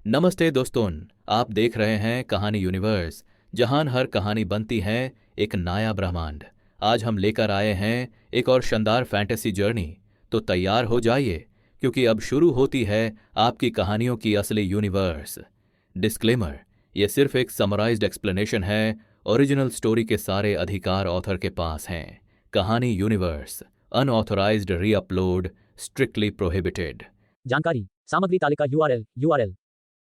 नमस्ते दोस्तों। आप देख रहे हैं कहानी यूनिवर्स, जहां हर कहानी बनती है एक नया ब्रह्मांड। आज हम लेकर आए हैं एक और शानदार फैंटेसी जर्नी। तो तैयार हो जाइए, क्योंकि अब शुरू होती है आपकी कहानियों की असली यूनिवर्स। डिस्क्लेमर: ये सिर्फ एक समराइज्ड एक्सप्लेनेशन है। ओरिजिनल स्टोरी के सारे अधिकार ऑथर के पास हैं। कहानी universe unauthorised reupload, strictly prohibited. जानकारी सामग्री तालिका यूआरएल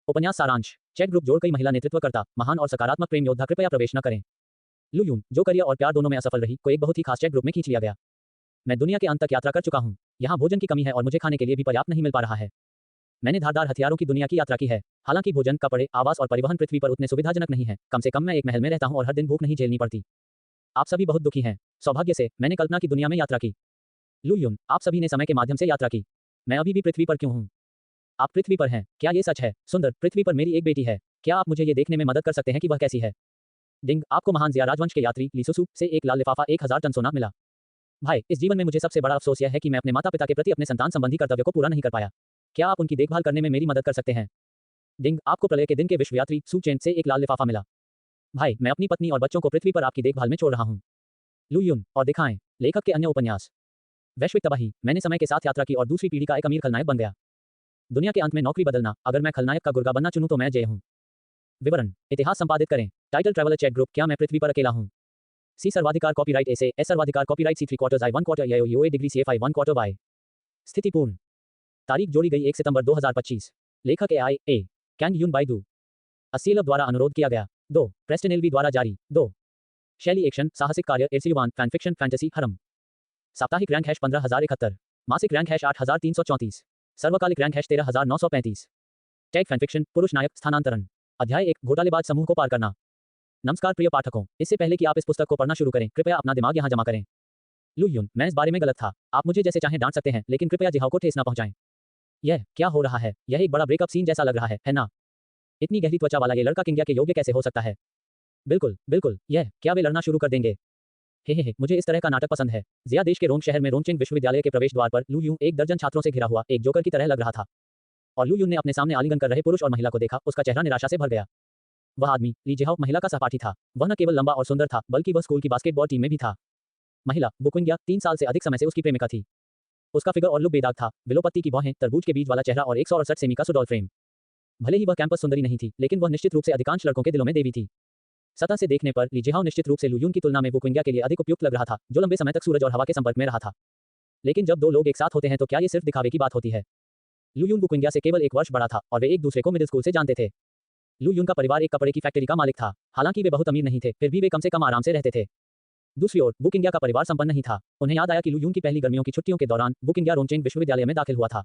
उपन्यास सारांश चैट ग्रुप जोड़ कई महिला नेतृत्वकर्ता महान और सकारात्मक प्रेम योद्धा कृपया प्रवेश न करें। लू यून, जो करियर और प्यार दोनों में असफल रही, को एक बहुत ही खास चैट ग्रुप में खींच लिया गया। मैं दुनिया के अंत तक यात्रा कर चुका हूँ। यहाँ भोजन की कमी है और मुझे खाने के लिए भी पर्याप्त नहीं मिल पा रहा है। मैंने धारदार हथियारों की दुनिया की यात्रा की है। हालांकि भोजन, कपड़े, आवास और परिवहन पृथ्वी पर उतने सुविधाजनक नहीं है। कम से कम मैं एक महल में रहता हूँ और हर दिन भूख नहीं झेलनी पड़ती। आप सभी बहुत दुखी हैं। सौभाग्य से मैंने कल्पना की दुनिया में यात्रा की। लू यून, आप सभी ने समय के माध्यम से यात्रा की। मैं अभी भी पृथ्वी पर क्यों हूँ? आप पृथ्वी पर हैं, क्या ये सच है? सुंदर, पृथ्वी पर मेरी एक बेटी है। क्या आप मुझे ये देखने में मदद कर सकते हैं कि वह कैसी है? डिंग, आपको महान जिया राजवंश के यात्री लीसुसु से एक लाल लिफाफा 1000 टन सोना मिला। भाई, इस जीवन में मुझे सबसे बड़ा अफसोस यह है कि मैं अपने माता पिता के प्रति अपने संतान संबंधी कर्तव्य को पूरा नहीं कर पाया। क्या आप उनकी देखभाल करने में मेरी मदद कर सकते हैं? डिंग, आपको प्रलय के दिन के विश्व यात्री सू चेन से एक लाल लिफाफा मिला। भाई, मैं अपनी पत्नी और बच्चों को पृथ्वी पर आपकी देखभाल में छोड़ रहा हूँ। लू यून और दिखाएं लेखक के अन्य उपन्यास। वैश्विक तबाही, मैंने समय के साथ यात्रा की और दूसरी पीढ़ी का एक अमीर खलनायक बन गया। दुनिया के अंत में नौकरी बदलना, अगर मैं खलनायक का गुर्गा बनना चुनूं तो मैं जय हूं। विवरण: इतिहास संपादित करें। Title: traveller chat group. क्या मैं पृथ्वी पर अकेला हूं? सी सर्वाधिकार कॉपीराइट एस सर्वाधिकार copyright C 3/4 I 1/4 UA degree CFI 1/4 बाय। स्थिति पूर्ण। तारीख जोड़ी गई 1 सितंबर 2025। लेखक ए कैंग यून बाइदू। अस्सीलब द्वारा अनुरोध किया गया। 2 प्रेस्टन एलवी द्वारा जारी। 2 शैली एक्शन, साहसिक कार्य, एर्सियुवान, फैन फिक्शन, फैंटेसी, हरम। साप्ताहिक रैंक 15071। मासिक रैंक 8334। सर्वकालिक रैंक 13935। टैग फैनफिक्शन, पुरुष नायक, स्थानांतरण। अध्याय 1, घोटालेबाज समूह को पार करना। नमस्कार प्रिय पाठकों, इससे पहले कि आप इस पुस्तक को पढ़ना शुरू करें, कृपया अपना दिमाग यहाँ जमा करें। लू यून, मैं इस बारे में गलत था। आप मुझे जैसे चाहें डांट सकते हैं, लेकिन कृपया जिहाओ को ठेस ना पहुंचाएं। यह क्या हो रहा है? यह एक बड़ा ब्रेकअप सीन जैसा लग रहा है ना? इतनी गहरी त्वचा वाला ये लड़का किंग्या के योग्य कैसे हो सकता है? बिल्कुल बिल्कुल, यह क्या वे लड़ना शुरू कर देंगे? हे, मुझे इस तरह का नाटक पसंद है। जिया देश के रोम शहर में रोमचेंग विश्वविद्यालय के प्रवेश द्वार पर लू यून एक दर्जन छात्रों से घिरा हुआ एक जोकर की तरह लग रहा था। और लू यून ने अपने सामने आलिंगन कर रहे पुरुष और महिला को देखा। उसका चेहरा निराशा से भर गया। वह आदमी ली जिहाओ महिला का सहपाठी था। वह न केवल लंबा और सुंदर था, बल्कि वह स्कूल की बास्केटबॉल टीम में भी था। महिला बुकुंग्या 3 साल से अधिक समय से उसकी प्रेमिका थी। उसका फिगर और लुक बेदाग था। विलोपत्ती की भौहें, तरबूज के बीज वाला चेहरा और 168 सेमी का सुडौल फ्रेम। भले ही वह कैंपस सुंदरी नहीं थी, लेकिन वह निश्चित रूप से अधिकांश लड़कों के दिलों में देवी थी। सतह से देखने पर ली जिहाओ निश्चित रूप से लू यून की तुलना में बुकुंग्या के लिए अधिक उपयुक्त लग रहा था, जो लंबे समय तक सूरज और हवा के संपर्क में रहा था। लेकिन जब दो लोग एक साथ होते हैं तो क्या ये सिर्फ दिखावे की बात होती है? लू यून बुकुंग्या से केवल 1 वर्ष बड़ा था और वे एक दूसरे को मिडिल स्कूल से जानते थे। लू यून का परिवार एक कपड़े की फैक्ट्री का मालिक था। हालांकि वे बहुत अमीर नहीं थे, फिर भी वे कम से कम आराम से रहते थे। दूसरी ओर बुकिंग्या का परिवार संपन्न नहीं था। उन्हें याद आया कि लू यून की पहली गर्मियों की छुट्टियों के दौरान बुकिंग्या रोमचेंग विश्वविद्यालय में दाखिल हुआ था।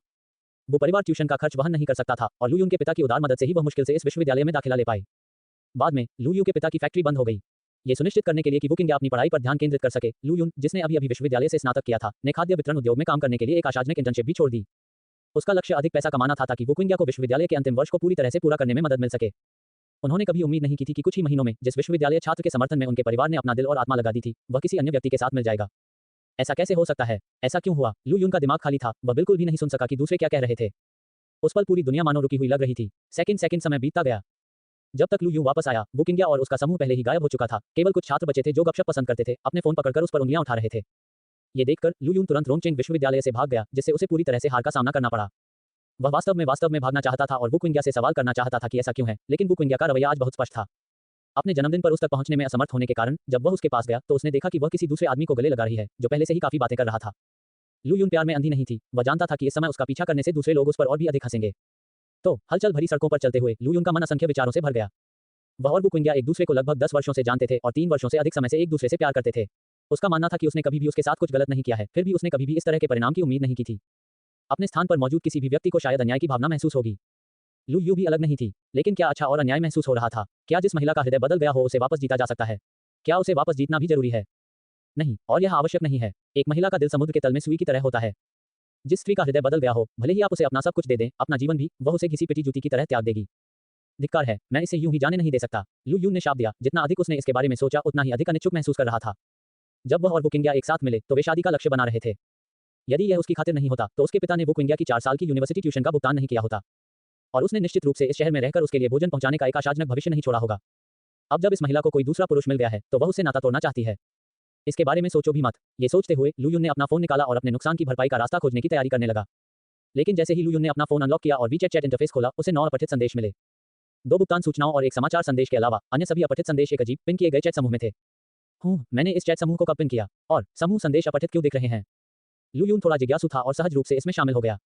वो परिवार ट्यूशन का खर्च वहन नहीं कर सकता था और लू यून के पिता की उदार मदद से ही वह मुश्किल से इस विश्वविद्यालय में दाखिला ले पाए। बाद में लू यून के पिता की फैक्ट्री बंद हो गई। ये सुनिश्चित करने के लिए कि बुकिंग्या अपनी पढ़ाई पर ध्यान केंद्रित कर सके, लू यून, जिसने अभी अभी विश्वविद्यालय से स्नातक किया था, ने खाद्य वितरण उद्योग में काम करने के लिए एक आशाजनक इंटर्नशिप भी छोड़ दी। उसका लक्ष्य अधिक पैसा कमाना था ताकि बुकिंग्या को विश्वविद्यालय के अंतिम वर्ष को पूरी तरह से पूरा करने में मदद मिल सके। उन्होंने कभी उम्मीद नहीं की थी कि कुछ ही महीनों में जिस विश्वविद्यालय छात्र के समर्थन में उनके परिवार ने अपना दिल और आत्मा लगा दी थी, वह किसी अन्य व्यक्ति के साथ मिल जाएगा। ऐसा कैसे हो सकता है? ऐसा क्यों हुआ? लू यून का दिमाग खाली था। वह बिल्कुल भी नहीं सुन सका कि दूसरे क्या कह रहे थे। उस पल पूरी दुनिया मानो रुकी हुई लग रही थी। सेकंड समय बीतता गया। जब तक लू यून वापस आया, बुकिंग्या और उसका समूह पहले ही गायब हो चुका था। केवल कुछ छात्र बचे थे जो गपशप पसंद करते थे, अपने फोन पकड़कर उस पर उंगलियां उठा रहे थे। ये देखकर लू यून तुरंत रोमचेंग विश्वविद्यालय से भाग गया, जिससे उसे पूरी तरह से हार का सामना करना पड़ा। वह वास्तव में भागना चाहता था और बुकिंग्या से सवाल करना चाहता था कि ऐसा क्यों है, लेकिन बुकिंग्या का रवैया आज बहुत स्पष्ट था। अपने जन्मदिन पर उस तक पहुंचने में असमर्थ होने के कारण जब वह उसके पास गया तो उसने देखा कि वह किसी दूसरे आदमी को गले लगा रही है, जो पहले से ही काफी बातें कर रहा था। लू यून प्यार में अंधी नहीं थी। वह जानता था कि इस समय उसका पीछा करने से दूसरे लोग उस पर और भी अधिक हंसेंगे। तो हलचल भरी सड़कों पर चलते हुए लू यून का मन असंख्य विचारों से भर गया। वह और बुकिंग्या एक दूसरे को लगभग 10 वर्षों से जानते थे और 3 वर्षों से अधिक समय से एक दूसरे से प्यार करते थे। उसका मानना था कि उसने कभी भी उसके साथ कुछ गलत नहीं किया है, फिर भी उसने कभी भी इस तरह के परिणाम की उम्मीद नहीं की थी। अपने स्थान पर मौजूद किसी भी व्यक्ति को शायद अन्याय की भावना महसूस होगी। लू यू भी अलग नहीं थी, लेकिन क्या अच्छा और अन्याय महसूस हो रहा था? क्या जिस महिला का हृदय बदल गया हो उसे वापस जीता जा सकता है? क्या उसे वापस जीतना भी जरूरी है? नहीं, और यह आवश्यक नहीं है। एक महिला का दिल समुद्र के तल में सुई की तरह होता है। जिस स्त्री का हृदय बदल गया हो, भले ही आप उसे अपना सब कुछ दे दें, अपना जीवन भी, वह उसे घिसी पिटी जूती की तरह त्याग देगी। धिक्कार है, मैं इसे यूं ही जाने नहीं दे सकता। लू यून ने शाप दिया। जितना अधिक उसने इसके बारे में सोचा, उतना ही अधिक अनिच्छुक महसूस कर रहा था। जब वह और बुकिंग्या एक साथ मिले तो वे शादी का लक्ष्य बना रहे थे। यदि यह उसकी खातिर नहीं होता तो उसके पिता ने बुकिंग्या की 4 साल की यूनिवर्सिटी ट्यूशन का भुगतान नहीं किया होता। और उसने निश्चित रूप से इस शहर में रहकर उसके लिए भोजन पहुंचाने का एक आशाजनक भविष्य नहीं छोड़ा होगा। अब जब इस महिला को कोई दूसरा पुरुष मिल गया है तो वह उससे नाता तोड़ना चाहती है। इसके बारे में सोचो भी मत। ये सोचते हुए लू यून ने अपना फोन निकाला और अपने नुकसान की भरपाई का रास्ता खोजने की तैयारी करने लगा। लेकिन जैसे ही लू यून ने अपना फोन अनलॉक किया और वीचैट चैट इंटरफेस खोला, उसे 9 अपठित संदेश मिले। 2 भुगतान सूचनाओं और एक समाचार संदेश के अलावा अन्य सभी अपठित संदेश एक अजीब पिन किए गए चैट समूह में थे। मैंने इस चैट समूह को कब पिन किया और समूह संदेश अपठित क्यों दिख रहे हैं? लू यून थोड़ा जिज्ञासु था और सहज रूप से इसमें शामिल हो गया।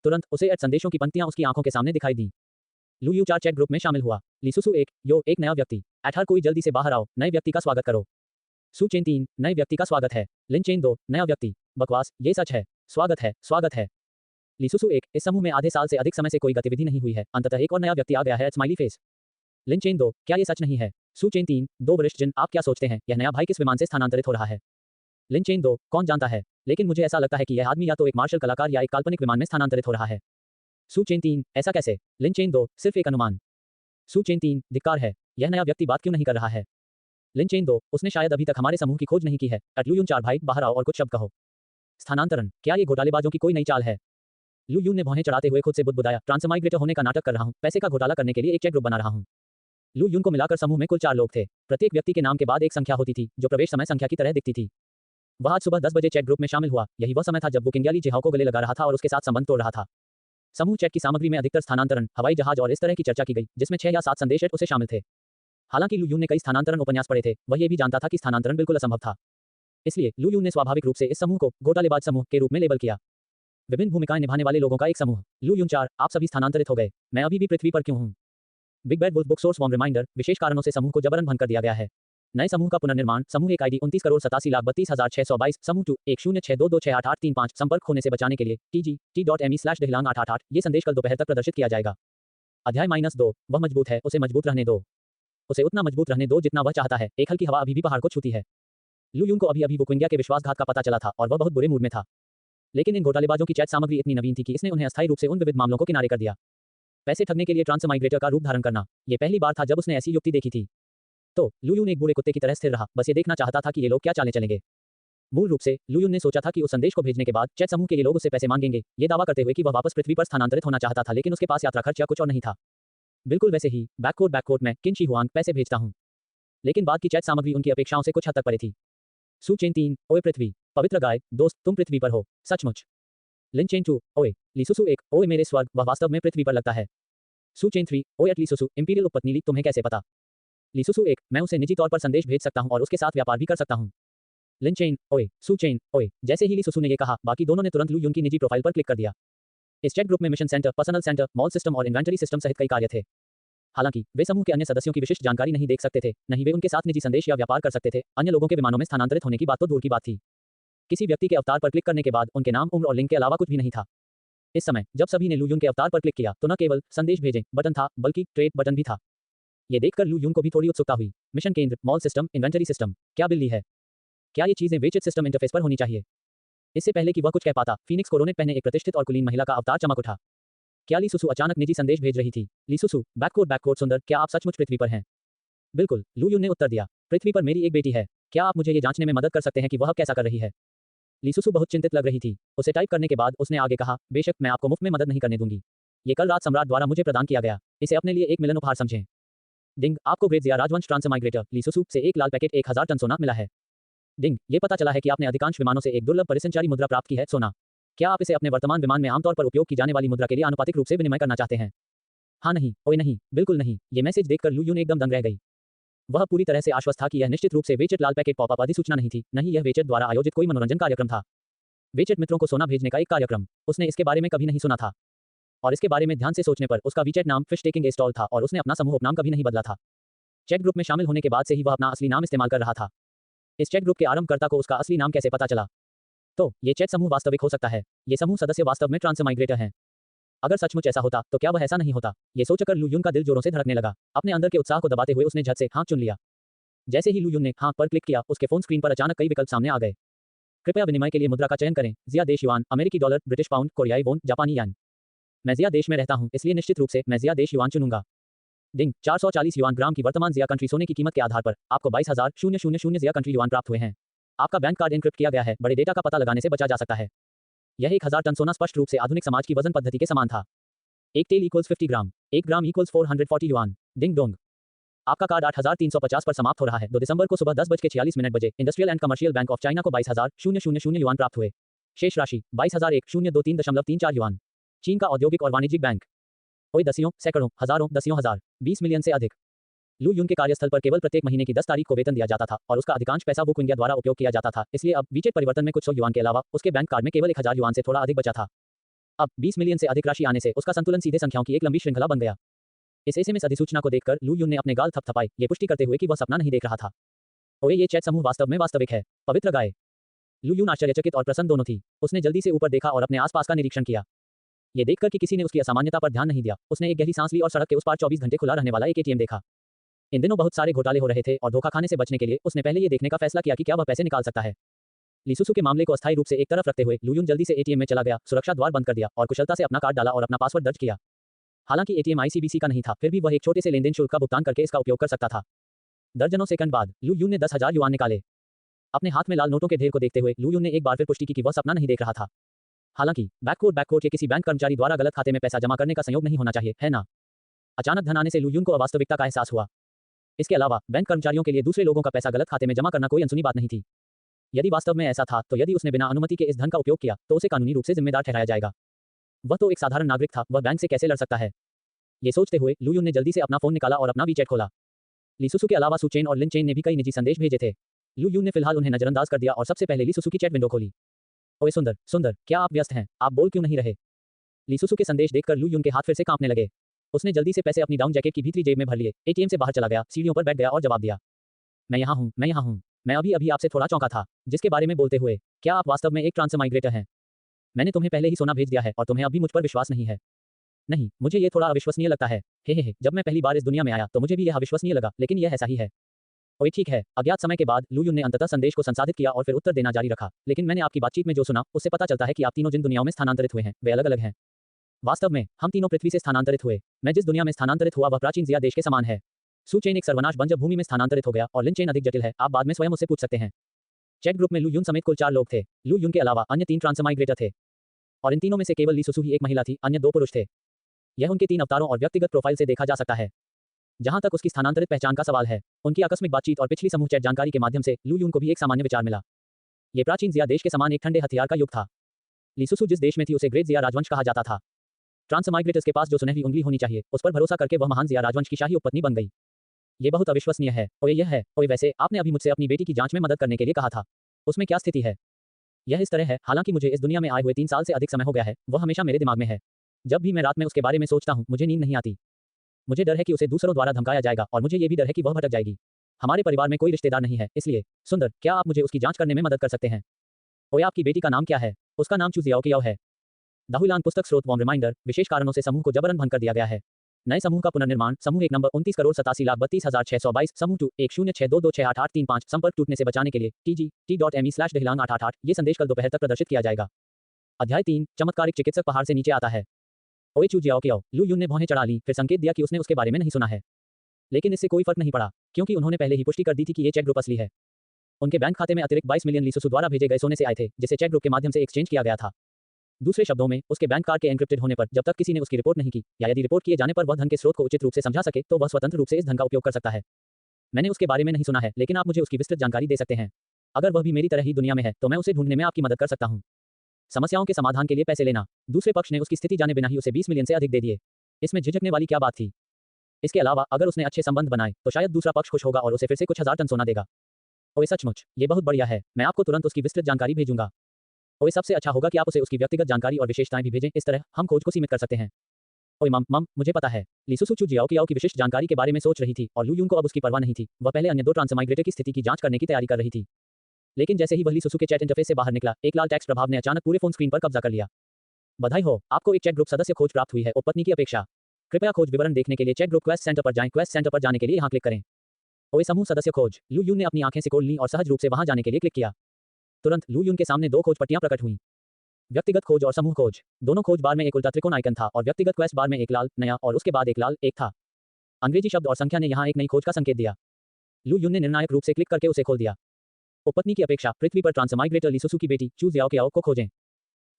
तुरंत उसे ऐड संदेशों की पंक्तियां उसकी आंखों के सामने दिखाई दी। लू यू 4 चैट ग्रुप में शामिल हुआ। लीसुसु 1, यो एक नया व्यक्ति। एट हर कोई जल्दी से बाहर आओ, नए व्यक्ति का स्वागत करो। सु चेन 3, नए व्यक्ति का स्वागत है। लिन चेन 2, नया व्यक्ति। बकवास, ये सच है। स्वागत है, स्वागत है। लीसुसु 1, इस समूह में आधे साल से अधिक समय से कोई गतिविधि नहीं हुई है, अंततः एक और नया व्यक्ति आ गया है। Smiley face. लिन चेन 2, क्या ये सच नहीं है? सु चेन 3, 2 वरिष्ठ जिन, आप क्या सोचते हैं यह नया भाई किस विमान से स्थानांतरित हो रहा है? लिन चेन 2, कौन जानता है, लेकिन मुझे ऐसा लगता है कि यह आदमी या तो एक मार्शल कलाकार या एक काल्पनिक विमान में स्थानांतरित हो रहा है। सु चेन 3, ऐसा कैसे? लिन चेन 2, सिर्फ एक अनुमान। सु चेन 3, धिक्कार है, यह नया व्यक्ति बात क्यों नहीं कर रहा है? लिन चेन 2, उसने शायद अभी तक हमारे समूह की खोज नहीं की है। लू यून 4 भाई, बाहर आओ और कुछ शब्द कहो। स्थानांतरण, क्या ये घोटालेबाजों की कोई नई चाल है? लू यून ने भौहें चढ़ाते हुए खुद से बुदबुदाया, ट्रांसमाइग्रेटर होने का नाटक कर रहा हूं, पैसे का घोटाला करने के लिए एक चैट ग्रुप बना रहा हूं। लू यून को मिलाकर समूह में कुल 4 लोग थे। प्रत्येक व्यक्ति के नाम के बाद एक संख्या होती थी जो प्रवेश समय संख्या की तरह दिखती थी। वह आज सुबह 10 बजे चैट ग्रुप में शामिल हुआ। यही वह समय था जब वो किंग्याली जिहाओ को गले लगा रहा था और उसके साथ संबंध तोड़ रहा था। समूह चैट की सामग्री में अधिकतर स्थानांतरण, हवाई जहाज और इस तरह की चर्चा की गई, जिसमें 6 या 7 संदेश उसे शामिल थे। हालांकि लू यून ने कई स्थानांतरण उपन्यास पढ़े थे, वह ये भी जानता था कि स्थानांतरण बिल्कुल असंभव था। इसलिए लू यून ने स्वाभाविक रूप से इस समूह को घोटालेबाज समूह के रूप में लेबल किया। विभिन्न भूमिकाएं निभाने वाले लोगों का एक समूह। लू यून 4, आप सभी स्थानांतरित हो गए, मैं अभी भी पृथ्वी पर क्यों हूं? Big bad wolf book source form reminder, विशेष कारणों से समूह को जबरन भंग कर दिया गया है। नए समूह का पुनर्निर्माण। समूह एक आईडी 29,87,32,622, समूह 2 1062268835, संपर्क होने से बचाने के लिए tgt.me/dehlang 888। ये संदेश कल दोपहर तक प्रदर्शित किया जाएगा। अध्याय -2, वह मजबूत है, उसे मजबूत रहने दो। उसे उतना मजबूत रहने दो जितना वह चाहता है। एक हल्की हवा अभी भी पहाड़ को छूती है। लू यून को अभी अभी वुकिंग्या के विश्वासघात का पता चला था और वह बहुत बुरे मूड में था। लेकिन इन घोटालेबाजों की चैट सामग्री इतनी नवीन थी कि इसने उन्हें अस्थायी रूप से उन विविध मामलों को किनारे कर दिया। पैसे ठगने के लिए ट्रांसमाइग्रेटर का रूप धारण करना, यह पहली बार था जब उसने ऐसी युक्ति देखी थी। तो लू यून एक बूढ़े कुत्ते की तरह स्थिर रहा, बस ये देखना चाहता था कि ये लोग क्या चालें चलेंगे। मूल रूप से लू यून ने सोचा था कि उस संदेश को भेजने के बाद चैट समूह के ये लोग उससे पैसे मांगेंगे, ये दावा करते हुए कि वह वापस पृथ्वी पर स्थानांतरित होना चाहता था, लेकिन उसके पास यात्रा खर्च या कुछ और नहीं था। बिल्कुल वैसे ही बैककोट मैं किन शी हुआंग पैसे भेजता हूं। लेकिन बाद की चैट सामग्री उनकी अपेक्षाओं से कुछ हद तक परे थी। सु चेन 3, ओए पृथ्वी, पवित्र गाय, दोस्त, तुम पृथ्वी पर हो, सचमुच। लिन चेन 2, ओए। लीसुसु 1, ओए मेरे स्वर्ग, वह वास्तव में पृथ्वी पर लगता है। सु चेन 3, ओए एट लीसुसु, इंपीरियल उपपत्नी लीग, तुम्हें कैसे पता? लीसुसु 1, मैं उसे निजी तौर पर संदेश भेज सकता हूं और उसके साथ व्यापार भी कर सकता हूं। लिन चेन, ओए। सु चेन, ओए। जैसे ही लीसुसु ने ये कहा, बाकी दोनों ने तुरंत लू यून की निजी प्रोफाइल पर क्लिक कर दिया। इस चैट ग्रुप में mission centre, personal centre, mall system और इन्वेंटरी सिस्टम सहित कई कार्य थे। हालांकि वे समूह के अन्य सदस्यों की विशिष्ट जानकारी नहीं देख सकते थे, नहीं वे उनके साथ निजी संदेश या व्यापार कर सकते थे। अन्य लोगों के विमानों में स्थानांतरित होने की बात तो दूर की बात थी। किसी व्यक्ति के अवतार पर क्लिक करने के बाद उनके नाम, उम्र और लिंक के अलावा कुछ भी नहीं था। इस समय जब सभी ने लू यून के अवतार पर क्लिक किया तो न केवल संदेश भेजें बटन था, बल्कि ट्रेड बटन भी था। ये देखकर लू यून को भी थोड़ी उत्सुकता हुई। मिशन केंद्र, मॉल सिस्टम, इन्वेंटरी सिस्टम, क्या बिल्ली है? क्या ये चीजें वेचित सिस्टम इंटरफेस पर होनी चाहिए? इससे पहले कि वह कुछ कह पाता, फीनिक्स कोरोनेट पहने एक प्रतिष्ठित और कुलीन महिला का अवतार चमक उठा। क्या लीसुसु अचानक निजी संदेश भेज रही थी? लीसुसु, बैककोट सुंदर, क्या आप सचमुच पृथ्वी पर हैं? बिल्कुल, लू यून ने उत्तर दिया। पृथ्वी पर मेरी एक बेटी है, क्या आप मुझे ये जांचने में मदद कर सकते हैं कि वह अब कैसा कर रही है? लीसुसु बहुत चिंतित लग रही थी। उसे टाइप करने के बाद उसने आगे कहा, बेशक मैं आपको मुफ्त में मदद नहीं करने दूंगी। ये कल रात सम्राट द्वारा मुझे प्रदान किया गया, इसे अपने लिए एक मिलन उपहार समझें। डिंग, आपको ग्रेट जिया राजवंश ट्रांसमाइग्रेटर लीसुसु से एक लाल पैकेट 1000 टन सोना मिला है। डिंग, ये पता चला है कि आपने अधिकांश विमानों से एक दुर्लभ परिसंचारी मुद्रा प्राप्त की है, सोना। क्या आप इसे अपने वर्तमान विमान में आमतौर पर उपयोग की जाने वाली मुद्रा के लिए आनुपातिक रूप से विनिमय करना चाहते हैं? हाँ नहीं, ओए नहीं, बिल्कुल नहीं। ये मैसेज देखकर लू यून एकदम दंग रह गई। वह पूरी तरह से आश्वस्त था कि यह निश्चित रूप से वेचेट लाल पैकेट पॉपअप अधिसूचना नहीं थी, नहीं यह वेचेट द्वारा आयोजित कोई मनोरंजन कार्यक्रम था। वेचेट मित्रों को सोना भेजने का एक कार्यक्रम। उसने इसके बारे में कभी नहीं सुना था। और इसके बारे में ध्यान से सोचने पर उसका वीचैट नाम फिश टेकिंग ए स्टॉल था और उसने अपना समूह उपनाम कभी नहीं बदला था। चैट ग्रुप में शामिल होने के बाद से ही वह अपना असली नाम इस्तेमाल कर रहा था। इस चैट ग्रुप के आरंभकर्ता को उसका असली नाम कैसे पता चला? तो ये चैट समूह वास्तविक हो सकता है। ये समूह सदस्य वास्तव में ट्रांसमाइग्रेटर हैं। अगर सचमुच ऐसा होता तो क्या वह ऐसा नहीं होता? ये सोचकर लू यून का दिल जोरों से धड़कने लगा। अपने अंदर के उत्साह को दबाते हुए उसने झट से हाँ चुन लिया। जैसे ही लू यून ने हाँ पर क्लिक किया, उसके फोन स्क्रीन पर अचानक कई विकल्प सामने आ गए। कृपया विनिमय के लिए मुद्रा का चयन करें, जिया देश युआन, अमेरिकी डॉलर, ब्रिटिश पाउंड, कोरियाई वोन, जापानी यान। मैं जिया देश में रहता हूं, इसलिए निश्चित रूप से मैं जिया देश युआन चुनूंगा। डिंग, 440 युआन ग्राम की वर्तमान जिया कंट्री सोने की कीमत के आधार पर आपको 22,000 जिया कंट्री युआन प्राप्त हुए हैं। आपका बैंक कार्ड एन्क्रिप्ट किया गया है, बड़े डेटा का पता लगाने से बचा जा सकता है। यह 1000 टन सोना स्पष्ट रूप से आधुनिक समाज की वजन पद्धति के समान था। एक तेल इक्वल्स 50 ग्राम, 1 ग्राम इक्वल्स 440 युआन। Ding dong. आपका कार्ड 8,350 पर समाप्त हो रहा है। 2 दिसंबर को सुबह 10:46 बजे industrial and commercial bank of China को 22,000 युआन प्राप्त हुए। शेष राशि 22,123.34 युआन। चीन का औद्योगिक और वाणिज्यिक बैंक। कोई दसियों, सैकड़ों, हजारों, दसियों हजार, 20 मिलियन से अधिक। लू यून के कार्यस्थल पर केवल प्रत्येक महीने की 10 तारीख को वेतन दिया जाता था और उसका अधिकांश पैसा बुक इंडिया द्वारा उपयोग किया जाता था। इसलिए अब वीचेट परिवर्तन में कुछ 100 युआन के अलावा उसके बैंक कार्ड में केवल 1,000 युआन से थोड़ा अधिक बचा था। अब 20 मिलियन से अधिक राशि आने से उसका संतुलन सीधे संख्याओं की एक लंबी श्रृंखला बन गया। इस एसएमएस अधिसूचना को देखकर लू यून ने अपने गाल थपथपाए, ये पुष्टि करते हुए कि वह सपना नहीं देख रहा था। ओए, ये चैट समूह वास्तव में वास्तविक है। पवित्र गाय। लू यून आश्चर्यचकित और प्रसन्न दोनों थी। उसने जल्दी से ऊपर देखा और अपने आसपास का निरीक्षण किया। ये देखकर कि किसी ने उसकी असामान्यता पर ध्यान नहीं दिया, उसने एक गहरी सांस ली और सड़क के उस पार 24 घंटे खुला रहने वाला एक एटीएम देखा। इन दिनों बहुत सारे घोटाले हो रहे थे और धोखा खाने से बचने के लिए उसने पहले ये देखने का फैसला किया कि क्या वह पैसे निकाल सकता है। लीसुसु के मामले को अस्थायी रूप से एक तरफ रखते हुए लू यून जल्दी से एटीएम में चला गया, सुरक्षा द्वार बंद कर दिया और कुशलता से अपना कार्ड डाला और अपना पासवर्ड दर्ज किया। हालांकि एटीएम आईसीबीसी का नहीं था, फिर भी वह एक छोटे से लेनदेन शुल्क का भुगतान करके इसका उपयोग कर सकता था। दर्जनों सेकंड बाद लू यून ने 10,000 युआन निकाले। अपने हाथ में लाल नोटों के ढेर को देखते हुए लू यून ने एक बार फिर पुष्टि की कि वह सपना नहीं देख रहा था। हालांकि बैककोट के किसी बैंक कर्मचारी द्वारा गलत खाते में पैसा जमा करने का संयोग नहीं होना चाहिए, है ना? अचानक धन आने से लू यून को अवास्तविकता का एहसास हुआ। इसके अलावा बैंक कर्मचारियों के लिए दूसरे लोगों का पैसा गलत खाते में जमा करना कोई अनसुनी बात नहीं थी। यदि वास्तव में ऐसा था तो यदि उसने बिना अनुमति के इस धन का उपयोग किया तो उसे कानूनी रूप से जिम्मेदार ठहराया जाएगा। वह तो एक साधारण नागरिक था, वह बैंक से कैसे लड़ सकता है? ये सोचते हुए लू यून ने जल्दी से अपना फोन निकाला और अपना वीचैट खोला। लीसुसु के अलावा सुचेन और लिन चेन ने भी कई निजी संदेश भेजे थे। लू यून ने फिलहाल उन्हें नजरअंदाज कर दिया और सबसे पहले लीसुसु की चैट विंडो खोली। ओए सुंदर, सुंदर, क्या आप व्यस्त हैं? आप बोल क्यों नहीं रहे? लीसुसु के संदेश देखकर लू यून के हाथ फिर से कांपने लगे। उसने जल्दी से पैसे अपनी डाउन जैकेट की भीतरी जेब में भर लिए, एटीएम से बाहर चला गया, सीढ़ियों पर बैठ गया और जवाब दिया। मैं यहाँ हूँ, मैं यहाँ हूँ। मैं अभी अभी आपसे थोड़ा चौंका था, जिसके बारे में बोलते हुए। क्या आप वास्तव में एक ट्रांसमाइग्रेटर हैं? मैंने तुम्हें पहले ही सोना भेज दिया है और तुम्हें अभी मुझ पर विश्वास नहीं है। नहीं, मुझे ये थोड़ा अविश्वसनीय लगता है। हे, जब मैं पहली बार इस दुनिया में आया तो मुझे भी यह अविश्वसनीय लगा, लेकिन यह ऐसा ही है। ओए ठीक है। अज्ञात समय के बाद लू यून ने अंततः संदेश को संसाधित किया और फिर उत्तर देना जारी रखा। लेकिन मैंने आपकी बातचीत में जो सुना उससे पता चलता है कि आप तीनों जिन दुनियाओं में स्थानांतरित हुए हैं वे अलग अलग हैं। वास्तव में हम तीनों पृथ्वी से स्थानांतरित हुए। मैं जिस दुनिया में स्थानांतरित हुआ वह प्राचीन जिया देश के समान है। सु चेन एक सर्वनाश बंजर भूमि में स्थानांतरित हो गया और लिन चेन अधिक जटिल है। आप बाद में स्वयं उससे पूछ सकते हैं। चैट ग्रुप में लू यून समेत कुल 4 लोग थे। लू यून के अलावा अन्य 3 ट्रांसमाइग्रेटर थे और इन तीनों में से केवल लीसुसु ही एक महिला थी, अन्य 2 पुरुष थे। यह उनके 3 अवतारों और व्यक्तिगत प्रोफाइल से देखा जा सकता है। जहां तक उसकी स्थानांतरित पहचान का सवाल है, उनकी आकस्मिक बातचीत और पिछली समूह चैट जानकारी के माध्यम से लू यून को भी एक सामान्य विचार मिला। ये प्राचीन जिया देश के समान एक ठंडे हथियार का युग था। लीसुसु जिस देश में थी उसे ग्रेट जिया राजवंश कहा जाता था। ट्रांसमाइग्रेटर्स के पास जो सुनहरी उंगली होनी चाहिए उस पर भरोसा करके वह महान जिया राजवंश की शाही उपपत्नी बन गई। ये बहुत अविश्वसनीय है। ओए यह है। ओए वैसे आपने अभी मुझसे अपनी बेटी की जांच में मदद करने के लिए कहा था, उसमें क्या स्थिति है? यह इस तरह है, हालांकि मुझे इस दुनिया में आए हुए 3 साल से अधिक समय हो गया है, वह हमेशा मेरे दिमाग में है। जब भी मैं रात में उसके बारे में सोचता हूँ मुझे नींद नहीं आती। मुझे डर है कि उसे दूसरों द्वारा धमकाया जाएगा और मुझे ये भी डर है कि वह भटक जाएगी। हमारे परिवार में कोई रिश्तेदार नहीं है, इसलिए सुंदर, क्या आप मुझे उसकी जांच करने में मदद कर सकते हैं? ओए आपकी बेटी का नाम क्या है? उसका नाम चू जियाओ कियाओ है। दाहुलान पुस्तक स्रोत वॉर्म रिमाइंडर, विशेष कारणों से समूह को जबरन भंग कर दिया गया है। नए समूह का पुनर्निर्माण, समूह 1 नंबर 29,87,32,622, समूह 2 1062268835, संपर्क टूटने से बचाने के लिए tgt.me/dehilang888। ये संदेश कल दोपहर तक प्रदर्शित किया जाएगा। अध्याय 3, चमत्कारिक चिकित्सक पहाड़ से नीचे आता है। ओए चू जियाओ कियाओ, लू यून ने भौहें चढ़ा ली, फिर संकेत दिया कि उसने उसके बारे में नहीं सुना है। लेकिन इससे कोई फर्क नहीं पड़ा, क्योंकि उन्होंने पहले ही पुष्टि कर दी थी कि ये चैट ग्रुप असली है। उनके बैंक खाते में अतिरिक्त 22 मिलियन लीसुसु द्वारा भेजे गए सोने से आए थे, जिसे चैट ग्रुप के माध्यम से एक्सचेंज किया गया था। दूसरे शब्दों में, उसके बैंक कार्ड के एन्क्रिप्टेड होने पर जब तक किसी ने उसकी रिपोर्ट नहीं की, या यदि रिपोर्ट किए जाने पर वह धन के स्रोत को उचित रूप से समझा सके, तो वह स्वतंत्र रूप से इस धन का उपयोग कर सकता है। मैंने उसके बारे में नहीं सुना है, लेकिन आप मुझे उसकी विस्तृत जानकारी दे सकते हैं। अगर वह भी मेरी तरह ही दुनिया में है तो मैं उसे ढूंढने में आपकी मदद कर सकता हूँ। समस्याओं के समाधान के लिए पैसे लेना। दूसरे पक्ष ने उसकी स्थिति जाने बिना ही उसे 20 मिलियन से अधिक दे दिए। इसमें झिझकने वाली क्या बात थी? इसके अलावा अगर उसने अच्छे संबंध बनाए तो शायद दूसरा पक्ष खुश होगा और उसे फिर से कुछ 1000 टन सोना देगा। ओए सचमुच, ये बहुत बढ़िया है। मैं आपको तुरंत उसकी विस्तृत जानकारी भेजूंगा। ओए सबसे अच्छा होगा कि आप उसे उसकी व्यक्तिगत जानकारी और विशेषताएं भी भेजें, इस तरह हम खोज को सीमित कर सकते हैं। ओए मम, मुझे पता है। लीसुसु चू जियाओ कियाओ की विशिष्ट जानकारी के बारे में सोच रही थी और लू यून को अब उसकी परवाह नहीं थी। वह पहले अन्य 2 ट्रांसमाइग्रेटर की स्थिति की जांच करने की तैयारी कर रही थी। लेकिन जैसे ही वह लीसुसु के चैट इंटरफेस से बाहर निकला, एक लाल टेक्स्ट प्रभाव ने अचानक पूरे फोन स्क्रीन पर कब्जा कर लिया। बधाई हो, आपको एक चैट ग्रुप सदस्य खोज प्राप्त हुई है, उपपत्नी की अपेक्षा। कृपया खोज विवरण देखने के लिए चैट ग्रुप क्वेस्ट सेंटर पर जाएं। क्वेस्ट सेंटर पर जाने के लिए यहां क्लिक करें। ओए समूह सदस्य खोज। लू यून ने अपनी आंखें सिकोड़ लीं और सहज रूप से वहां जाने के लिए क्लिक किया। तुरंत लू यून के सामने 2 खोज पट्टियां प्रकट हुईं। व्यक्तिगत खोज और समूह खोज। दोनों खोज बार में एक उल्टा त्रिकोण आइकन था और व्यक्तिगत क्वेस्ट बार में एक लाल, नया और उसके बाद एक लाल, एक था। अंग्रेजी शब्द और संख्या ने यहां एक नई खोज का संकेत दिया। लू यून ने निर्णायक रूप से क्लिक करके उसे खोल दिया। उपपत्नी की अपेक्षा पृथ्वी पर ट्रांसमाइग्रेटर लीसुसु की बेटी चू जियाओ कियाओ को खोजें।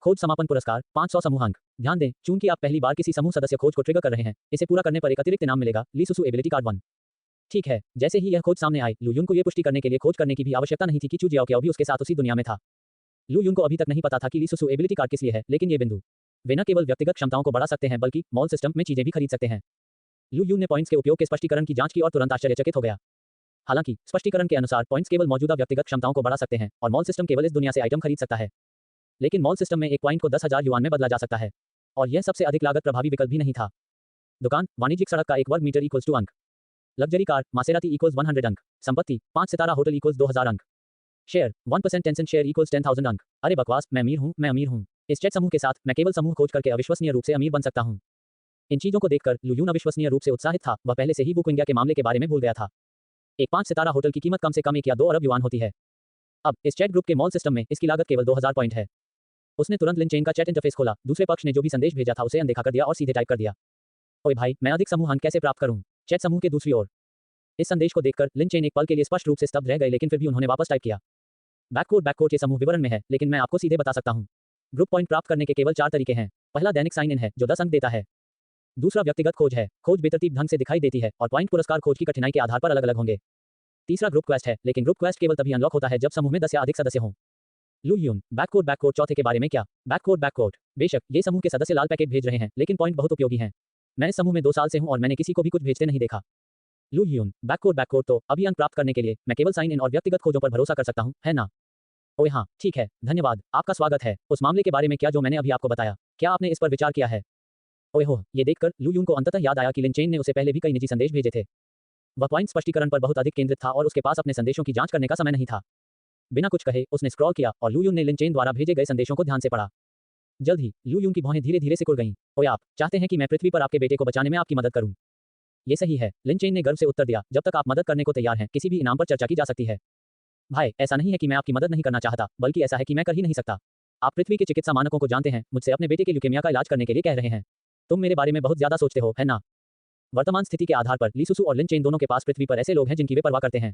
खोज समापन पुरस्कार 500 समूह अंक। ध्यान दें, चूंकि आप पहली बार किसी समूह सदस्य खोज को ट्रिगर कर रहे हैं, इसे पूरा करने पर एक अतिरिक्त इनाम मिलेगा, ली सुसु एबिलिटी कार्ड 1। ठीक है, जैसे ही यह खोज सामने आई, लू यून को यह पुष्टि करने के लिए खोज करने की भी आवश्यकता नहीं थी कि चू जियाओ भी उसके साथ उसी दुनिया में था। लू यून को अभी तक नहीं पता था कि ली सुसु एबिलिटी कार्ड किस लिए है, लेकिन ये बिंदु वे न केवल व्यक्तिगत क्षमताओं को बढ़ा सकते हैं बल्कि मॉल सिस्टम में चीजें भी खरीद सकते हैं। लू यून ने पॉइंट्स के उपयोग के स्पष्टीकरण की जांच की और तुरंत आश्चर्यचकित हो गया। हालांकि स्पष्टीकरण के अनुसार पॉइंट्स केवल मौजूदा व्यक्तिगत क्षमताओं को बढ़ा सकते हैं और मॉल सिस्टम केवल इस दुनिया से आइटम खरीद सकता है। लेकिन मॉल सिस्टम में एक पॉइंट को 10,000 युआन में बदला जा सकता है और यह सबसे अधिक लागत प्रभावी विकल्प भी नहीं था। दुकान वाणिज्यिक सड़क का 1 वर्ग मीटर इक्वल्स 2 अंक। लग्जरी कार मासेराती इक्वल्स 100 अंक। संपत्ति 5 सितारा होटल इक्वल्स 2000 अंक। शेयर 1% टेंसेंट शेयर इक्वल्स 10,000 अंक। अरे बकवास, मैं अमीर हूँ। इस चैट समूह के साथ मैं केवल समूह खोज करके अविश्वसनीय रूप से अमीर बन सकता हूँ। इन चीजों को देखकर लू यून अविश्वसनीय रूप से उत्साहित था। वह पहले से ही बुक इंडिया के मामले के बारे में भूल गया था। एक 5 सितारा होटल की कीमत कम से कम 1 या 2 अरब युआन होती है। अब इस चैट ग्रुप के मॉल सिस्टम में इसकी लागत केवल 2000 पॉइंट है। उसने तुरंत लिन चेन का चैट इंटरफेस खोला। दूसरे पक्ष ने जो भी संदेश भेजा था उसे अनदेखा कर दिया और सीधे टाइप कर दिया, ओए भाई, मैं अधिक समूह अंक कैसे प्राप्त करूं? चैट समूह के दूसरी ओर इस संदेश को देखकर लिन चेन एक पल के लिए स्पष्ट रूप से स्तब्ध रह गए, लेकिन फिर भी उन्होंने वापस टाइप किया, बैककोड ये समूह विवरण में है, लेकिन मैं आपको सीधे बता सकता हूं। ग्रुप पॉइंट प्राप्त करने के केवल 4 तरीके हैं। पहला दैनिक साइन इन है जो 10 अंक देता है। दूसरा व्यक्तिगत खोज है, खोज बेतरतीब ढंग से दिखाई देती है और पॉइंट पुरस्कार खोज की कठिनाई के आधार पर अलग अलग होंगे। तीसरा ग्रुप क्वेस्ट है, लेकिन ग्रुप क्वेस्ट केवल तभी अनलॉक होता है जब समूह में 10 या अधिक सदस्य हों। लू यून बैककोड चौथे के बारे में क्या? बैककोड बेशक ये समूह के सदस्य लाल पैकेट भेज रहे हैं, लेकिन पॉइंट बहुत उपयोगी हैं। मैं इस समूह में 2 साल से हूं और मैंने किसी को भी कुछ भेजते नहीं देखा। लू यून बैककोड तो अभी अंक प्राप्त करने के लिए मैं केवल साइन इन और व्यक्तिगत खोजों पर भरोसा कर सकता हूं, है ना? ओए हाँ, ठीक है, धन्यवाद, आपका स्वागत है। उस मामले के बारे में क्या जो मैंने अभी आपको बताया, क्या आपने इस पर विचार किया है? ओए हो, ये देखकर लू यून को अंततः याद आया कि लिन चेन ने उसे पहले भी कई निजी संदेश भेजे थे। वह पॉइंट स्पष्टीकरण पर बहुत अधिक केंद्रित था और उसके पास अपने संदेशों की जांच करने का समय नहीं था। बिना कुछ कहे उसने स्क्रॉल किया और लू यून ने लिन चेन द्वारा भेजे गए संदेशों को ध्यान से पढ़ा। जल्द ही लू यून की भौहें धीरे धीरे सिकुड़ गईं। ओए, आप चाहते हैं कि मैं पृथ्वी पर आपके बेटे को बचाने में आपकी मदद करूं? ये सही है, लिन चेन ने गर्व से उत्तर दिया। जब तक आप मदद करने को तैयार हैं, किसी भी इनाम पर चर्चा की जा सकती है। भाई, ऐसा नहीं है कि मैं आपकी मदद नहीं करना चाहता, बल्कि ऐसा है कि मैं कर ही नहीं सकता। आप पृथ्वी के चिकित्सा मानकों को जानते हैं, मुझसे अपने बेटे के ल्यूकेमिया का इलाज करने के लिए कह रहे हैं। तुम मेरे बारे में बहुत ज्यादा सोचते हो, है ना? वर्तमान स्थिति के आधार पर ली सुसु और लिन चेन दोनों के पास पृथ्वी पर ऐसे लोग हैं जिनकी वे परवाह करते हैं।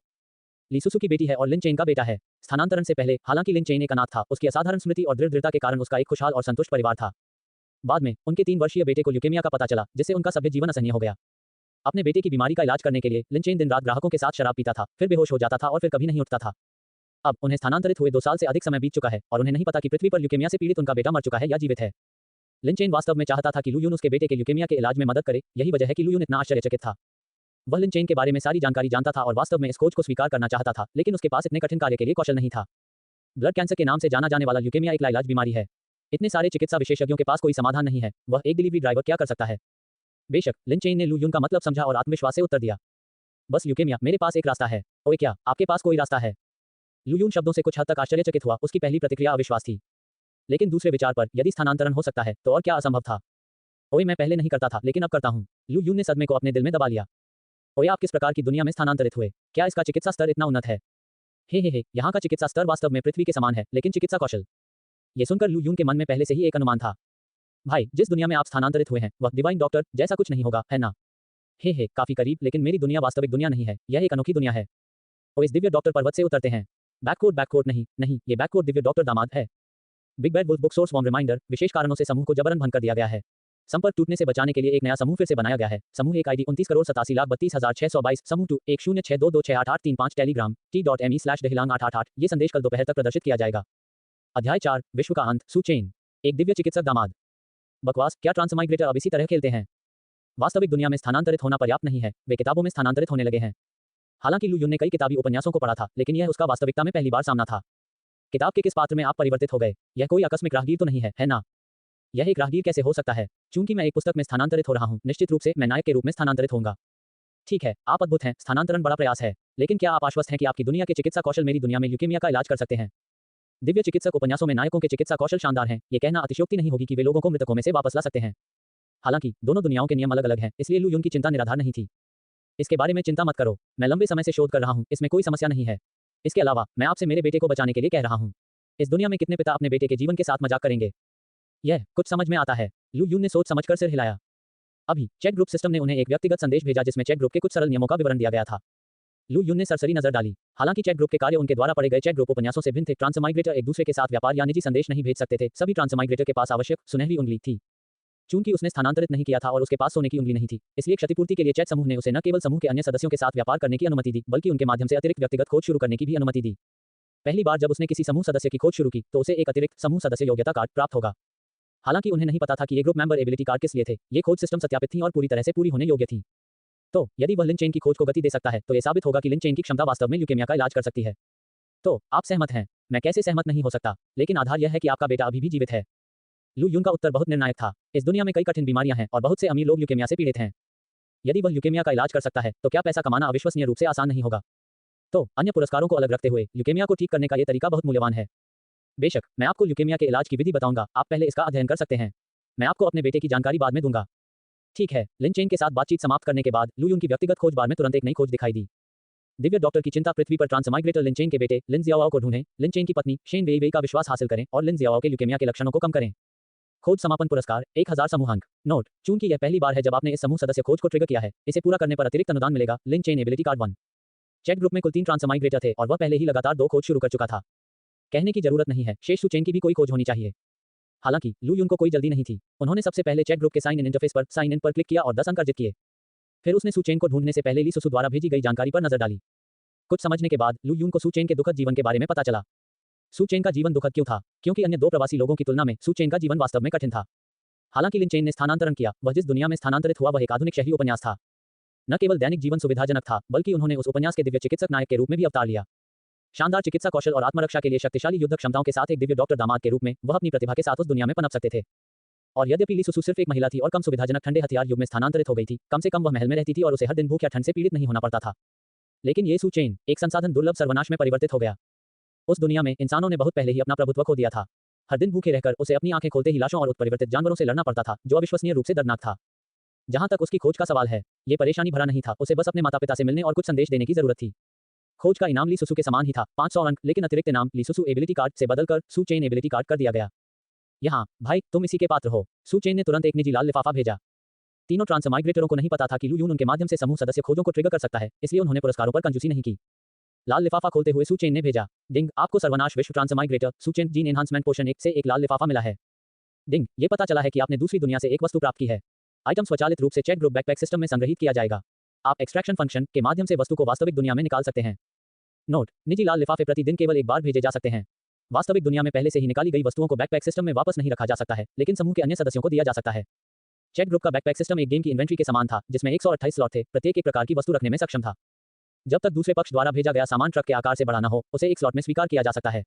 ली सुसु की बेटी है और लिन चेन का बेटा है। स्थानांतरण से पहले, हालांकि लिन चेन एक अनाथ था, उसकी असाधारण स्मृति और दृढ़ता के कारण उसका एक खुशहाल और संतुष्ट परिवार था। बाद में उनके 3 वर्षीय बेटे को ल्यूकेमिया का पता चला, जिससे उनका सभ्य जीवन असहनीय हो गया। अपने बेटे की बीमारी का इलाज करने के लिए लिन चेन दिन रात ग्राहकों के साथ शराब पीता था, फिर बेहोश हो जाता था और फिर कभी नहीं उठता था। अब उन्हें स्थानांतरित हुए 2 साल से अधिक समय बीत चुका है और उन्हें नहीं पता कि पृथ्वी पर ल्यूकेमिया से पीड़ित उनका बेटा मर चुका है या जीवित है। लिन चेन वास्तव में चाहता था कि लू यून उसके बेटे के ल्यूकेमिया के इलाज में मदद करे। यही वजह है कि लू यून इतना आश्चर्यचकित था। वह लिन चेन के बारे में सारी जानकारी जानता था और वास्तव में इस खोज को स्वीकार करना चाहता था, लेकिन उसके पास इतने कठिन कार्य के लिए कौशल नहीं था। ब्लड कैंसर के नाम से जाना जाने वाला ल्यूकेमिया एक लाइलाज बीमारी है। इतने सारे चिकित्सा विशेषज्ञों के पास कोई समाधान नहीं है। वह एक डिलीवरी ड्राइवर क्या कर सकता है? बेशक, लिन चेन ने लू यून का मतलब समझा और आत्मविश्वास से उत्तर दिया, बस ल्यूकेमिया, मेरे पास एक रास्ता है। ओए, क्या आपके पास कोई रास्ता है? लू यून शब्दों से कुछ हद तक आश्चर्यचकित हुआ। उसकी पहली प्रतिक्रिया अविश्वास थी, लेकिन दूसरे विचार पर, यदि स्थानांतरण हो सकता है तो और क्या असंभव था? ओए, मैं पहले नहीं करता था, लेकिन अब करता हूँ। लू यून ने सदमे को अपने दिल में दबा लिया। ओए, आप किस प्रकार की दुनिया में स्थानांतरित हुए? क्या इसका चिकित्सा स्तर इतना उन्नत है? हे, यहाँ का चिकित्सा स्तर वास्तव में पृथ्वी के समान है, लेकिन चिकित्सा कौशल। ये सुनकर लू यून के मन में पहले से ही एक अनुमान था। भाई, जिस दुनिया में आप स्थानांतरित हुए हैं, वह डिवाइन डॉक्टर जैसा कुछ नहीं होगा, है ना? हे, काफी करीब, लेकिन मेरी दुनिया वास्तविक दुनिया नहीं है, यह एक अनोखी दुनिया है। ओ, इस दिव्य डॉक्टर पर्वत से उतरते हैं। बैककोड नहीं, ये बैककोड दिव्य डॉक्टर दामाद है। Big bad wolf book source warm reminder, विशेष कारणों से समूह को जबरन भंग कर दिया गया है। संपर्क टूटने से बचाने के लिए एक नया समूह फिर से बनाया गया है। समूह 1 ID 29,87,32,622, समूह 2 1062268835, टेलीग्राम t.me/dehilang888। ये संदेश कल दोपहर तक प्रदर्शित किया जाएगा। अध्याय 4, विश्व का अंत, सू चेन, एक दिव्य चिकित्सक दामाद। बकवास, क्या ट्रांसमाइग्रेटर अब इसी तरह खेलते हैं? वास्तविक दुनिया में स्थानांतरित होना पर्याप्त नहीं है, वे किताबों में स्थानांतरित होने लगे हैं। हालांकि लू यून ने कई किताबी उपन्यासों को पढ़ा था, लेकिन यह उसका वास्तविकता में पहली बार सामना था। किताब के किस पात्र में आप परिवर्तित हो गए? यह कोई आकस्मिक राहगीर तो नहीं है ना? यह एक राहगीर कैसे हो सकता है? चूंकि मैं एक पुस्तक में स्थानांतरित हो रहा हूं, निश्चित रूप से मैं नायक के रूप में स्थानांतरित होऊंगा। ठीक है, आप अद्भुत हैं, स्थानांतरण बड़ा प्रयास है, लेकिन क्या आप आश्वस्त हैं कि आपकी दुनिया के चिकित्सा कौशल मेरी दुनिया में ल्यूकेमिया का इलाज कर सकते हैं? दिव्य चिकित्सक उपन्यासों में नायकों के चिकित्सा कौशल शानदार हैं। यह कहना अतिशयोक्ति नहीं होगी कि वे लोगों को मृतकों में से वापस ला सकते हैं। हालांकि दोनों दुनियाओं के नियम अलग अलग हैं, इसलिए लू यून की चिंता निराधार नहीं थी। इसके बारे में चिंता मत करो, मैं लंबे समय से शोध कर रहा हूं, इसमें कोई समस्या नहीं है। इसके अलावा मैं आपसे मेरे बेटे को बचाने के लिए कह रहा हूं। इस दुनिया में कितने पिता अपने बेटे के जीवन के साथ मजाक करेंगे? यह कुछ समझ में आता है। लू यून ने सोच समझकर सिर हिलाया। अभी चैट ग्रुप सिस्टम ने उन्हें एक व्यक्तिगत संदेश भेजा जिसमें चैट ग्रुप के कुछ सरल नियमों का विवरण दिया गया था। लू यून ने सरसरी नजर डाली। हालांकि चैट ग्रुप के कार्य उनके द्वारा पढ़े गए चैट ग्रुप उपन्यासों से भिन्न थे। ट्रांसमाइग्रेटर एक दूसरे के साथ व्यापार या निजी संदेश नहीं भेज सकते थे। सभी ट्रांसमाइग्रेटर के पास आवश्यक सुनहरी उंगली थी। चूंकि उसने स्थानांतरित नहीं किया था और उसके पास सोने की उंगली नहीं थी, इसलिए क्षतिपूर्ति के लिए चैट समूह ने उसे न केवल समूह के अन्य सदस्यों के साथ व्यापार करने की अनुमति दी, बल्कि उनके माध्यम से अतिरिक्त व्यक्तिगत खोज शुरू करने की भी अनुमति दी। पहली बार जब उसने किसी समूह सदस्य की खोज शुरू की, तो उसे एक अतिरिक्त समूह सदस्य योग्यता कार्ड प्राप्त होगा। हालांकि उन्हें नहीं पता था कि ये ग्रुप मेंबर एबिलिटी कार्ड किस लिए थे। ये खोज सिस्टम सत्यापित थी और पूरी तरह से पूरी होने योग्य थी। तो यदि वह लिन चेन की खोज को गति दे सकता है, तो यह साबित होगा कि लिन चेन की क्षमता वास्तव में ल्यूकेमिया का इलाज कर सकती है। तो आप सहमत हैं? मैं कैसे सहमत नहीं हो सकता, लेकिन आधार यह है कि आपका बेटा अभी भी जीवित है। लू यून का उत्तर बहुत निर्णायक था। इस दुनिया में कई कठिन बीमारियां हैं और बहुत से अमीर लोग ल्यूकेमिया से पीड़ित हैं। यदि वह ल्यूकेमिया का इलाज कर सकता है, तो क्या पैसा कमाना अविश्वसनीय रूप से आसान नहीं होगा? तो अन्य पुरस्कारों को अलग रखते हुए ल्यूकेमिया को ठीक करने का यह तरीका बहुत मूल्यवान है। बेशक, मैं आपको ल्यूकेमिया के इलाज की विधि बताऊंगा, आप पहले इसका अध्ययन कर सकते हैं। मैं आपको अपने बेटे की जानकारी बाद में दूंगा। ठीक है। लिन चेन के साथ बातचीत समाप्त करने के बाद लू यून की व्यक्तिगत खोज बार में तुरंत एक नई खोज दिखाई दी। दिव्य डॉक्टर की चिंता पृथ्वी पर ट्रांसमाइग्रेटर लिन चेन के बेटे लिन जियाओ को ढूंढें, लिन चेन की पत्नी शेन वेई वेई का विश्वास हासिल करें और लिन जियाओ के ल्यूकेमिया के लक्षणों को कम करें। खोज समापन पुरस्कार 1000 समूह अंक। नोट: चूंकि यह पहली बार है जब आपने इस समूह सदस्य खोज को ट्रिगर किया है, इसे पूरा करने पर अतिरिक्त अनुदान मिलेगा। Lin Chen ability card 1। Chat group में कुल 3 ट्रांसमाइग्रेटर थे और वह पहले ही लगातार 2 खोज शुरू कर चुका था। कहने की जरूरत नहीं है, शेष सुचेन की भी कोई खोज होनी चाहिए। हालांकि लू यून को कोई जल्दी नहीं थी। उन्होंने सबसे पहले चैट ग्रुप के साइन इन इंटरफेस पर साइन इन पर क्लिक किया और 10 अंक अर्जित किए। फिर उसने सुचेन को ढूंढने से पहले ली सुसु द्वारा भेजी गई जानकारी पर नजर डाली। कुछ समझने के बाद लू यून को सुचेन के दुखद जीवन के बारे में पता चला। सुचेन का जीवन दुखद क्यों था? क्योंकि अन्य 2 प्रवासी लोगों की तुलना में सुचेन का जीवन वास्तव में कठिन था। हालांकि लिन चेन ने स्थानांतरण किया, वह जिस दुनिया में स्थानांतरित हुआ वह एक आधुनिक शहरी उपन्यास था। न केवल दैनिक जीवन सुविधाजनक था, बल्कि उन्होंने उस उपन्यास के दिव्य चिकित्सक नायक के रूप में भी अवतार लिया। शानदार चिकित्सा कौशल और आत्मरक्षा के लिए शक्तिशाली युद्ध क्षमताओं के साथ एक दिव्य डॉक्टर दामाद के रूप में वह अपनी प्रतिभा के साथ उस दुनिया में पनप सकते थे। और यद्यपि ली सुसु सिर्फ एक महिला थी और कम सुविधाजनक ठंडे हथियार युग में स्थानांतरित हो गई थी, कम से कम वह महल में रहती थी और उसे हर दिन भूख या ठंड से पीड़ित नहीं होना पड़ता था। लेकिन ये सुचेन एक संसाधन दुर्लभ सर्वनाश में परिवर्तित हो गया। उस दुनिया में इंसानों ने बहुत पहले ही अपना प्रभुत्व खो दिया था। हर दिन भूखे रहकर उसे अपनी आंखें खोलते ही लाशों और उत्परिवर्तित जानवरों से लड़ना पड़ता था, जो अविश्वसनीय रूप से दर्दनाक था। जहां तक उसकी खोज का सवाल है, ये परेशानी भरा नहीं था। उसे बस अपने माता पिता से मिलने और कुछ संदेश देने की जरूरत थी। खोज का इनाम ली सुसु के समान ही था, 500 अंक, लेकिन अतिरिक्त इनाम ली सुसु एबिलिटी कार्ड से बदलकर सुचेन एबिलिटी कार्ड कर दिया गया। यहाँ भाई, तुम इसी के पात्र हो। सुचेन ने तुरंत एक निजी लाल लिफाफा भेजा। तीनों ट्रांसमाइग्रेटरों को नहीं पता था कि लू यून उनके माध्यम से समूह सदस्य खोजों को ट्रिगर कर सकता है, इसलिए उन्होंने पुरस्कारों पर कंजूसी नहीं की। लाल लिफाफा खोलते हुए सुचेन ने भेजा, डिंग, आपको सर्वनाश विश्व ट्रांसमाइग्रेटर सुचेन जीन एनहांसमेंट पोशन 1 से एक लाल लिफाफा मिला है। डिंग, ये पता चला है कि आपने दूसरी दुनिया से एक वस्तु प्राप्त की है। आइटम स्वचालित रूप से चैट ग्रुप बैकपैक सिस्टम में संग्रहित किया जाएगा। आप एक्सट्रैक्शन फंक्शन के माध्यम से वस्तु को वास्तविक दुनिया में निकाल सकते हैं। नोट: निजी लाल लिफाफे प्रतिदिन केवल एक बार भेजे जा सकते हैं। वास्तविक दुनिया में पहले से ही निकाली गई वस्तुओं को बैकपैक सिस्टम में वापस नहीं रखा जा सकता है, लेकिन समूह के अन्य सदस्यों को दिया जा सकता है। चैट ग्रुप का बैकपैक सिस्टम एक गेम की इन्वेंट्री के समान था, जिसमें 128 स्लॉट थे, प्रत्येक एक प्रकार की वस्तु रखने में सक्षम था। जब तक दूसरे पक्ष द्वारा भेजा गया सामान ट्रक के आकार से बड़ा न हो, उसे एक स्लॉट में स्वीकार किया जा सकता है।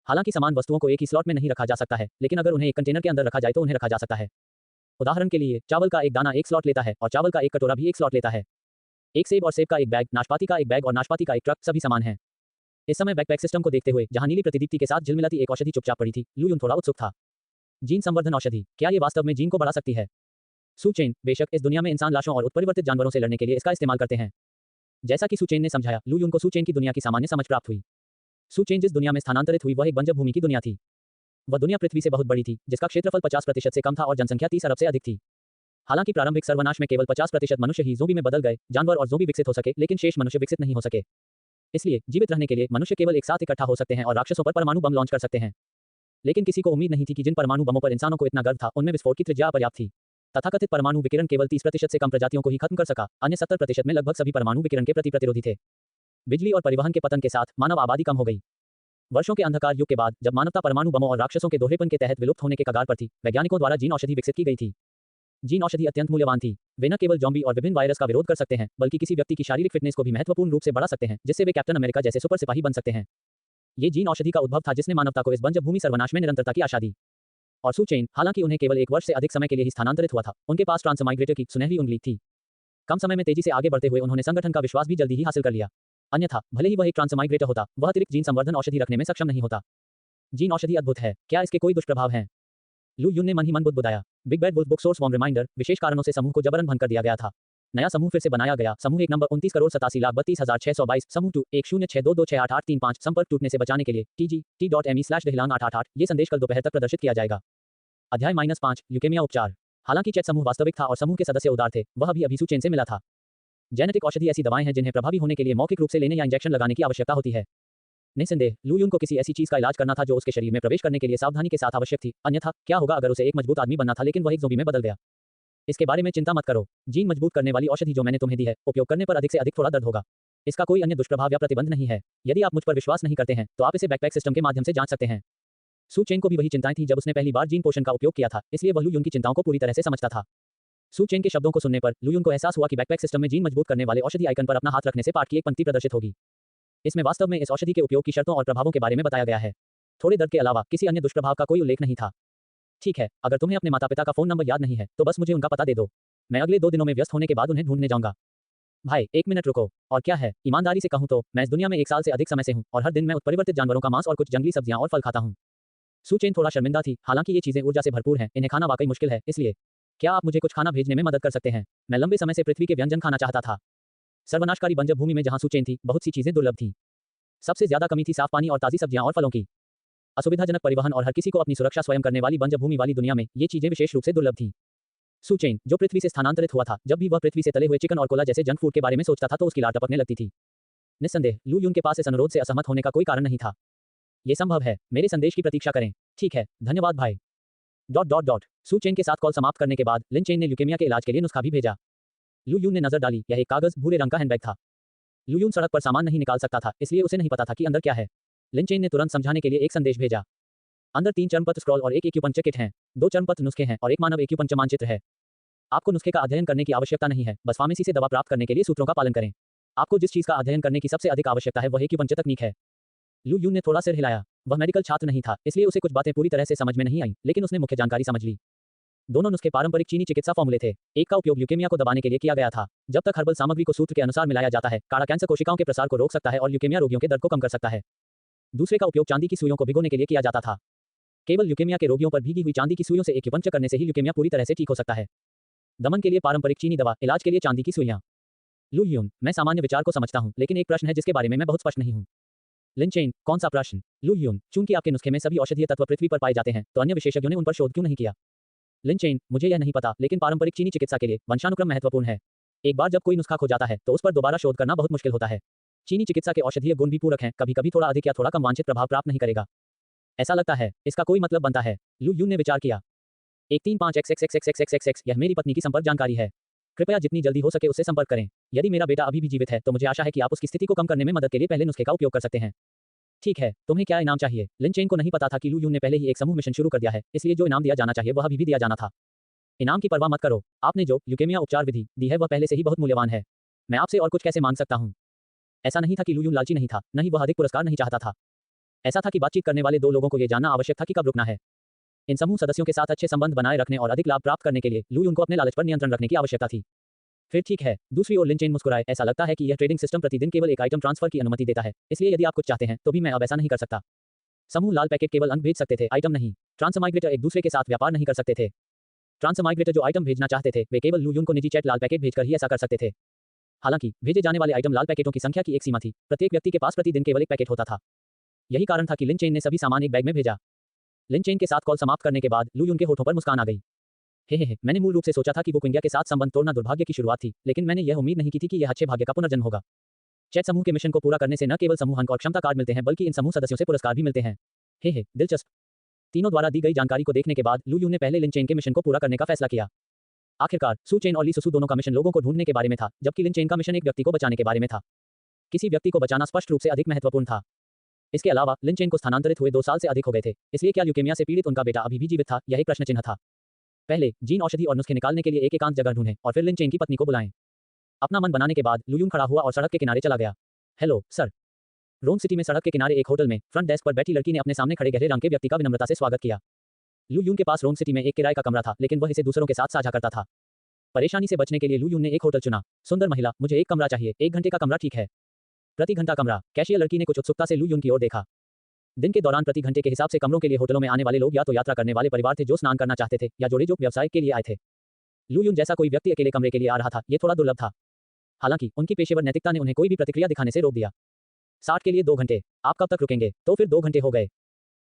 हालांकि समान वस्तुओं को एक ही स्लॉट में नहीं रखा जा सकता है, लेकिन अगर उन्हें एक कंटेनर के अंदर रखा जाए तो उन्हें रखा जा सकता है। उदाहरण के लिए, चावल का एक दाना एक स्लॉट लेता है और चावल का एक कटोरा भी एक स्लॉट लेता है। एक सेब और सेब का एक बैग, नाशपाती का एक बैग और नाशपाती का एक ट्रक, सभी समान हैं। इस समय बैकपैक सिस्टम को देखते हुए, जहां नीली प्रतिदीप्ति के साथ झिलमिलाती एक औषधि चुपचाप पड़ी थी, लू यून थोड़ा उत्सुक था। जीन संवर्धन औषधि, क्या ये वास्तव में जीन को बढ़ा सकती है? सुचेन, बेशक, इस दुनिया में इंसान लाशों और उत्परिवर्तित जानवरों से लड़ने के लिए इसका इस्तेमाल करते हैं। जैसा कि सुचेन ने समझाया, लू यून को सुचेन की दुनिया की सामान्य समझ प्राप्त हुई। सुचेन जिस दुनिया में स्थानांतरित हुई वह एक बंजर भूमि की दुनिया थी। वह दुनिया पृथ्वी से बहुत बड़ी थी, जिसका क्षेत्रफल 50% से कम था और जनसंख्या 30 अरब से अधिक थी। हालांकि प्रारंभिक सर्वनाश में केवल 50% मनुष्य ही ज़ोंबी में बदल गए, जानवर और ज़ोंबी विकसित हो सके, लेकिन शेष मनुष्य विकसित नहीं हो सके। इसलिए जीवित रहने के लिए मनुष्य केवल एक साथ इकट्ठा हो सकते हैं और राक्षसों पर परमाणु बम लॉन्च कर सकते हैं। लेकिन किसी को उम्मीद नहीं थी कि जिन परमाणु बमों पर इंसानों को इतना गर्व था, उनमें विस्फोट की त्रिज्या अपर्याप्त थी। तथाकथित परमाणु विकिरण केवल 30% से कम प्रजातियों को ही खत्म कर सका, अन्य 70% में लगभग सभी परमाणु विकिरण के प्रति प्रतिरोधी थे। बिजली और परिवहन के पतन के साथ मानव आबादी कम हो गई। वर्षों के अंधकार युग के बाद, जब मानवता परमाणु बमों और राक्षसों के दोहरेपन के तहत विलुप्त होने के कगार पर थी, वैज्ञानिकों द्वारा जीन औषधि विकसित की गई थी। जीन औषधि अत्यंत मूल्यवान थी। वे न केवल ज़ॉम्बी और विभिन्न वायरस का विरोध कर सकते हैं, बल्कि किसी व्यक्ति की शारीरिक फिटनेस को भी महत्वपूर्ण रूप से बढ़ा सकते हैं, जिससे वे कैप्टन अमेरिका जैसे सुपर सिपाही बन सकते हैं। ये जीन औषधि का उद्भव था जिसने मानवता को इस बंजर भूमि सर्वनाश में निरंतरता की आशा दी। और सुचेन, हालांकि उन्हें केवल 1 वर्ष से अधिक समय के लिए ही स्थानांतरित हुआ था, उनके पास ट्रांसमाइग्रेटर की सुनहरी उंगली थी। कम समय में तेजी से आगे बढ़ते हुए उन्होंने संगठन का विश्वास भी जल्दी ही हासिल कर लिया। अन्यथा, भले ही वह एक ट्रांसमाइग्रेटर होता, वह अतिरिक्त जीन संवर्धन औषधि रखने में सक्षम नहीं होता। जीन औषधि अद्भुत है, क्या इसके कोई दुष्प्रभाव हैं? लू यून ने मन ही मन बुदबुदाया। Big bad wolf book source form reminder, विशेष कारणों से समूह को जबरन भंग कर दिया गया था। नया समूह फिर से बनाया गया। समूह 1 नंबर 29,87,32,622, समूह 2 1062268835। संपर्क टूटने से बचाने के लिए tgt.me/dehlang888। ये संदेश कल दोपहर तक प्रदर्शित किया जाएगा। अध्याय -5, ल्यूकेमिया उपचार। हालांकि चैट समूह वास्तविक था और समूह के सदस्य उदार थे, वह अभी सुचेन से मिला था। जेनेटिक औषधि ऐसी दवाएं हैं जिन्हें प्रभावी होने के लिए मौखिक रूप से लेने या इंजेक्शन लगाने की आवश्यकता होती है। निस्संदेह लू यून को किसी ऐसी चीज का इलाज करना था जो उसके शरीर में प्रवेश करने के लिए सावधानी के साथ आवश्यक थी, अन्यथा क्या होगा अगर उसे एक मजबूत आदमी बनना था लेकिन वह एक ज़ोंबी में बदल गया। इसके बारे में चिंता मत करो। जीन मजबूत करने वाली औषधि जो मैंने तुम्हें दी है, उपयोग करने पर अधिक से अधिक थोड़ा दर्द होगा। इसका कोई अन्य दुष्प्रभाव या प्रतिबंध नहीं है। यदि आप मुझ पर विश्वास नहीं करते हैं तो आप इसे बैकपैक सिस्टम के माध्यम से जांच सकते हैं। सू चेन को भी वही चिंताएं थी जब उसने पहली बार जीन पोषण का उपयोग किया था, इसलिए वह लू यून की चिंताओं को पूरी तरह से समझता था। सू चेन के शब्दों को सुनने पर लू यून को एहसास हुआ कि बैकपैक सिस्टम में जीन मजबूत करने वाले औषधि आइकन पर अपना हाथ रखने से पाठ की एक पंक्ति प्रदर्शित होगी। इसमें वास्तव में इस औषधि के उपयोग की शर्तों और प्रभावों के बारे में बताया गया है। थोड़े दर्द के अलावा किसी अन्य दुष्प्रभाव का कोई उल्लेख नहीं था। ठीक है, अगर तुम्हें अपने माता पिता का फोन नंबर याद नहीं है तो बस मुझे उनका पता दे दो। मैं अगले 2 दिनों में व्यस्त होने के बाद उन्हें ढूंढने जाऊंगा। भाई 1 मिनट रुको। और क्या है, ईमानदारी से कहूं तो मैं इस दुनिया में 1 साल से अधिक समय से हूं और हर दिन मैं उत्परिवर्तित जानवरों का मांस और कुछ जंगली सब्जियां और फल खाता हूं। सू चेन थोड़ा शर्मिंदा थी, हालांकि ये चीजें ऊर्जा से भरपूर हैं, इन्हें खाना वाकई मुश्किल है, इसलिए क्या आप मुझे कुछ खाना भेजने में मदद कर सकते हैं? मैं लंबे समय से पृथ्वी के व्यंजन खाना चाहता था। सर्वनाशकारी बंजर भूमि में जहां सू चेन थी, बहुत सी चीजें दुर्लभ थीं। सबसे ज्यादा कमी थी साफ पानी और ताजी सब्जियां और फलों की। असुविधाजनक परिवहन और हर किसी को अपनी सुरक्षा स्वयं करने वाली बंजर भूमि वाली दुनिया में ये चीजें विशेष रूप से दुर्लभ थीं। सू चेन, जो पृथ्वी से स्थानांतरित हुआ था, जब भी वह पृथ्वी से तले हुए चिकन और कोला जैसे जंक फूड के बारे में सोचता था तो उसकी लार टपकने लगती थी। निस्संदेह लू यून के पास इस अनुरोध से असहमत होने का कोई कारण नहीं था। ये संभव है, मेरे संदेश की प्रतीक्षा करें। ठीक है, धन्यवाद भाई। सू चेन के साथ कॉल समाप्त करने के बाद लिन चेन ने ल्यूकेमिया के इलाज के लिए नुस्खा भी भेजा। लू यून ने नजर डाली, यह एक कागज भूरे रंग का हैंडबैग था। लू यून सड़क पर सामान नहीं निकाल सकता था, इसलिए उसे नहीं पता था कि अंदर क्या है। लिन चेन ने तुरंत समझाने के लिए एक संदेश भेजा। अंदर 3 चर्मपत्र स्क्रॉल और एक एक्यूपंक्चर किट हैं, 2 चर्मपत्र नुस्खे हैं और एक मानव एक्यूपंक्चर मानचित्र है। आपको नुस्खे का अध्ययन करने की आवश्यकता नहीं है, बस फार्मेसी से दवा प्राप्त करने के लिए सूत्रों का पालन करें। आपको जिस चीज का अध्ययन करने की सबसे अधिक आवश्यकता है वह एक्यूपंक्चर तकनीक है। लू यून ने थोड़ा सिर हिलाया। वह मेडिकल छात्र नहीं था, इसलिए उसे कुछ बातें पूरी तरह से समझ में नहीं आई, लेकिन उसने मुख्य जानकारी समझ ली। दोनों नुस्खे पारंपरिक चीनी चिकित्सा फॉर्मूले थे। एक का उपयोग ल्यूकेमिया को दबाने के लिए किया गया था। जब तक हर्बल सामग्री को सूत्र के अनुसार मिलाया जाता है, काढ़ा कैंसर कोशिकाओं के प्रसार को रोक सकता है और ल्यूकेमिया रोगियों के दर्द को कम कर सकता है। दूसरे का उपयोग चांदी की सुइयों को भिगोने के लिए किया जाता था। केवल ल्यूकेमिया के रोगियों पर भीगी हुई चांदी की सुइयों से एक्यूपंक्चर करने से ही ल्यूकेमिया पूरी तरह से ठीक हो सकता है। दमन के लिए पारंपरिक चीनी दवा, इलाज के लिए चांदी की सुइयां। लू यून, मैं सामान्य विचार को समझता हूं, लेकिन एक प्रश्न है जिसके बारे में मैं बहुत स्पष्ट नहीं हूं। लिन चेन, कौन सा प्रश्न? लू यून, चूंकि आपके नुस्खे में सभी औषधीय तत्व पृथ्वी पर पाए जाते हैं, तो अन्य विशेषज्ञों ने उन पर शोध क्यों नहीं किया? लिन चेन, मुझे यह नहीं पता, लेकिन पारंपरिक चीनी चिकित्सा के लिए वंशानुक्रम महत्वपूर्ण है। एक बार जब कोई नुस्खा खो जाता है तो उस पर दोबारा शोध करना बहुत मुश्किल होता है। चीनी चिकित्सा के औषधीय गुण भी पूरक हैं, कभी कभी थोड़ा अधिक या थोड़ा कम वांछित प्रभाव प्राप्त नहीं करेगा। ऐसा लगता है, इसका कोई मतलब बनता है। लू यून ने विचार किया। 135XXXXXXX, यह मेरी पत्नी की संपर्क जानकारी है। कृपया जितनी जल्दी हो सके उससे संपर्क करें। यदि मेरा बेटा अभी भी जीवित है तो मुझे आशा है कि आप उसकी स्थिति को कम करने में मदद के लिए पहले नुस्खे का उपयोग कर सकते हैं। ठीक है, तुम्हें क्या इनाम चाहिए? लिन चेन को नहीं पता था कि लू यून ने पहले ही एक समूह मिशन शुरू कर दिया है, इसलिए जो इनाम दिया जाना चाहिए वह अभी भी दिया जाना था। इनाम की परवाह मत करो, आपने जो ल्यूकेमिया उपचार विधि दी है वह पहले से ही बहुत मूल्यवान है। मैं आपसे और कुछ कैसे मांग सकता हूँ? ऐसा नहीं था कि लू यून लालची नहीं था, न ही वह अधिक पुरस्कार नहीं चाहता था। ऐसा था कि बातचीत करने वाले 2 लोगों को यह जानना आवश्यक था कि कब रुकना है। इन समूह सदस्यों के साथ अच्छे संबंध बनाए रखने और अधिक लाभ प्राप्त करने के लिए लू यून को अपने लालच पर नियंत्रण रखने की आवश्यकता थी। फिर ठीक है, दूसरी ओर लिन चेन मुस्कुराए, ऐसा लगता है कि यह ट्रेडिंग सिस्टम प्रतिदिन केवल एक आइटम ट्रांसफर की अनुमति देता है, इसलिए यदि आप कुछ चाहते हैं तो भी मैं अब ऐसा नहीं कर सकता। समूह लाल पैकेट केवल अंक भेज सकते थे, आइटम नहीं। ट्रांसमाइग्रेटर एक दूसरे के साथ व्यापार नहीं कर सकते थे। ट्रांसमाइग्रेटर जो आइटम भेजना चाहते थे वे केवल लू यून को निजी चैट लाल पैकेट भेजकर ही ऐसा कर सकते थे। हालांकि भेजे जाने वाले आइटम लाल पैकेटों की संख्या की एक सीमा थी, प्रत्येक व्यक्ति के पास प्रतिदिन केवल एक पैकेट होता था। यही कारण था कि लिन चेन ने सभी सामान एक बैग में भेजा। लिन चेन के साथ कॉल समाप्त करने के बाद लू यून के होठों पर मुस्कान आ गई। हे, मैंने मूल रूप से सोचा था कि वो क्विंगिया के साथ संबंध तोड़ना दुर्भाग्य की शुरुआत थी, लेकिन मैंने यह उम्मीद नहीं की थी कि यह अच्छे भाग्य का पुनर्जन्म होगा। चैट समूह के मिशन को पूरा करने से न केवल समूह अंक और क्षमता कार्ड मिलते हैं बल्कि इन समूह सदस्यों से पुरस्कार भी मिलते हैं। हे, दिलचस्प। तीनों द्वारा दी गई जानकारी को देखने के बाद लू यून ने पहले लिन चेन के मिशन को पूरा करने का फैसला किया। आखिरकार सू चेन और ली सुसु दोनों का मिशन लोगों को ढूंढने के बारे में था, जबकि लिन चेन का मिशन एक व्यक्ति को बचाने के बारे में था। किसी व्यक्ति को बचाना स्पष्ट रूप से अधिक महत्वपूर्ण था। इसके अलावा लिन चेन को स्थानांतरित हुए 2 साल से अधिक हो गए थे, इसलिए क्या ल्यूकेमिया से पीड़ित उनका बेटा अभी भी जीवित था, यह एक प्रश्न चिन्ह था। पहले जीन औषधि और नुस्खे निकालने के लिए एक एकांत जगह ढूंढें और फिर लिन चेन की पत्नी को बुलाएं। अपना मन बनाने के बाद लू यून खड़ा हुआ और सड़क के किनारे चला गया। Hello sir. रोम सिटी में सड़क के किनारे एक होटल में फ्रंट डेस्क पर बैठी लड़की ने अपने सामने खड़े गहरे रंग के व्यक्ति का विनम्रता से स्वागत किया। लू यून के पास रोम सिटी में एक किराए का कमरा था, लेकिन वह इसे दूसरों के साथ साझा करता था। परेशानी से बचने के लिए लू यून ने एक होटल चुना। सुंदर महिला, मुझे एक कमरा चाहिए, 1 घंटे का कमरा ठीक है? प्रति घंटा कमरा। कैशियर लड़की ने कुछ उत्सुकता से लू यून की ओर देखा। दिन के दौरान प्रति घंटे के हिसाब से कमरों के लिए होटलों में आने वाले लोग या तो यात्रा करने वाले परिवार थे जो स्नान करना चाहते थे, या जोड़े जो व्यवसाय के लिए आए थे। लू यून जैसा कोई व्यक्ति अकेले कमरे के लिए आ रहा था, ये थोड़ा दुर्लभ था। हालांकि उनकी पेशेवर नैतिकता ने उन्हें कोई भी प्रतिक्रिया दिखाने से रोक दिया। 60 के लिए 2 घंटे। आप कब तक रुकेंगे? तो फिर 2 घंटे हो गए।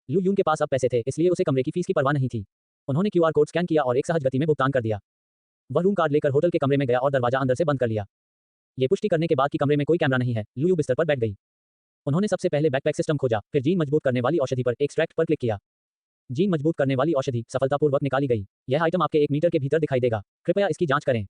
लू यून के पास अब पैसे थे, इसलिए उसे कमरे की फीस की परवाह नहीं थी। उन्होंने QR कोड स्कैन किया और एक सहज गति में भुगतान कर दिया। वह रूम कार्ड लेकर होटल के कमरे में गया और दरवाजा अंदर से बंद कर लिया। ये पुष्टि करने के बाद कि कमरे में कोई कैमरा नहीं है, लू बिस्तर पर बैठ गई। उन्होंने सबसे पहले बैकपैक सिस्टम खोजा, फिर जीन मजबूत करने वाली औषधि पर एक्सट्रैक्ट पर क्लिक किया। जीन मजबूत करने वाली औषधि सफलतापूर्वक निकाली गई। यह आइटम आपके 1 मीटर के भीतर दिखाई देगा, कृपया इसकी जांच करें।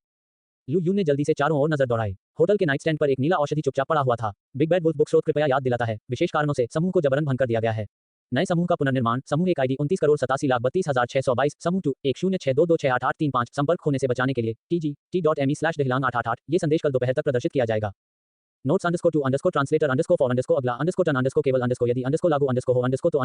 लू यून ने जल्दी से चारों ओर नजर दौड़ाई। होटल के नाइट स्टैंड पर एक नीला औषधि चुपचाप पड़ा हुआ था। बिग बैड वुल्फ बुक स्रोत कृपया याद दिलाता है, विशेष कारणों से समूह को जबरन भंग कर दिया गया है। नए समूह का पुनर्निर्माण, समूह 1 आईडी 29,87,32,622, समूह 2 1062268835, संपर्क खोने से बचाने के लिए tgt.me/dehlang888। ये संदेश कल दोपहर तक प्रदर्शित किया जाएगा। नोट्स _2 ट्रांसलेटर _4 अगला _टन केवल यदि लागू हो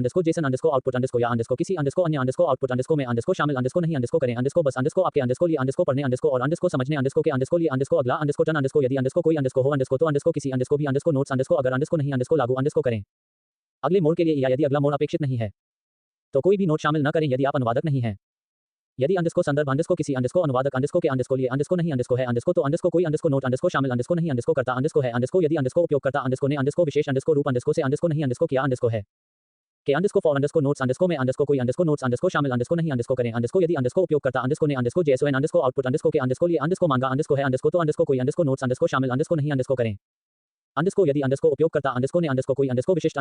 तो जेसन आउटपुट या किसी अन्य आउटपुट में शामिल नहीं करें बस आपके लिए पढ़ने और समझने के लिए अगला टन यदि कोई हो तो किसी भी नोट्स अगर नहीं लागू करें। अगले मोड के लिए या यदि अगला मोड अपेक्षित नहीं है तो कोई भी नोट शामिल न करें यदि आप अनुवादक नहीं हैं। यदि संदर्भ किसी अनुवादक के लिए नहीं है तो कोई नोट शामिल नहीं करता है यदि उपयोगकर्ता ने विशेष रूप से नहीं किया है के फॉर नोट्स में कोई नोट्स शामिल नहीं करें यदि उपयोगकर्ता ने जेएसओएन आउटपुट के लिए मांगा है तो कोई नोट्स शामिल नहीं करें। यदि उपयोगकर्ता ने कोई विशिष्ट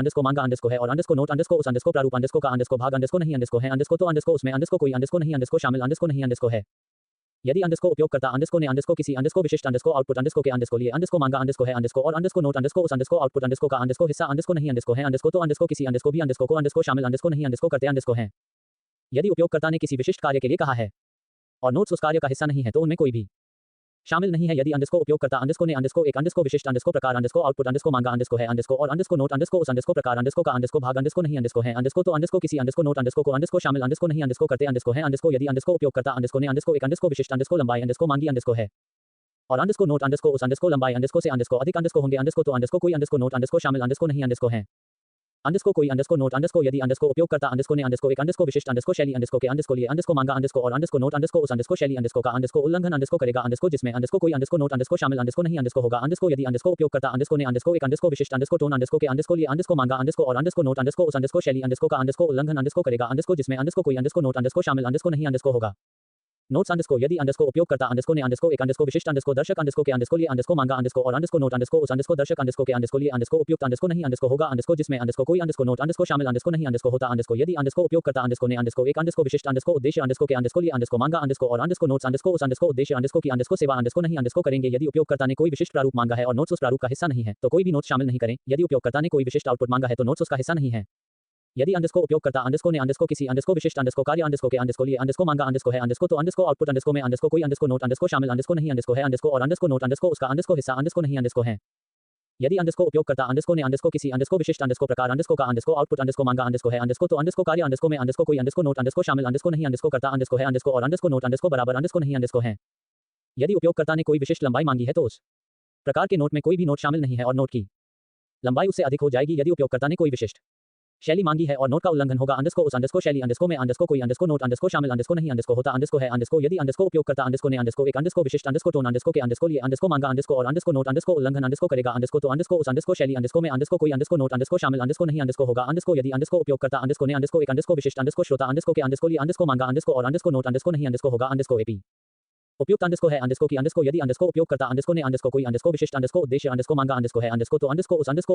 प्रारूप मांगा है और नोट उस प्रारूप का भाग नहीं है तो उसमें कोई नहीं शामिल नहीं है। यदि उपयोगकर्ता ने किसी विशिष्ट आउटपुट के लिए मांगा है और नोट उस आउटपुट का हिस्सा नहीं है तो किसी भी को शामिल नहीं करते हैं। यदि उपयोगकर्ता ने किसी विशिष्ट कार्य के लिए कहा है और नोट्स उस कार्य का हिस्सा नहीं है तो उनमें कोई भी शामिल नहीं है। यदि उपयोगकर्ता ने एक विशिष्ट प्रकार आउटपुट मांगा है और नोट उस प्रकार का भाग नहीं है तो किसी नोट को शामिल नहीं करते हैं। यदि उपयोगकर्ता ने एक विशिष्ट लंबाई मांगी है और नोट उस लंबाई से अधिक होंगे तो कोई नोट शामिल नहीं है। कोई नोट यदि उपयोगकर्ता ने एक विशिष्ट शैली के लिए मांगा और नोट उस शैली का उल्लंघन करेगा जिसमें कोई नोट शामिल नहीं होगा। यदि उपयोगकर्ता ने एक विशिष्ट टोन के लिए मांगा और नोट उस शैली का उल्लंघन करेगा जिसमें कोई नोट शामिल नहीं होगा। नोट्स यदि उपयोगकर्ता ने एक विशिष्ट दर्शक के लिए मांगा और नोट उस दर्शक के लिए उपयुक्त नहीं होगा जिसमें कोई नोट शामिल नहीं होता। यदि उपयोगकर्ता ने एक विशिष्ट उद्देश्य के लिए मांगा और नोट्स उस उद्देश्य की सेवा नहीं करेंगे। यदि उपयोगकर्ता ने कोई विशिष्ट प्रारूप मांगा है और नोट्स उस प्रारूप का हिस्सा नहीं है तो कोई भी नोट्स शामिल नहीं करें। यदि उपयोगकर्ता ने कोई विशिष्ट आउटपुट मांगा है तो नोट्स उसका हिस्सा नहीं है। यदि उपयोगकर्ता ने किसी विशिष्ट कार्य के लिए मांगा है तो आउटपुट में कोई नोट शामिल नहीं है और नोट उसका हिस्सा नहीं है। यदि उपयोगकर्ता ने किसी विशिष्ट प्रकार का आउटपुट मांगा है तो कार्य में कोई नोट शामिल नहीं करता है और नोट बराबर नहीं है। यदि उपयोगकर्ता ने कोई विशिष्ट लंबाई मांगी है तो उस प्रकार के नोट में कोई भी नोट शामिल नहीं है और नोट की लंबाई उससे अधिक हो जाएगी। यदि उपयोगकर्ता ने कोई विशिष्ट शैली मांगी है और नोट का उल्लंघन होगा उस शैली में कोई नोट शामिल नहीं होता है। यदि उपयोगकर्ता ने एक विशिष्ट टोन के लिए मांगा और नोट उल्लंघन करेगा तो उस शैली में कोई नोट शामिल नहीं होगा। यदि उपयोगकर्ता ने एक विशिष्ट श्रोता के लिए मांगा और नोट नहीं होगा। एपी उपयुक्त है की यदि उपयोगकर्ता ने कोई विशिष्ट उद्देश्य मांगा है तो उस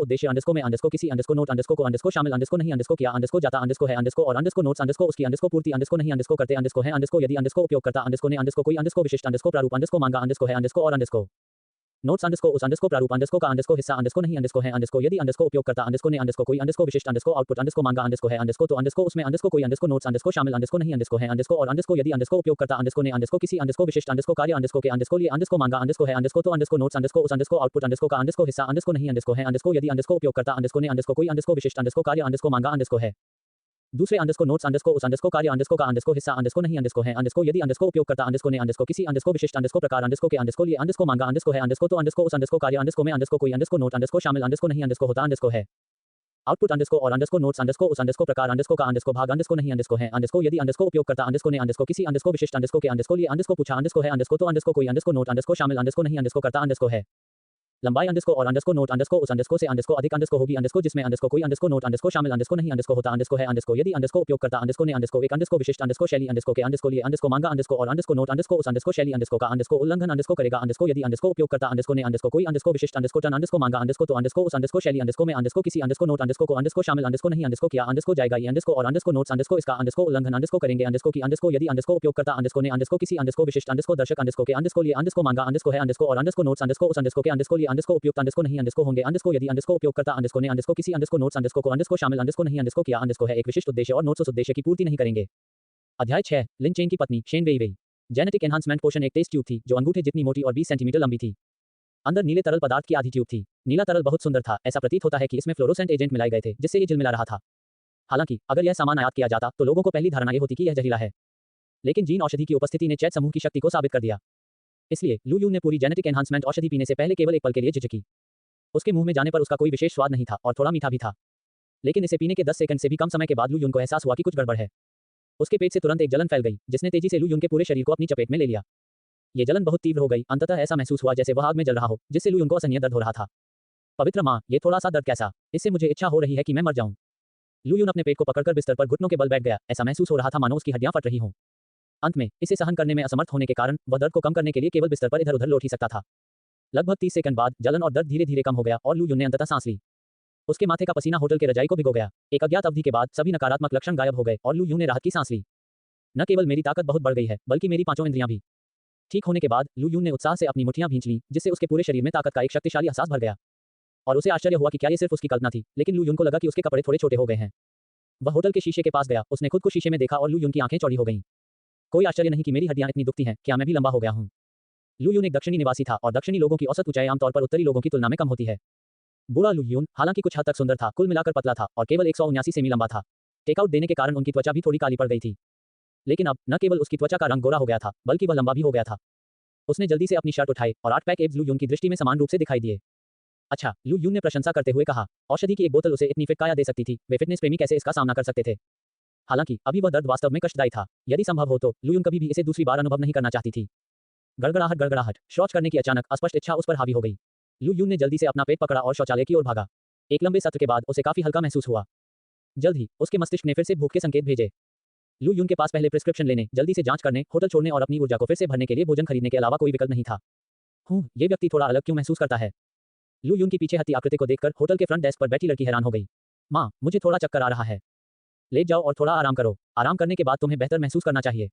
उद्देश्य में किसी नोट को शामिल नहीं किया जाता है और नोट्स उसकी पूर्ति नहीं करते हैं। यदि उपयोगकर्ता ने कोई विशिष्ट प्रारूप मांगा है और नोट्स उस प्रारूप का हिस्सा नहीं है। यदि उपयोगकर्ता ने कोई विशिष्ट आउटपुट मांगा है तो उसमें कोई नोट्स शामिल नहीं है और यदि उपयोगकर्ता ने किसी विशिष्ट कार्य के लिए मांगा है तो नोट्स उस आउटपुट का हिस्सा नहीं है। यदि उपयोगकर्ता ने कोई विशिष्ट कार्य मांगा है दूसरे नोट्स उस कार्य का हिस्सा नहीं है। यदि उपयोगकर्ता ने किसी विशिष्ट प्रकार के लिए मांगा है तो उस कार्य में कोई नोट शामिल नहीं होता है। आउटपुट और नोट्स उस प्रकार का भाग नहीं है। यदि उपयोगकर्ता ने किसी विशिष्ट के लिए पूछा है तो कोई नोट शामिल नहीं करता है। लंबाई अंडरस्कोर और अंडरस्कोर नोट अंडरस्कोर उस अंडरस्कोर से अंडरस्कोर अधिक अंडरस्कोर होगी अंडरस्कोर जिसमें अंडरस्कोर कोई अंडरस्कोर नोट अंडरस्कोर शामिल अंडरस्कोर नहीं अंडरस्कोर होता अंडरस्कोर है अंडरस्कोर यदि अंडरस्कोर उपयोगकर्ता अंडरस्कोर ने अंडरस्कोर एक अंडरस्कोर विशिष्ट अंडरस्कोर शैली अंडरस्कोर के अंडरस्कोर लिए अंडरस्कोर मांगा अंडरस्कोर और अंडरस्कोर नोट अंडरस्कोर उस अंडरस्कोर शैली अंडरस्कोर का अंडरस्कोर उल्लंघन अंडरस्कोर करेगा अंडरस्कोर यदि अंडरस्कोर उपयोगकर्ता अंडरस्कोर ने अंडरस्कोर कोई अंडरस्कोर विशिष्ट अंडरस्कोर टर्न अंडरस्कोर मांगा अंडरस्कोर तो अंडरस्कोर उस अंडरस्कोर शैली अंडरस्कोर में अंडरस्कोर किसी अंडरस्कोर नोट अंडरस्कोर को अंडरस्कोर शामिल अंडरस्कोर नहीं अंडरस्कोर किया अंडरस्कोर जाएगा ये अंडरस्कोर और अंडरस्कोर नोट्स अंडरस्कोर इसका अंडरस्कोर उल्लंघन अंडरस्कोर करेंगे अंडरस्कोर की अंडरस्कोर यदि अंडरस्कोर उपयोगकर्ता अंडरस्कोर ने अंडरस्कोर किसी अंडरस्कोर विशिष्ट अंडरस्कोर दर्शक अंडरस्कोर के अंडरस्कोर लिए अंडरस्कोर मांगा अंडरस्कोर है अंडरस्कोर और अंडरस्कोर नोट्स अंडरस्कोर उस अंडरस्कोर के अंडरस्कोर लिए अंडरस्कोर उपयुक्त अंडरस्कोर नहीं अंडरस्कोर होंगे अंडरस्कोर यदि अंडरस्कोर उपयोगकर्ता अंडरस्कोर ने अंडरस्कोर किसी अंडरस्कोर नोट्स अंडरस्कोर को अंडरस्कोर शामिल अंडरस्कोर नहीं अंडरस्कोर किया अंडरस्कोर है एक विशिष्ट उद्देश्य और नोट्स उस उद्देश्य की पूर्ति नहीं करेंगे। अध्याय 6 लिन चेन की पत्नी शेन वेई वेई। जेनेटिक एनहांसमेंट पोषण एक टेस्ट ट्यूब थी जो अंगूठे जितनी मोटी और 20 सेंटीमीटर लंबी थी। अंदर नीले तरल पदार्थ की आधी ट्यूब थी। नीला तरल बहुत सुंदर था ऐसा प्रतीत होता है कि इसमें फ्लोरोसेंट एजेंट मिलाए गए थे जिससे ये झिलमिला रहा था। हालांकि अगर यह सामान आयात किया जाता तो लोगों को पहली धारणा ये होती कि यह जहरीला है, लेकिन जीन औषधि की उपस्थिति ने चैत समूह की शक्ति को साबित कर दिया। इसलिए लू यून ने पूरी जेनेटिक एनहांसमेंट औषधि पीने से पहले केवल एक पल के लिए झिझकी। उसके मुंह में जाने पर उसका कोई विशेष स्वाद नहीं था और थोड़ा मीठा भी था, लेकिन इसे पीने के 10 सेकंड से भी कम समय के बाद लू यून को एहसास हुआ कि कुछ गड़बड़ है। उसके पेट से तुरंत एक जलन फैल गई जिसने तेजी से लू यून के पूरे शरीर को अपनी चपेट में ले लिया। ये जलन बहुत तीव्र हो गई, अंततः ऐसा महसूस हुआ जैसे वह आग में जल रहा हो जिससे लू यून को असहनीय दर्द हो रहा था। पवित्र माँ, ये थोड़ा सा दर्द कैसा, इससे मुझे इच्छा हो रही है कि मैं मर जाऊं। लू यून अपने पेट को पकड़कर बिस्तर पर घुटनों के बल बैठ गया। ऐसा महसूस हो रहा था मानो उसकी हड्डियां फट रही हों। अंत में इसे सहन करने में असमर्थ होने के कारण वह दर्द को कम करने के लिए केवल बिस्तर पर इधर उधर लौट ही सकता था। लगभग 30 सेकंड बाद जलन और दर्द धीरे धीरे कम हो गया और लू यून ने अंततः सांस ली। उसके माथे का पसीना होटल के रजाई को भिगो गया। एक अज्ञात अवधि के बाद सभी नकारात्मक लक्षण गायब हो गए और लू यून ने राहत की सांस ली। न केवल मेरी ताकत बहुत बढ़ गई है बल्कि मेरी 5 इंद्रियां भी। ठीक होने के बाद लू यून ने उत्साह से अपनी मुट्ठियां भींच लीं जिससे उसके पूरे शरीर में ताकत का एक शक्तिशाली एहसास भर गया और उसे आश्चर्य हुआ कि क्या ये सिर्फ उसकी कल्पना थी, लेकिन लू यून को लगा कि उसके कपड़े थोड़े छोटे हो गए हैं। वह होटल के शीशे के पास गया, उसने खुद को शीशे में देखा और लू यून की आंखें चौड़ी हो गईं। कोई आश्चर्य नहीं कि मेरी हड्डियां इतनी दुखती हैं, क्या मैं भी लंबा हो गया हूं। लू यून एक दक्षिणी निवासी था और दक्षिणी लोगों की औसत ऊंचाई आमतौर पर उत्तरी लोगों की तुलना में कम होती है। बूढ़ा लू यून हालांकि कुछ हद तक सुंदर था, कुल मिलाकर पतला था और केवल 179 सेमी लंबा था। टेकआउट देने के कारण उनकी त्वचा भी थोड़ी काली पड़ गई थी, लेकिन अब न केवल उसकी त्वचा का रंग गोरा हो गया था बल्कि वह लंबा भी हो गया था। उसने जल्दी से अपनी शर्ट उठाई और 8 पैक एब्स लू यून की दृष्टि में समान रूप से दिखाई दिए। अच्छा, लू यून ने प्रशंसा करते हुए कहा, औषधि की एक बोतल उसे इतनी फिट काया दे सकती थी, वे फिटनेस प्रेमी कैसे इसका सामना कर सकते थे। हालांकि अभी वह दर्द वास्तव में कष्टदायी था। यदि संभव हो तो लू यून कभी भी इसे दूसरी बार अनुभव नहीं करना चाहती थी। गड़गड़ाहट शौच करने की अचानक अस्पष्ट इच्छा उस पर हावी हो गई। लू यून ने जल्दी से अपना पेट पकड़ा और शौचालय की ओर भागा। एक लंबे सत्र के बाद उसे काफी हल्का महसूस हुआ। जल्द ही उसके मस्तिष्क ने फिर से भूख के संकेत भेजे। लू यून के पास पहले प्रिस्क्रिप्शन लेने, जल्दी से जांच करने, होटल छोड़ने और अपनी ऊर्जा को फिर से भरने के लिए भोजन खरीदने के अलावा कोई विकल्प नहीं था। ये व्यक्ति थोड़ा अलग क्यों महसूस करता है। लू यून की पीछे हत्ती आकृति को देखकर होटल के फ्रंट डेस्क पर बैठी लड़की हैरान हो गई। माँ, मुझे थोड़ा चक्कर आ रहा है। लेट जाओ और थोड़ा आराम करो। आराम करने के बाद तुम्हें बेहतर महसूस करना चाहिए।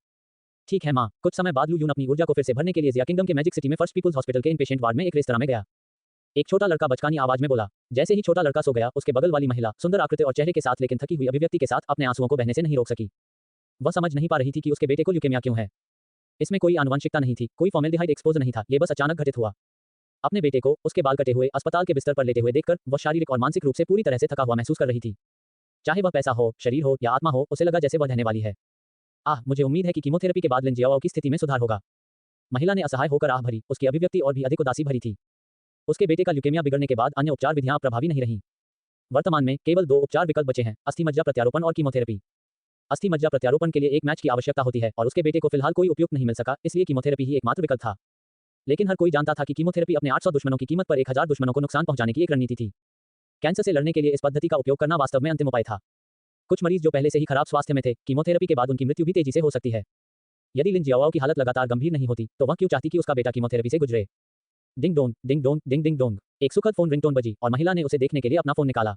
ठीक है माँ। कुछ समय बाद लू यून अपनी ऊर्जा को फिर से भरने के लिए जिया किंगडम के मैजिक सिटी में फर्स्ट पीपल्स हॉस्पिटल के इनपेशेंट वार्ड में एक रेस्तरां में गया। एक छोटा लड़का बचकानी आवाज में बोला। जैसे ही छोटा लड़का सो गया, उसके बगल वाली महिला सुंदर आकृति और चेहरे के साथ लेकिन थकी हुई अभिव्यक्ति के साथ अपने आंसुओं को बहने से नहीं रोक सकी। वह समझ नहीं पा रही थी कि उसके बेटे को ल्यूकेमिया क्यों है। इसमें कोई आनुवंशिकता नहीं थी, कोई फॉर्मेल्डिहाइड एक्सपोजर नहीं था, ये बस अचानक घटित हुआ। अपने बेटे को उसके बाल कटे हुए अस्पताल के बिस्तर पर लेटे हुए देखकर वह शारीरिक और मानसिक रूप से पूरी तरह से थका हुआ महसूस कर रही थी। चाहे वह पैसा हो, शरीर हो या आत्मा हो, उसे लगा जैसे वह रहने वाली है। मुझे उम्मीद है कि कीमोथेरेपी के बाद लिन जियाओ की स्थिति में सुधार होगा। महिला ने असहाय होकर आह भरी। उसकी अभिव्यक्ति और भी अधिक उदासी भरी थी। उसके बेटे का ल्यूकेमिया बिगड़ने के बाद अन्य उपचार विधियां प्रभावी नहीं रहीं। वर्तमान में केवल 2 उपचार विकल्प बचे हैं, अस्थि मज्जा प्रत्यारोपण और कीमोथेरेपी। अस्थि मज्जा प्रत्यारोपण के लिए एक मैच की आवश्यकता होती है और उसके बेटे को फिलहाल कोई उपयुक्त नहीं मिल सका, इसलिए कीमोथेरेपी ही एकमात्र विकल्प था। लेकिन हर कोई जानता था कि कीमोथेरेपी अपने 800 दुश्मनों की कीमत पर 1000 दुश्मनों को नुकसान पहुंचाने की एक रणनीति थी। कैंसर से लड़ने के लिए इस पद्धति का उपयोग करना वास्तव में अंतिम उपाय था। कुछ मरीज जो पहले से ही खराब स्वास्थ्य में थे, कीमोथेरेपी के बाद उनकी मृत्यु भी तेजी से हो सकती है। यदि लिन जियाओ की हालत लगातार गंभीर नहीं होती तो वह क्यों चाहती कि उसका बेटा कीमोथेरेपी से गुजरे। Ding dong ding dong ding ding dong. एक सुखद फोन रिंगटोन बजी और महिला ने उसे देखने के लिए अपना फोन निकाला।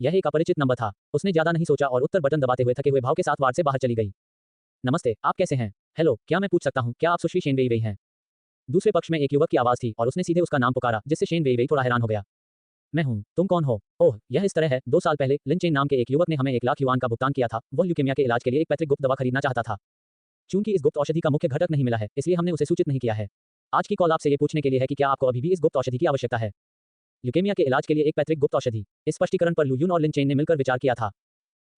यह एक अपरिचित नंबर था। उसने ज्यादा नहीं सोचा और उत्तर बटन दबाते हुए थके हुए भाव के साथ वार्ड से बाहर चली गई। नमस्ते, आप कैसे हैं? हेलो, क्या मैं पूछ सकता हूँ, क्या आप सुश्री शेन वेई वेई हैं? दूसरे पक्ष में एक युवक की आवाज थी और उसने सीधे उसका नाम पुकारा, जिससे शेन वेई वेई थोड़ा हैरान हो गया। मैं हूँ, तुम कौन हो? ओह, यह इस तरह है, 2 साल पहले लिन चेन नाम के एक युवक ने हमें 1 लाख युआन का भुगतान किया था। वह ल्यूकेमिया के इलाज के लिए एक पैतृक गुप्त दवा खरीदना चाहता था। चूंकि इस गुप्त औषधि का मुख्य घटक नहीं मिला है, इसलिए हमने उसे सूचित नहीं किया है। आज की कॉल आपसे ये पूछने के लिए है कि क्या आपको अभी भी इस गुप्त औषधि की आवश्यकता है? ल्यूकेमिया के इलाज के लिए एक पैतृक गुप्त औषधि। इस स्पष्टीकरण पर लू यून और लिन चेन ने मिलकर विचार किया था।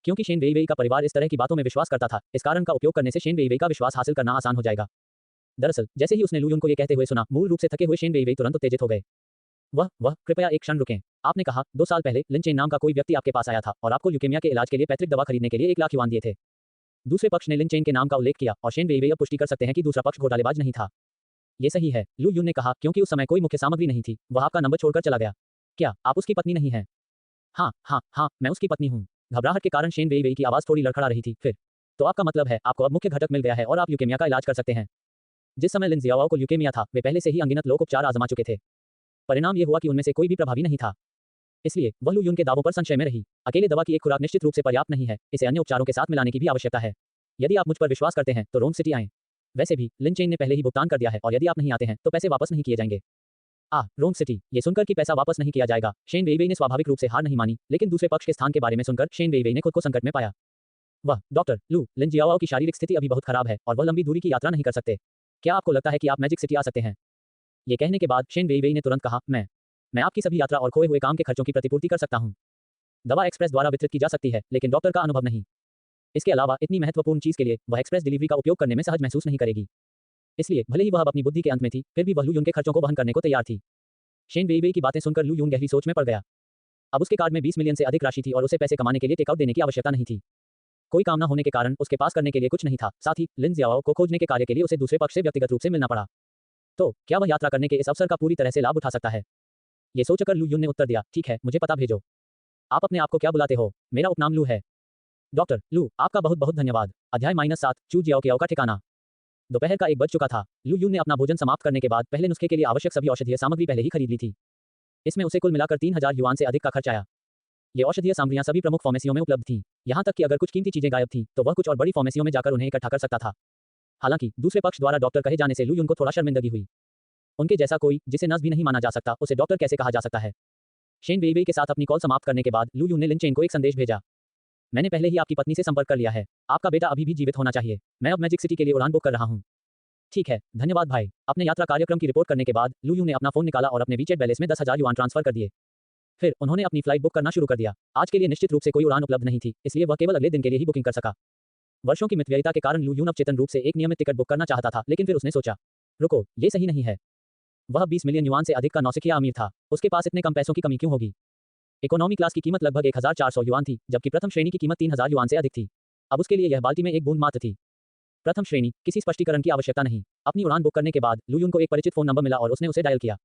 क्योंकि शेन वेई वेई का परिवार इस तरह की बातों में विश्वास करता था, इस कारण का उपयोग करने से शेन वेई वेई का विश्वास हासिल करना आसान हो जाएगा। दरअसल जैसे ही उसने लू यून को ये कहते हुए सुना, मूल रूप से थके हुए शेन वेई वेई तुरंत उत्तेजित हो गए। वह कृपया एक क्षण रुकें। आपने कहा 2 साल पहले लिन चेन नाम का कोई व्यक्ति आपके पास आया था और आपको ल्यूकेमिया के इलाज के लिए पैतृक दवा खरीदने के लिए 1 लाख युआन दिए थे। दूसरे पक्ष ने लिन चेन के नाम का उल्लेख किया और शेन वेई वेई अब पुष्टि कर सकते हैं कि दूसरा पक्ष घोटालेबाज नहीं था। ये सही है, लू यून ने कहा, क्योंकि उस समय कोई मुख्य सामग्री नहीं थी, वह आपका नंबर छोड़कर चला गया। क्या आप उसकी पत्नी नहीं हैं? हाँ, हाँ, हाँ, मैं उसकी पत्नी हूँ। घबराहट के कारण शेन वेई वेई की आवाज़ थोड़ी लड़खड़ा रही थी। फिर तो आपका मतलब है, आपको अब मुख्य घटक मिल गया है और आप ल्यूकेमिया का इलाज कर सकते हैं। जिस समय लिन जियाओ को ल्यूकेमिया था, वे पहले से ही अनगिनत लोक उपचार आजमा चुके थे। परिणाम ये हुआ कि उनमें से कोई भी प्रभावी नहीं था। इसलिए वह लू यून के दावों पर संशय में रही। अकेले दवा की एक खुराक निश्चित रूप से पर्याप्त नहीं है, इसे अन्य उपचारों के साथ मिलाने की भी आवश्यकता है। यदि आप मुझ पर विश्वास करते हैं तो रोम सिटी आएं। वैसे भी लिन चेन ने पहले ही भुगतान कर दिया है और यदि आप नहीं आते हैं तो पैसे वापस नहीं किए जाएंगे। रोम सिटी, ये सुनकर कि पैसा वापस नहीं किया जाएगा, शेन वेइवेई ने स्वाभाविक रूप से हार नहीं मानी, लेकिन दूसरे पक्ष के स्थान के बारे में सुनकर शेन वेइवेई ने खुद को संकट में पाया। वह डॉक्टर लू, लिन जियाओ की शारीरिक स्थिति अभी बहुत खराब है और वह लंबी दूरी की यात्रा नहीं कर सकते। क्या आपको लगता है कि आप मैजिक सिटी आ सकते हैं? ये कहने के बाद शेन वेइवेई ने तुरंत कहा, मैं आपकी सभी यात्रा और खोए हुए काम के खर्चों की प्रतिपूर्ति कर सकता हूँ। दवा एक्सप्रेस द्वारा वितरित की जा सकती है, लेकिन डॉक्टर का अनुभव नहीं। इसके अलावा इतनी महत्वपूर्ण चीज के लिए वह एक्सप्रेस डिलीवरी का उपयोग करने में सहज महसूस नहीं करेगी। इसलिए भले ही वह अब अपनी बुद्धि के अंत में थी, फिर भी वह लू यून के खर्चों को वहन करने को तैयार थी। शेन वेइवेई की बातें सुनकर लू यून गहरी सोच में पड़ गया। अब उसके कार्ड में 20 मिलियन से अधिक राशि थी और उसे पैसे कमाने के लिए टेकआउट देने की आवश्यकता नहीं थी। कोई काम न होने के कारण उसके पास करने के लिए कुछ नहीं था। साथ ही लिन जियाओ को खोजने के कार्य के लिए उसे दूसरे पक्ष से व्यक्तिगत रूप से मिलना पड़ा। तो क्या वह यात्रा करने के इस अवसर का पूरी तरह से लाभ उठा सकता है? ये सोचकर लू यून ने उत्तर दिया, ठीक है, मुझे पता भेजो। आप अपने आप को क्या बुलाते हो? मेरा उपनाम लू है। डॉक्टर लू, आपका बहुत बहुत धन्यवाद। अध्याय -7, चू जियाओ के का ठिकाना। दोपहर का 1 बज चुका था। लू यून ने अपना भोजन समाप्त करने के बाद पहले नुस्खे के लिए आवश्यक सभी औषधीय सामग्री पहले ही खरीद ली थी। इसमें उसे कुल मिलाकर 3000 युआन से अधिक का खर्च आया। ये औषधीय सामग्रियां सभी प्रमुख फार्मेसियों में उपलब्ध थीं। यहाँ तक कि अगर कुछ कीमती चीजें गायब थीं, तो वह कुछ और बड़ी फार्मेसियों में जाकर उन्हें इकट्ठा कर सकता था। हालांकि दूसरे पक्ष द्वारा डॉक्टर कहे जाने से लू यून को थोड़ा शर्मिंदगी हुई। उनके जैसा कोई जिसे नर्स भी नहीं माना जा सकता, उसे डॉक्टर कैसे कहा जा सकता है? शेन वेइवेई के साथ अपनी कॉल समाप्त करने के बाद लू यून ने लिन चेन को एक संदेश भेजा। मैंने पहले ही आपकी पत्नी से संपर्क कर लिया है। आपका बेटा अभी भी जीवित होना चाहिए। मैं अब मैजिक सिटी के लिए उड़ान बुक कर रहा हूँ। ठीक है, धन्यवाद भाई। अपने यात्रा कार्यक्रम की रिपोर्ट करने के बाद लू यून ने अपना फोन निकाला और अपने वीचेट बैलेंस में 10,000 युआन ट्रांसफर कर दिए। फिर उन्होंने अपनी फ्लाइट बुक करना शुरू कर दिया। आज के लिए निश्चित रूप से कोई उड़ान उपलब्ध नहीं थी, इसलिए वह केवल अगले दिन के लिए ही बुकिंग कर सका। वर्षों की मितव्ययिता के कारण लू यून अब चेतन रूप से एक नियमित टिकट बुक करना चाहता था, लेकिन फिर उसने सोचा, रुको, ये सही नहीं है। वह 20 मिलियन युआन से अधिक का नौसिखिया अमीर था, उसके पास इतने कम पैसों की कमी क्यों होगी? इकोनॉमी क्लास की कीमत लगभग 1400 युआन थी, जबकि प्रथम श्रेणी की कीमत 3000 युआन से अधिक थी। अब उसके लिए यह बाल्टी में एक बूंद मात्र थी। प्रथम श्रेणी, किसी स्पष्टीकरण की आवश्यकता नहीं। अपनी उड़ान बुक करने के बाद लू यून को एक परिचित फोन नंबर मिला और उसने उसे डायल किया।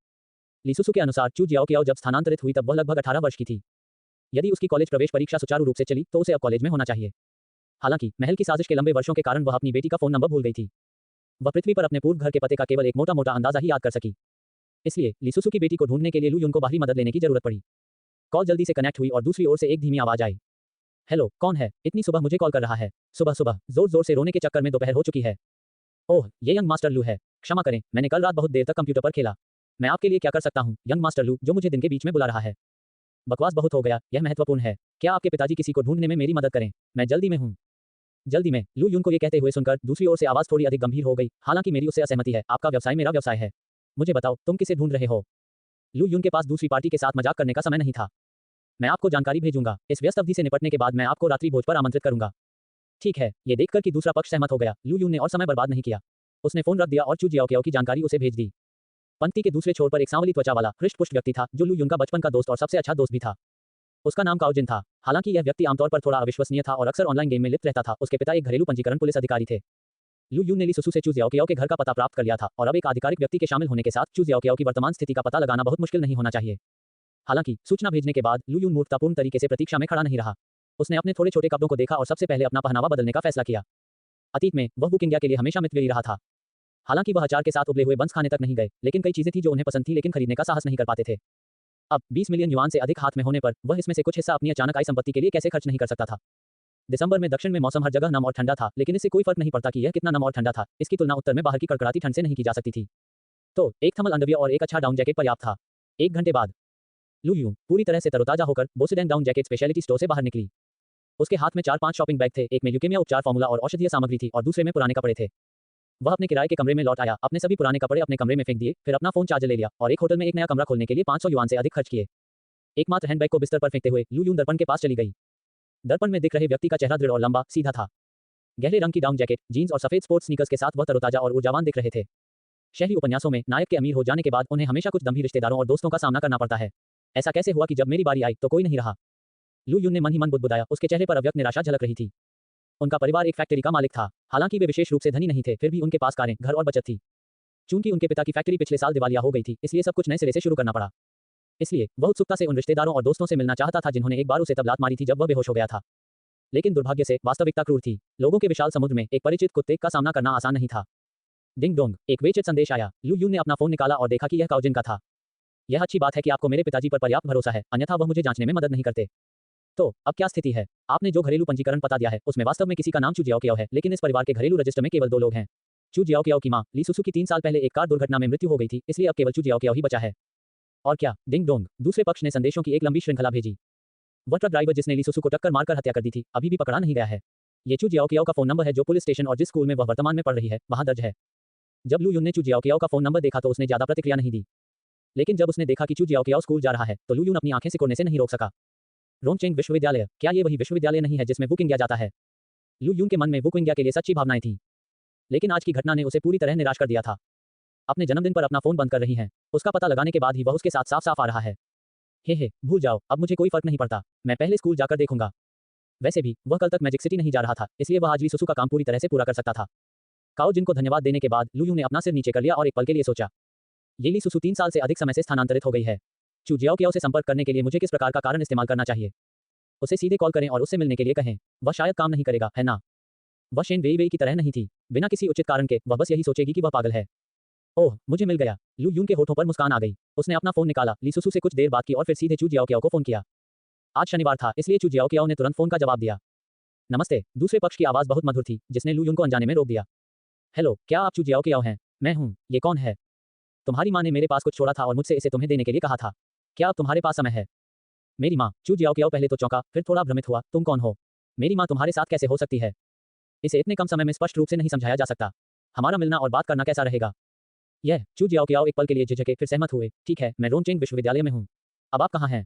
लीसुसु के अनुसार चू जियाओ जब स्थानांतरित हुई तब वह लगभग 18 वर्ष की थी। यदि उसकी कॉलेज प्रवेश परीक्षा सुचारू रूप से चली तो उसे अब कॉलेज में होना चाहिए। हालांकि महल की साजिश के लंबे वर्षों के कारण वह अपनी बेटी का फोन नंबर भूल गई थी। वह पृथ्वी पर अपने पूर्व घर के पते का केवल एक मोटा मोटा अंदाजा ही याद कर सकी। इसलिए लीसुसु की बेटी को ढूंढने के लिए लू यून को बाहरी मदद लेने की जरूरत पड़ी। कॉल जल्दी से कनेक्ट हुई और दूसरी ओर से एक धीमी आवाज आई। हेलो, कौन है? इतनी सुबह मुझे कॉल कर रहा है? सुबह सुबह जोर जोर से रोने के चक्कर में दोपहर हो चुकी है। ओह, ये यंग मास्टर लू है। क्षमा करें, मैंने कल रात बहुत देर तक कंप्यूटर पर खेला। मैं आपके लिए क्या कर सकता हूँ, यंग मास्टर लू, जो मुझे दिन के बीच में बुला रहा है? बकवास बहुत हो गया, यह महत्वपूर्ण है। क्या आपके पिताजी किसी को ढूंढने में मेरी मदद करें? मैं जल्दी में हूँ। जल्दी में। लू यून को ये कहते हुए सुनकर दूसरी ओर से आवाज थोड़ी अधिक गंभीर हो गई। हालांकि मेरी उससे असहमति है। आपका व्यवसाय मेरा व्यवसाय है। मुझे बताओ, तुम किसे ढूंढ रहे हो? लू यून के पास दूसरी पार्टी के साथ मजाक करने का समय नहीं था। मैं आपको जानकारी भेजूंगा। इस व्यस्त अवधि से निपटने के बाद मैं आपको रात्रि भोज पर आमंत्रित करूंगा। ठीक है। ये देखकर कि दूसरा पक्ष सहमत हो गया, लू यून ने और समय बर्बाद नहीं किया। उसने फोन रख दिया और चू जियाओ की जानकारी उसे भेज दी। पंक्ति के दूसरे छोर पर एक सांवली त्वचा वाला हृष्ट-पुष्ट व्यक्ति था, जो लू यून का बचपन का दोस्त और सबसे अच्छा दोस्त भी था। उसका नाम काओ जिन था। हालांकि यह व्यक्ति आमतौर पर थोड़ा अविश्वसनीय था और अक्सर ऑनलाइन गेम में लिप्त रहता था। उसके पिता एक घरेलू पंजीकरण पुलिस अधिकारी थे। लू यून ने लीसुसु से चू जियाओ के घर का पता प्राप्त कर लिया था और अब एक आधिकारिक व्यक्ति के शामिल होने के साथ चू जियाओ की वर्तमान स्थिति का पता लगाना बहुत मुश्किल नहीं होना चाहिए। हालांकि सूचना भेजने के बाद लू यून मूर्खतापूर्ण तरीके से प्रतीक्षा में खड़ा नहीं रहा। उसने अपने थोड़े छोटे कपड़ों को देखा और सबसे पहले अपना पहनावा बदलने का फैसला किया। अतीत में वह बुक इंडिया के लिए हमेशा मितव्ययी रहा था। हालांकि वह अचार के साथ उबले हुए बंस खाने तक नहीं गए, लेकिन कई चीजें थी जो उन्हें पसंद थी लेकिन खरीदने का साहस नहीं कर पाते थे। अब 20 मिलियन युआन से अधिक हाथ में होने पर वह इसमें से कुछ हिस्सा अपनी अचानक आई संपत्ति के लिए कैसे खर्च नहीं कर सकता था। दिसंबर में दक्षिण में मौसम हर जगह नम और ठंडा था, लेकिन इससे कोई फर्क नहीं पड़ता कि यह कितना नम और ठंडा था। इसकी तुलना उत्तर में बाहर की कड़कड़ाती ठंड से नहीं की जा सकती थी। तो एक थर्मल अंडरवियर और एक अच्छा डाउन जैकेट पर्याप्त था। 1 घंटे बाद लू यून पूरी तरह से तरोताजा होकर बोसिडेन डाउन जैकेट स्पेशलिटी स्टोर से बाहर निकली। उसके हाथ में 4-5 शॉपिंग बैग थे। एक में ल्यूकेमिया उपचार फार्मूला और औषधीय सामग्री थी और दूसरे में पुराने कपड़े थे। वह अपने किराए के कमरे में लौट आया, अपने सभी पुराने कपड़े अपने कमरे में फेंक दिए, फिर अपना फोन चार्जर ले लिया और एक होटल में एक नया कमरा खोलने के लिए 500 युआन से अधिक खर्च किए। एकमात्र हैंडबैग को बिस्तर पर फेंकते हुए लू यून दर्पण के पास चली गई। दर्पण में दिख रहे व्यक्ति का चेहरा दृढ़ और लंबा सीधा था। गहरे रंग की डाउन जैकेट, जीन्स और सफेद स्पोर्ट्स स्नीकर्स के साथ वह तरोताजा और ऊर्जावान दिख रहे थे। शहरी उपन्यासों में नायक के अमीर हो जाने के बाद उन्हें हमेशा कुछ दम्भी रिश्तेदारों और दोस्तों का सामना करना पड़ता है। ऐसा कैसे हुआ कि जब मेरी बारी आई तो कोई नहीं रहा? लू यून ने मन ही मन बुदबुदाया। उसके चेहरे पर अव्यक्त निराशा झलक रही थी। उनका परिवार एक फैक्ट्री का मालिक था। हालांकि वे विशेष रूप से धनी नहीं थे, फिर भी उनके पास कारें, घर और बचत थी। चूंकि उनके पिता की फैक्ट्री पिछले साल दिवालिया हो गई थी, इसलिए सब कुछ नए सिरे से शुरू करना पड़ा। इसलिए वह उत्सुकता से उन रिश्तेदारों और दोस्तों से मिलना चाहता था जिन्होंने एक बार उसे तब लात मारी थी जब वह बेहोश हो गया था। लेकिन दुर्भाग्य से वास्तविकता क्रूर थी। लोगों के विशाल समुद्र में एक परिचित कुत्ते का सामना करना आसान नहीं था। डिंग डोंग, एक वेचित संदेश आया। लू यून ने अपना फोन निकाला और देखा कि यह काओजिन का था। यह अच्छी बात है कि आपको मेरे पिताजी पर पर्याप्त भरोसा है, अन्यथा वह मुझे जांचने में मदद नहीं करते। तो अब क्या स्थिति है? आपने जो घरेलू पंजीकरण पता दिया है उसमें वास्तव में किसी का नाम चू जियाओ है, लेकिन इस परिवार के घरेलू रजिस्टर में केवल 2 लोग हैं। चू जियाओ की मां ली सुसु की 3 साल पहले एक कार दुर्घटना में मृत्यु हो गई थी, इसलिए अब केवल चू जियाओ ही बचा है। और क्या? डिंग डोंग, दूसरे पक्ष ने संदेशों की एक लंबी श्रृंखला भेजी। वह ट्रक ड्राइवर जिसने ली सुसु को टक्कर मारकर हत्या कर दी थी, अभी भी पकड़ा नहीं गया है। ये चू जियाओ का फोन नंबर है जो पुलिस स्टेशन और जिस स्कूल में वह वर्तमान में पढ़ रही है वहां दर्ज है। जब लू यून ने चू जियाओ का फोन नंबर देखा तो उसने ज्यादा प्रतिक्रिया नहीं दी। लेकिन जब उसने देखा कि चू जियाओ स्कूल जा रहा है तो लू यून अपनी आंखें सिकोड़ने से नहीं रोक सका। रोंगचेंग विश्वविद्यालय, क्या ये वही विश्वविद्यालय नहीं है जिसमें वू क्विंग्या जाता है? लू यून के मन में वू क्विंग्या के लिए सच्ची भावनाएं थीं। लेकिन आज की घटना ने उसे पूरी तरह निराश कर दिया था। अपने जन्मदिन पर अपना फोन बंद कर रही हैं, उसका पता लगाने के बाद ही वह उसके साथ साफ साफ आ रहा है। हे भूल जाओ, अब मुझे कोई फर्क नहीं पड़ता, मैं पहले स्कूल जाकर देखूंगा। वैसे भी वह कल तक मैजिक सिटी नहीं जा रहा था, इसलिए वह आज ली सुसु का काम पूरी तरह से पूरा कर सकता था। काओ जिन को धन्यवाद देने के बाद लू यून ने अपना सिर नीचे कर लिया और एक पल के लिए सोचा। ये ली सुसु 3 साल से अधिक समय से स्थानांतरित हो गई है। चू जियाओ से संपर्क करने के लिए मुझे किस प्रकार का कारण इस्तेमाल करना चाहिए? उसे सीधे कॉल करें और उससे मिलने के लिए कहें। वह शायद काम नहीं करेगा, है ना? वह शेन वेई की तरह नहीं थी। बिना किसी उचित कारण के वह बस यही सोचेगी कि वह पागल है। ओह, मुझे मिल गया। लू यून के होठों पर मुस्कान आ गई। उसने अपना फोन निकाला, ली सुसु से कुछ देर बात की और फिर सीधे चू जियाओ को फोन किया। आज शनिवार था, इसलिए चू जियाओ ने तुरंत फोन का जवाब दिया। नमस्ते। दूसरे पक्ष की आवाज बहुत मधुर थी, जिसने लू यून को अनजाने में रोक दिया। हेलो, क्या आप चू जियाओ हैं? मैं हूँ। ये कौन है? तुम्हारी माँ ने मेरे पास कुछ छोड़ा था और मुझसे इसे तुम्हें देने के लिए कहा था। क्या अब तुम्हारे पास समय है? मेरी माँ। चू जियाओ पहले तो चौंका, फिर थोड़ा भ्रमित हुआ। तुम कौन हो? मेरी माँ तुम्हारे साथ कैसे हो सकती है? इसे इतने कम समय में स्पष्ट रूप से नहीं समझाया जा सकता। हमारा मिलना और बात करना कैसा रहेगा? यह चू जियाओ एक पल के लिए झिझके, फिर सहमत हुए। ठीक है, मैं रोंगचेंग विश्वविद्यालय में हूँ। अब आप कहाँ हैं?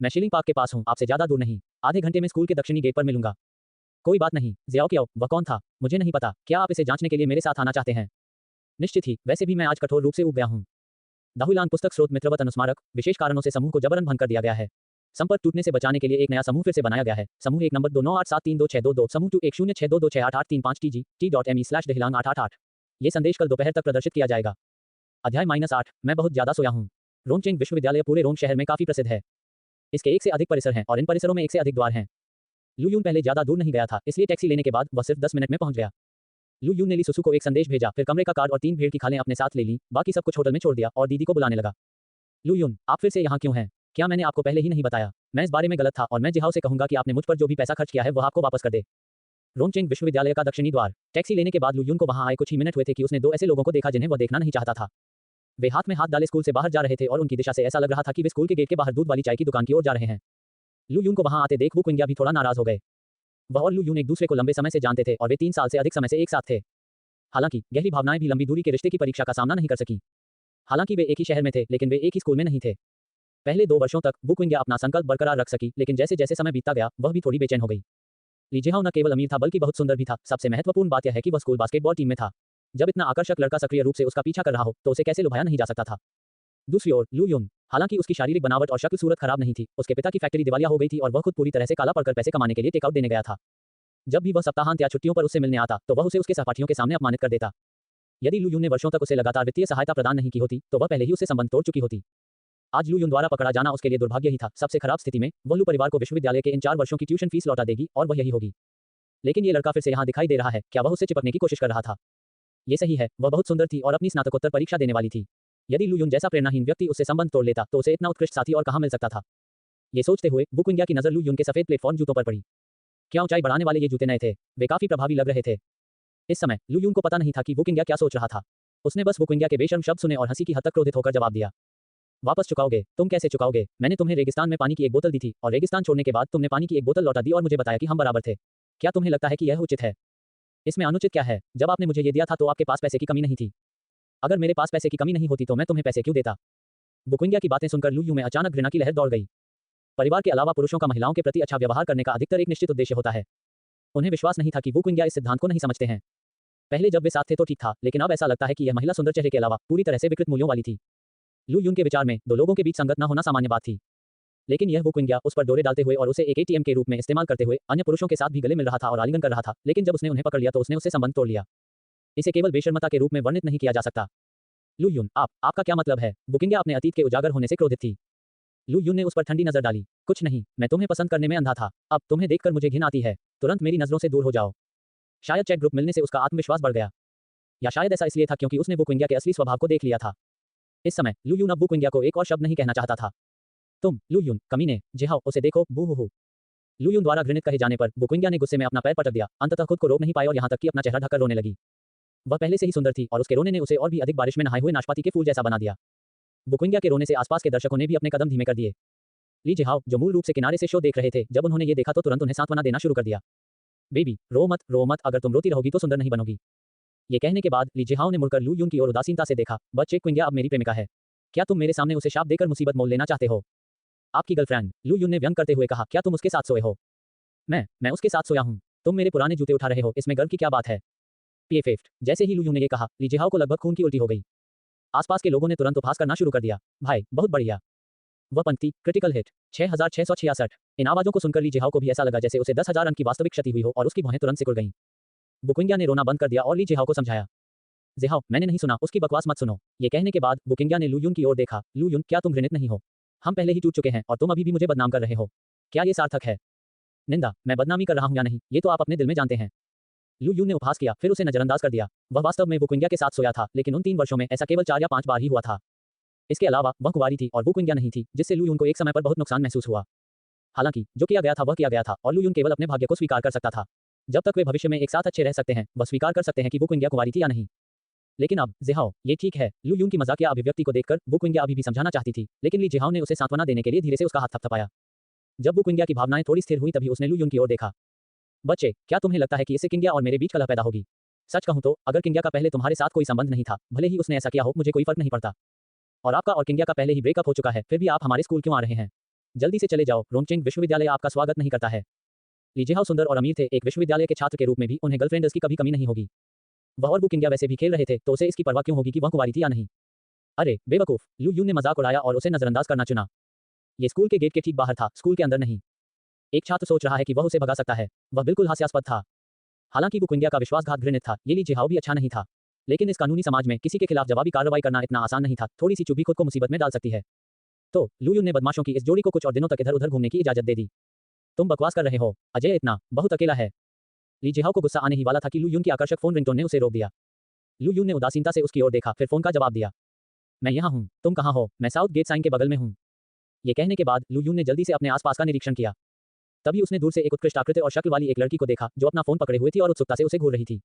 मैं शिलिंग पार्क के पास हूँ, आपसे ज्यादा दूर नहीं। आधे घंटे में स्कूल के दक्षिणी गेट पर मिलूंगा। कोई बात नहीं। जियाओ, वह कौन था? मुझे नहीं पता। क्या आप इसे जांचने के लिए मेरे साथ आना चाहते हैं? निश्चित ही, वैसे भी मैं आज कठोर रूप से ऊब गया हूँ। दाहुलान पुस्तक स्रोत मित्रवत अनुस्मारक, विशेष कारणों से समूह को जबरन भंग कर दिया गया है। संपर्क टूटने से बचाने के लिए एक नया समूह फिर से बनाया गया है। समूह 1 नंबर 2987322622, समूह 2 1062688535 TG t.me/dehilang888। ये संदेश कल दोपहर तक प्रदर्शित किया जाएगा। अध्याय -8, मैं बहुत ज्यादा सोया हूँ। रोंगचेंग विश्वविद्यालय पूरे रोंग शहर में काफी प्रसिद्ध है। इसके 1 से अधिक परिसर हैं और इन परिसरों में 1 से अधिक द्वार हैं। लू यून पहले ज्यादा दूर नहीं गया था, इसलिए टैक्सी लेने के बाद वह सिर्फ 10 मिनट में पहुंच गया। लू यून ने ली सुसु को एक संदेश भेजा, फिर कमरे का कार्ड और 3 भेड़ की खालें अपने साथ ले ली, बाकी सब कुछ होटल में छोड़ दिया और दीदी को बुलाने लगा। लू यून, आप फिर से यहाँ क्यों हैं? क्या मैंने आपको पहले ही नहीं बताया? मैं इस बारे में गलत था और मैं जिहाओ से कहूंगा कि आपने मुझ पर जो भी पैसा खर्च किया है वह आपको वापस कर दे। रोंगचेंग विश्वविद्यालय का दक्षिणी द्वार। टैक्सी लेने के बाद लू यून को वहां आए कुछ ही मिनट हुए थे कि उसने 2 ऐसे लोगों को देखा जिन्हें वह देखना नहीं चाहता था। वे हाथ में हाथ डाले स्कूल से बाहर जा रहे थे और उनकी दिशा से ऐसा लग रहा था कि वे स्कूल के गेट के बाहर दूध वाली चाय की दुकान की ओर जा रहे हैं। लू यून को वहां आते देख वू क्विंग्या भी थोड़ा नाराज हो गए। वह और लू यून एक दूसरे को लंबे समय से जानते थे और वे 3 साल से अधिक समय से एक साथ थे। हालांकि गहरी भावनाएं भी लंबी दूरी के रिश्ते की परीक्षा का सामना नहीं कर सकी। हालांकि वे एक ही शहर में थे, लेकिन वे एक ही स्कूल में नहीं थे। पहले 2 वर्षों तक वू क्विंग्या अपना संकल्प बरकरार रख सकी, लेकिन जैसे जैसे समय बीतता गया वह भी थोड़ी बेचैन हो गई। ली जिहाओ न केवल अमीर था बल्कि बहुत सुंदर भी था। सबसे महत्वपूर्ण बात यह है कि वह स्कूल बास्केटबॉल टीम में था। जब इतना आकर्षक लड़का सक्रिय रूप से उसका पीछा कर रहा हो तो उसे कैसे लुभाया नहीं जा सकता था। दूसरी ओर लू यून, हालांकि उसकी शारीरिक बनावट और शक्ल सूरत खराब नहीं थी, उसके पिता की फैक्ट्री दिवालिया हो गई थी और वह खुद पूरी तरह से काला पड़कर पैसे कमाने के लिए टेकआउट देने गया था। जब भी वह सप्ताहांत या छुट्टियों पर उससे मिलने आता तो वह उसे उसके सहपाठियों के सामने अपमानित कर देता। यदि लू यून ने वर्षों तक उसे लगातार वित्तीय सहायता प्रदान नहीं की होती तो वह पहले ही उससे संबंध तोड़ चुकी होती। आज लू यून द्वारा पकड़ा जाना उसके लिए दुर्भाग्य ही था। सबसे खराब स्थिति में वह लू परिवार को विश्वविद्यालय के इन 4 वर्षों की ट्यूशन फीस लौटा देगी और वह यही होगी। लेकिन ये लड़का फिर से यहाँ दिखाई दे रहा है। क्या वह उससे चिपकने की कोशिश कर रहा था? ये सही है, वह बहुत सुंदर थी और अपनी स्नातकोत्तर परीक्षा देने वाली थी। यदि लू यून जैसा प्रेरणाहीन व्यक्ति उससे संबंध तोड़ लेता तो उसे इतना उत्कृष्ट साथी और कहाँ मिल सकता था। ये सोचते हुए वू क्विंग्या की नजर लू यून के सफेद प्लेटफॉर्म जूतों पर पड़ी। क्या ऊंचाई बढ़ाने वाले ये जूते नए थे? वे काफी प्रभावी लग रहे थे। इस समय लू यून को पता नहीं था कि वू क्विंग्या क्या सोच रहा था। उसने बस वू क्विंग्या के बेशर्म शब्द सुने और हंसी की हद तक क्रोधित होकर जवाब दिया। वापस चुकाओगे? तुम कैसे चुकाओगे? मैंने तुम्हें रेगिस्तान में पानी की एक बोतल दी थी और रेगिस्तान छोड़ने के बाद तुमने पानी की एक बोतल लौटा दी और मुझे बताया कि हम बराबर थे। क्या तुम्हें लगता है कि यह उचित है? इसमें अनुचित क्या है? जब आपने मुझे ये दिया था तो आपके पास पैसे की कमी नहीं थी। अगर मेरे पास पैसे की कमी नहीं होती तो मैं तुम्हें पैसे क्यों देता? वू क्विंग्या की बातें सुनकर लू यून में अचानक घृणा की लहर दौड़ गई। परिवार के अलावा पुरुषों का महिलाओं के प्रति अच्छा व्यवहार करने का अधिकतर एक निश्चित उद्देश्य होता है। उन्हें विश्वास नहीं था कि वू क्विंग्या इस सिद्धांत को नहीं समझते हैं। पहले जब वे साथ थे तो ठीक था, लेकिन अब ऐसा लगता है कि यह महिला सुंदर चेहरे के अलावा पूरी तरह से विकृत मूल्यों वाली थी। लू यून के विचार में 2 लोगों के बीच संगत न होना सामान्य बात थी। लेकिन यह वू क्विंग्या उस पर डोरे डालते हुए और उसे एक एटीएम के रूप में इस्तेमाल करते हुए अन्य पुरुषों के साथ भी गले मिल रहा था और आलिंगन कर रहा था, लेकिन जब उसने उन्हें पकड़ लिया तो उसने उससे संबंध तोड़ लिया। इसे केवल बेशर्मता के रूप में वर्णित नहीं किया जा सकता। लू यून, आपका क्या मतलब है? बुकिंग्या अपने अतीत के उजागर होने से क्रोधित थी। लू यून ने उस पर ठंडी नजर डाली। कुछ नहीं, मैं तुम्हें पसंद करने में अंधा था। अब तुम्हें देखकर मुझे घिन आती है। तुरंत मेरी नजरों से दूर हो जाओ। शायद चेक ग्रुप मिलने से उसका आत्मविश्वास बढ़ गया, या शायद ऐसा इसलिए था क्योंकि उसने बुकिंग्या के असली स्वभाव को देख लिया था। इस समय लू यून अब बुकिंग्या को एक और शब्द नहीं कहना चाहता था। तुम, लू यून, कमीने, जिहाओ, उसे देखो, बू हु। लू यून द्वारा घृणित कहे जाने पर बुकिंग्या ने गुस्से में अपना पैर पटक दिया। अंततः खुद को रोक नहीं पाई और यहाँ तक कि अपना चेहरा ढककर रोने लगी। वह पहले से ही सुंदर थी और उसके रोने ने उसे और भी अधिक बारिश में नहाए हुए नाशपाती के फूल जैसा बना दिया। बुकिंग्या के रोने से आसपास के दर्शकों ने भी अपने कदम धीमे कर दिए। ली जिहाओ, जो मूल रूप से किनारे से शो देख रहे थे, जब उन्होंने ये देखा तो तुरंत उन्हें सांत्वना देना शुरू कर दिया। बेबी, रो मत, अगर तुम रोती रहोगी तो सुंदर नहीं बनोगी। ये कहने के बाद ली जिहाओ ने मुड़कर लू यून की ओर उदासीनता से देखा। बच्चे, क्विंग्या अब मेरी प्रेमिका है। क्या तुम मेरे सामने उसे शाप देकर मुसीबत मोल लेना चाहते हो? आपकी गर्लफ्रेंड, लू यून ने व्यंग करते हुए कहा। क्या तुम उसके साथ सोए हो? मैं उसके साथ सोया हूँ। तुम मेरे पुराने जूते उठा रहे हो, इसमें गर्व की क्या बात है? पीएफएफ। जैसे ही लू यून ने ये कहा, ली जिहाओ को लगभग खून की उल्टी हो गई। आसपास के लोगों ने तुरंत उपहास करना शुरू कर दिया। भाई, बहुत बढ़िया। वह पंक्ति, क्रिटिकल हिट, 6666। इन आवाजों को सुनकर ली जिहाओ को भी ऐसा लगा जैसे उसे 10,000 रन की वास्तविक क्षति हुई हो और उसकी भौहें तुरंत सिकुड़ गईं। बुकिंग्या ने रोना बंद कर दिया और ली जिहाओ को समझाया। जिहाओ, मैंने नहीं सुना, उसकी बकवास मत सुनो। ये कहने के बाद बुकिंग्या ने लू यून की ओर देखा। लू यून, क्या तुम घृणित नहीं हो? हम पहले ही टूट चुके हैं और तुम अभी भी मुझे बदनाम कर रहे हो। क्या ये सार्थक है? निंदा, मैं बदनामी कर रहा हूं या नहीं, ये तो आप अपने दिल में जानते हैं। लू यून ने उपहास किया, फिर उसे नजरअंदाज कर दिया। वह वास्तव में बुकिंग्या के साथ सोया था, लेकिन उन 3 वर्षों में ऐसा केवल 4 या 5 बार ही हुआ था। इसके अलावा वह कुंवारी थी और बुकिंग्या नहीं थी, जिससे लू यून को एक समय पर बहुत नुकसान महसूस हुआ। हालांकि जो किया गया था वह किया गया था और लू यून केवल अपने भाग्य को स्वीकार कर सकता था। जब तक वे भविष्य में एक साथ अच्छे रह सकते हैं, वह स्वीकार कर सकते हैं कि बुकिंग्या कुंवारी थी या नहीं। लेकिन अब जिहाओ, ये ठीक है। लू यून की मजाकिया अभिव्यक्ति को देखकर बुकिंग्या अभी भी समझाना चाहती थी, लेकिन ली जिहाओ ने उसे सांत्वना देने के लिए धीरे से उसका हाथ थपथपाया। जब बुकिंग्या की भावनाएं थोड़ी स्थिर हुई तभी उसने लू यून की ओर देखा। बच्चे, क्या तुम्हें लगता है कि इससे किंग्या और मेरे बीच कलह पैदा होगी? सच कहूं तो अगर किंग्या का पहले तुम्हारे साथ कोई संबंध नहीं था, भले ही उसने ऐसा किया हो, मुझे कोई फर्क नहीं पड़ता। और आपका और किंग्या का पहले ही ब्रेकअप हो चुका है, फिर भी आप हमारे स्कूल क्यों आ रहे हैं? जल्दी से चले जाओ, रोंगचिंग विश्वविद्यालय आपका स्वागत नहीं करता है। ली जिहाओ सुंदर और अमीर थे, एक विश्वविद्यालय के छात्र के रूप में भी उन्हें गर्लफ्रेंड्स की कभी कमी नहीं होगी। वह और बुकिंग्या वैसे भी खेल रहे थे, तो उसे इसकी परवाह क्यों होगी कि वह कुंवारी थी या नहीं? अरे बेवकूफ, लू यून ने मजाक उड़ाया और उसे नजरअंदाज करना चुना। ये स्कूल के गेट के ठीक बाहर था, स्कूल के अंदर नहीं। एक छात्र सोच रहा है कि वह उसे भगा सकता है। वह बिल्कुल हास्यास्पद था। हालांकि बुकिंग्या का विश्वासघात घृणित था, ये ली जिहाओ भी अच्छा नहीं था। लेकिन इस कानूनी समाज में किसी के खिलाफ जवाबी कार्रवाई करना इतना आसान नहीं था, थोड़ी सी चुप भी खुद को मुसीबत में डाल सकती है। तो लू यून ने बदमाशों की इस जोड़ी को कुछ और दिनों तक इधर उधर घूमने की इजाजत दे दी। तुम बकवास कर रहे हो, अजय इतना बहुत अकेला है। ली जिहाओ को गुस्सा आने ही वाला था कि लू यून की आकर्षक फोन रिंगटोन ने उसे रोक दिया। लू यून ने उदासीनता से उसकी ओर देखा, फिर फोन का जवाब दिया। मैं यहाँ हूँ, तुम कहाँ हो? मैं साउथ गेट साइन के बगल में हूँ। ये कहने के बाद लू यून ने जल्दी से अपने आसपास का निरीक्षण किया। तभी उसने दूर से एक उत्कृष्ट आकृति और शक्ल वाली एक लड़की को देखा, जो अपना फोन पकड़े हुए थी और उत्सुकता से उसे घूर रही थी।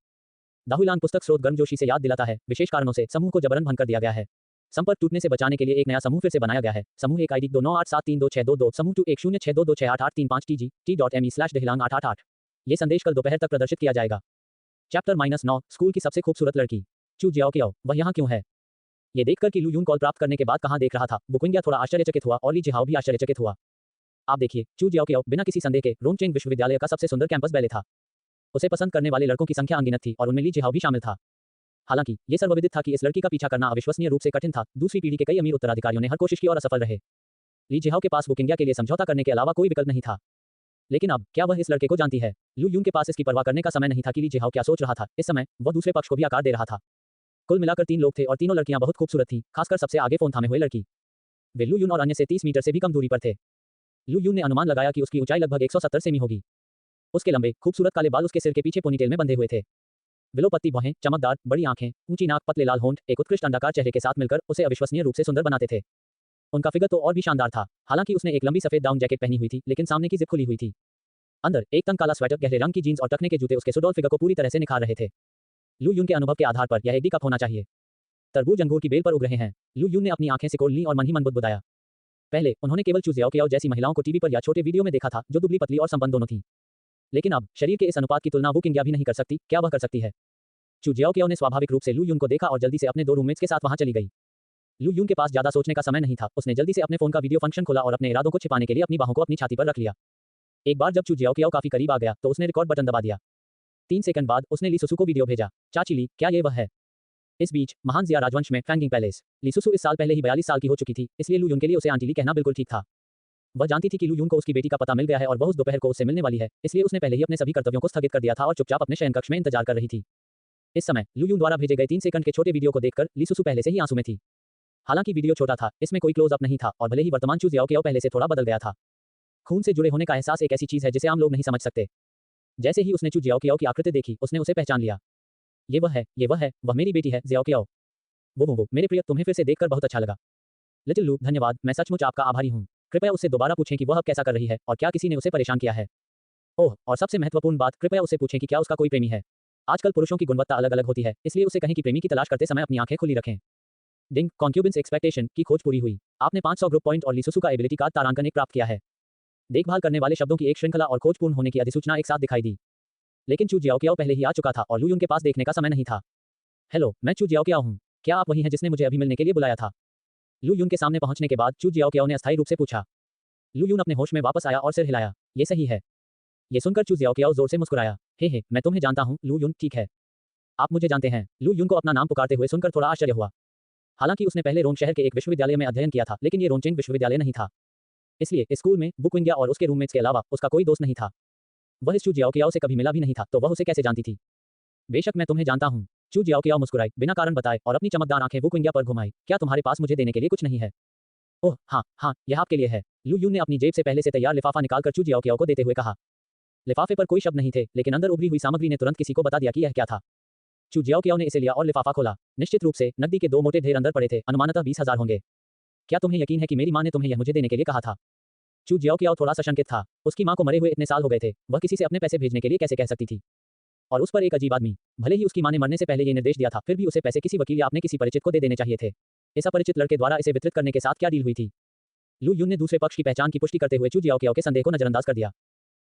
दाहुलान पुस्तक स्रोत गर्मजोशी से याद दिलाता है, विशेष कारणों से समूह को जबरन भंग कर दिया गया है। संपर्क टूटने से बचाने के लिए एक नया समूह फिर से बनाया गया है। समूह 1 ID 29873262, समूह 2 1062268835 TG t.me/dehilang 888। ये संदेश कल दोपहर तक प्रदर्शित किया जाएगा। चैप्टर -9, स्कूल की सबसे खूबसूरत लड़की। चू जियाओ कियाओ, वह यहाँ क्यों है? ये देखकर कि लू यून कॉल प्राप्त करने के बाद कहाँ देख रहा था, बुकिंग्या थोड़ा आश्चर्यचकित हुआ और ली जिहाओ भी आश्चर्यचकित हुआ। आप देखिए, चू जियाओ कियाओ बिना किसी संदेह के रोंगचेंग विश्वविद्यालय का सबसे सुंदर कैंपस बैले था। उसे पसंद करने वाले लड़कों की संख्या अनगिनत थी और उनमें ली जिहाओ भी शामिल था। हालांकि ये सर्वविदित था कि इस लड़की का पीछा करना अविश्वसनीय रूप से कठिन था। दूसरी पीढ़ी के कई अमीर उत्तराधिकारियों ने हर कोशिश की और असफल रहे। ली जिहाओ के पास बुकिंग्या के लिए समझौता करने के अलावा कोई विकल्प नहीं था। लेकिन अब क्या वह इस लड़के को जानती है? लू यून के पास इसकी परवाह करने का समय नहीं था कि ली जिहाओ क्या सोच रहा था। इस समय वह दूसरे पक्ष को भी आकार दे रहा था। कुल मिलाकर 3 लोग थे और तीनों लड़कियां बहुत खूबसूरत थीं, खासकर सबसे आगे फोन थामे हुए लड़की। वे लू यून और अन्य से 30 मीटर से भी कम दूरी पर थे। लू यून ने अनुमान लगाया कि उसकी ऊंचाई लगभग 170 सेमी होगी। उसके लंबे खूबसूरत काले बाल उसके सिर के पीछे पोनीटेल में बंधे हुए थे। विलो पत्ती भौहें, चमकदार बड़ी आंखें, ऊंची नाक, पतले लाल होंठ, एक उत्कृष्ट अंडाकार चेहरे के साथ मिलकर उसे अविश्वसनीय रूप से सुंदर बनाते थे। उनका फिगर तो और भी शानदार था। हालांकि उसने एक लंबी सफेद डाउन जैकेट पहनी हुई थी, लेकिन सामने की जिप खुली हुई थी। अंदर एक तंग काला स्वेटर, गहरे रंग की जींस और टखने के जूते उसके सुडौल फिगर को पूरी तरह से निखार रहे थे। लू यून के अनुभव के आधार पर यह एक डी कप होना चाहिए। तरबूज अंगूर की बेल पर उग रहे हैं। लू यून ने अपनी आंखें सिकोड़ लीं और मन ही मन बुदबुदाया। पहले उन्होंने केवल चू जियाओ कियाओ जैसी महिलाओं को टीवी पर या छोटे वीडियो में देखा था, जो दुबली पतली और संपन्न दोनों थीं। लेकिन अब शरीर के इस अनुपात की तुलना बुकिंग्या भी नहीं कर सकती। क्या वह कर सकती है? चू जियाओ कियाओ ने स्वाभाविक रूप से लू यून को देखा और जल्दी से अपने 2 रूममेट्स के साथ वहां चली गई। लू यून के पास ज्यादा सोचने का समय नहीं था। उसने जल्दी से अपने फोन का वीडियो फंक्शन खोला और अपने इरादों को छिपाने के लिए अपनी बाहों को अपनी छाती पर रख लिया। एक बार जब चू जियाओ कियाओ काफी करीब आ गया तो उसने रिकॉर्ड बटन दबा दिया। 3 सेकंड बाद उसने ली सुसु को वीडियो भेजा। चाची ली, क्या ये वह है? इस बीच महान जिया राजवंश में फैंगिंग पैलेस। ली सुसु इस साल पहले ही 42 साल की हो चुकी थी, इसलिए लू यून के लिए उसे आंटी ली कहना बिल्कुल ठीक था। वह जानती थी कि लू यून को उसकी बेटी का पता मिल गया है और वह उस दोपहर को उससे मिलने वाली है, इसलिए उसने पहले ही अपने सभी कर्तव्यों को स्थगित कर दिया था और चुपचाप अपने शयनकक्ष में इंतजार कर रही थी। इस समय लू यून द्वारा भेजे गए 3 सेकंड के छोटे वीडियो को देखकर ली सुसु पहले से ही आंसू में थी। हालांकि वीडियो छोटा था, इसमें कोई क्लोजअप नहीं था और भले ही वर्तमान चू जियाओ केओ पहले से थोड़ा बदल गया था। खून से जुड़े होने का एहसास एक ऐसी चीज है जिसे आम लोग नहीं समझ सकते। जैसे ही उसने चू जियाओ केओ की आकृति देखी, उसने उसे पहचान लिया। ये वह है, वह मेरी बेटी है, जियाओ केओ। वो मेरे प्रिय, तुम्हें फिर से देखकर बहुत अच्छा लगा। लिटिल लू, धन्यवाद, मैं सचमुच आपका आभारी हूँ। कृपया उससे दोबारा पूछें कि वह अब कैसा कर रही है और क्या किसी ने उसे परेशान किया है। ओह, और सबसे महत्वपूर्ण बात, कृपया उससे पूछें कि क्या उसका कोई प्रेमी है। आजकल पुरुषों की गुणवत्ता अलग अलग होती है, इसलिए उसे कहें कि प्रेमी की तलाश करते समय अपनी आंखें खुली रखें। डिंग, कॉन्क्यूबिन्स एक्सपेक्टेशन की खोज पूरी हुई। आपने 500 ग्रुप पॉइंट और ली सुसु का एबिलिटी कार्ड तारांकन एक प्राप्त किया है। देखभाल करने वाले शब्दों की एक श्रृंखला और खोज पूर्ण होने की अधिसूचना एक साथ दिखाई दी। लेकिन चू जियाओ केओ पहले ही आ चुका था और लू यून के पास देखने का समय नहीं था। हेलो, मैं चू जियाओ केओ हूँ। क्या आप वही हैं जिसने मुझे अभी मिलने के लिए बुलाया था? लू यून के सामने पहुंचने के बाद चू जियाओ केओ ने अस्थायी रूप से पूछा। लू यून अपने होश में वापस आया और सिर हिलाया। ये सही है। ये सुनकर चू जियाओ केओ जोर से मुस्कुराया। हे, मैं तुम्हें जानता हूँ, लू यून, ठीक है। आप मुझे जानते हैं। लू यून को अपना नाम पुकारते हुए सुनकर थोड़ा आश्चर्य हुआ। हालांकि उसने पहले रोंग शहर के एक विश्वविद्यालय में अध्ययन किया था, लेकिन ये रोंगचेंग विश्वविद्यालय नहीं था। इसलिए स्कूल में बुकविंग्या और उसके रूममेट्स के अलावा उसका कोई दोस्त नहीं था। वह इस चू जियाओ केओ से कभी मिला भी नहीं था, तो वह उसे कैसे जानती थी? बेशक मैं तुम्हें जानता हूँ। चू जियाओ केओ मुस्कुराई, बिना कारण बताए, और अपनी चमकदार आंखें बुकविंग्या पर घुमाई। क्या तुम्हारे पास मुझे देने के लिए कुछ नहीं है? ओह हाँ, यह आपके लिए है। लू यून ने अपनी जेब से पहले से तैयार लिफाफा निकालकर चू जियाओ केओ को देते हुए कहा। लिफाफे पर कोई शब्द नहीं थे, लेकिन अंदर उभरी हुई सामग्री ने तुरंत किसी को बता दिया कि यह क्या था। चू जियाओ केओ ने इसे लिया और लिफाफा खोला। निश्चित रूप से नकदी के 2 मोटे ढेर अंदर पड़े थे, अनुमानतः 20,000 होंगे। क्या तुम्हें यकीन है कि मेरी माँ ने तुम्हें यह मुझे देने के लिए कहा था? चू जियाओ केओ थोड़ा सशंकित था। उसकी माँ को मरे हुए इतने साल हो गए थे, वह किसी से अपने पैसे भेजने के लिए कैसे कह सकती थी? और उस पर एक अजीब आदमी। भले ही उसकी माँ ने मरने से पहले ये निर्देश दिया था, फिर भी उसे पैसे किसी वकील या अपने किसी परिचित को दे देने चाहिए थे। इस अपरिचित लड़के द्वारा इसे वितरित करने के साथ क्या डील हुई थी? लू यून ने दूसरे पक्ष की पहचान की पुष्टि करते हुए चू जियाओ केओ के संदेह को नजरअंदाज कर दिया।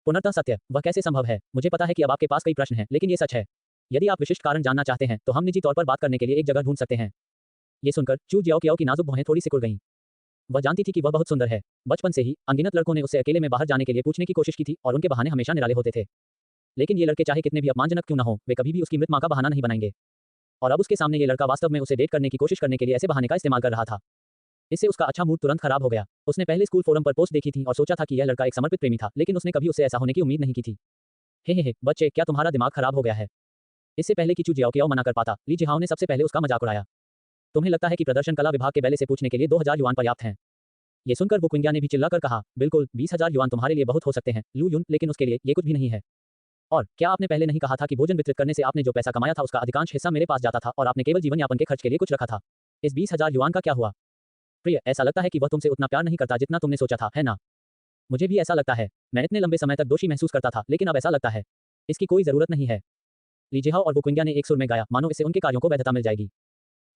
पुनर्तः सत्य, वह कैसे संभव है? मुझे पता है कि अब आपके पास कई प्रश्न हैं, लेकिन ये सच है। यदि आप विशिष्ट कारण जानना चाहते हैं, तो हम निजी तौर पर बात करने के लिए एक जगह ढूंढ सकते हैं। ये सुनकर चू जियाओ केओ की नाजुक भौहें थोड़ी सिकुड़ गईं। वह जानती थी कि वह बहुत सुंदर है। बचपन से ही अनगिनत लड़कों ने उससे अकेले में बाहर जाने के लिए पूछने की कोशिश की थी और उनके बहाने हमेशा निराले होते थे। लेकिन ये लड़के चाहे कितने भी अपमानजनक क्यों न हो, वे कभी भी उसकी मृत मां का बहाना नहीं बनाएंगे। और अब उसके सामने ये लड़का वास्तव में उसे डेट करने की कोशिश करने के लिए ऐसे बहाने का इस्तेमाल कर रहा था। इससे उसका अच्छा मूड तुरंत खराब हो गया। उसने पहले स्कूल फोरम पर पोस्ट देखी थी और सोचा था कि यह लड़का एक समर्पित प्रेमी था, लेकिन उसने कभी उससे ऐसा होने की उम्मीद नहीं की थी। हे, बच्चे, क्या तुम्हारा दिमाग खराब हो गया है? इससे पहले कि चू जियाओ केओ मना कर पाता, ली जिहाओ ने सबसे पहले उसका मजाक उड़ाया। तुम्हें लगता है कि प्रदर्शन कला विभाग के बैले से पूछने के लिए 2,000 युआन पर्याप्त हैं? ये सुनकर बुकविंग्या ने भी चिल्लाकर कहा, बिल्कुल, 20,000 युआन तुम्हारे लिए बहुत हो सकते हैं, लू यून, लेकिन उसके लिए ये कुछ भी नहीं है। और क्या आपने पहले नहीं कहा था कि भोजन वितरित करने से आपने जो पैसा कमाया था उसका अधिकांश हिस्सा मेरे पास जाता था और आपने केवल जीवन यापन के खर्च के लिए कुछ रखा था? इस 20,000 युआन का क्या हुआ? प्रिय, ऐसा लगता है कि वह तुमसे उतना प्यार नहीं करता जितना तुमने सोचा था, है ना? मुझे भी ऐसा लगता है। मैं इतने लंबे समय तक दोषी महसूस करता था, लेकिन अब ऐसा लगता है इसकी कोई जरूरत नहीं है। ली जिहाओ और बुकविंग्या ने एक सुर में गाया, मानो इससे उनके कार्यों को वैधता मिल जाएगी।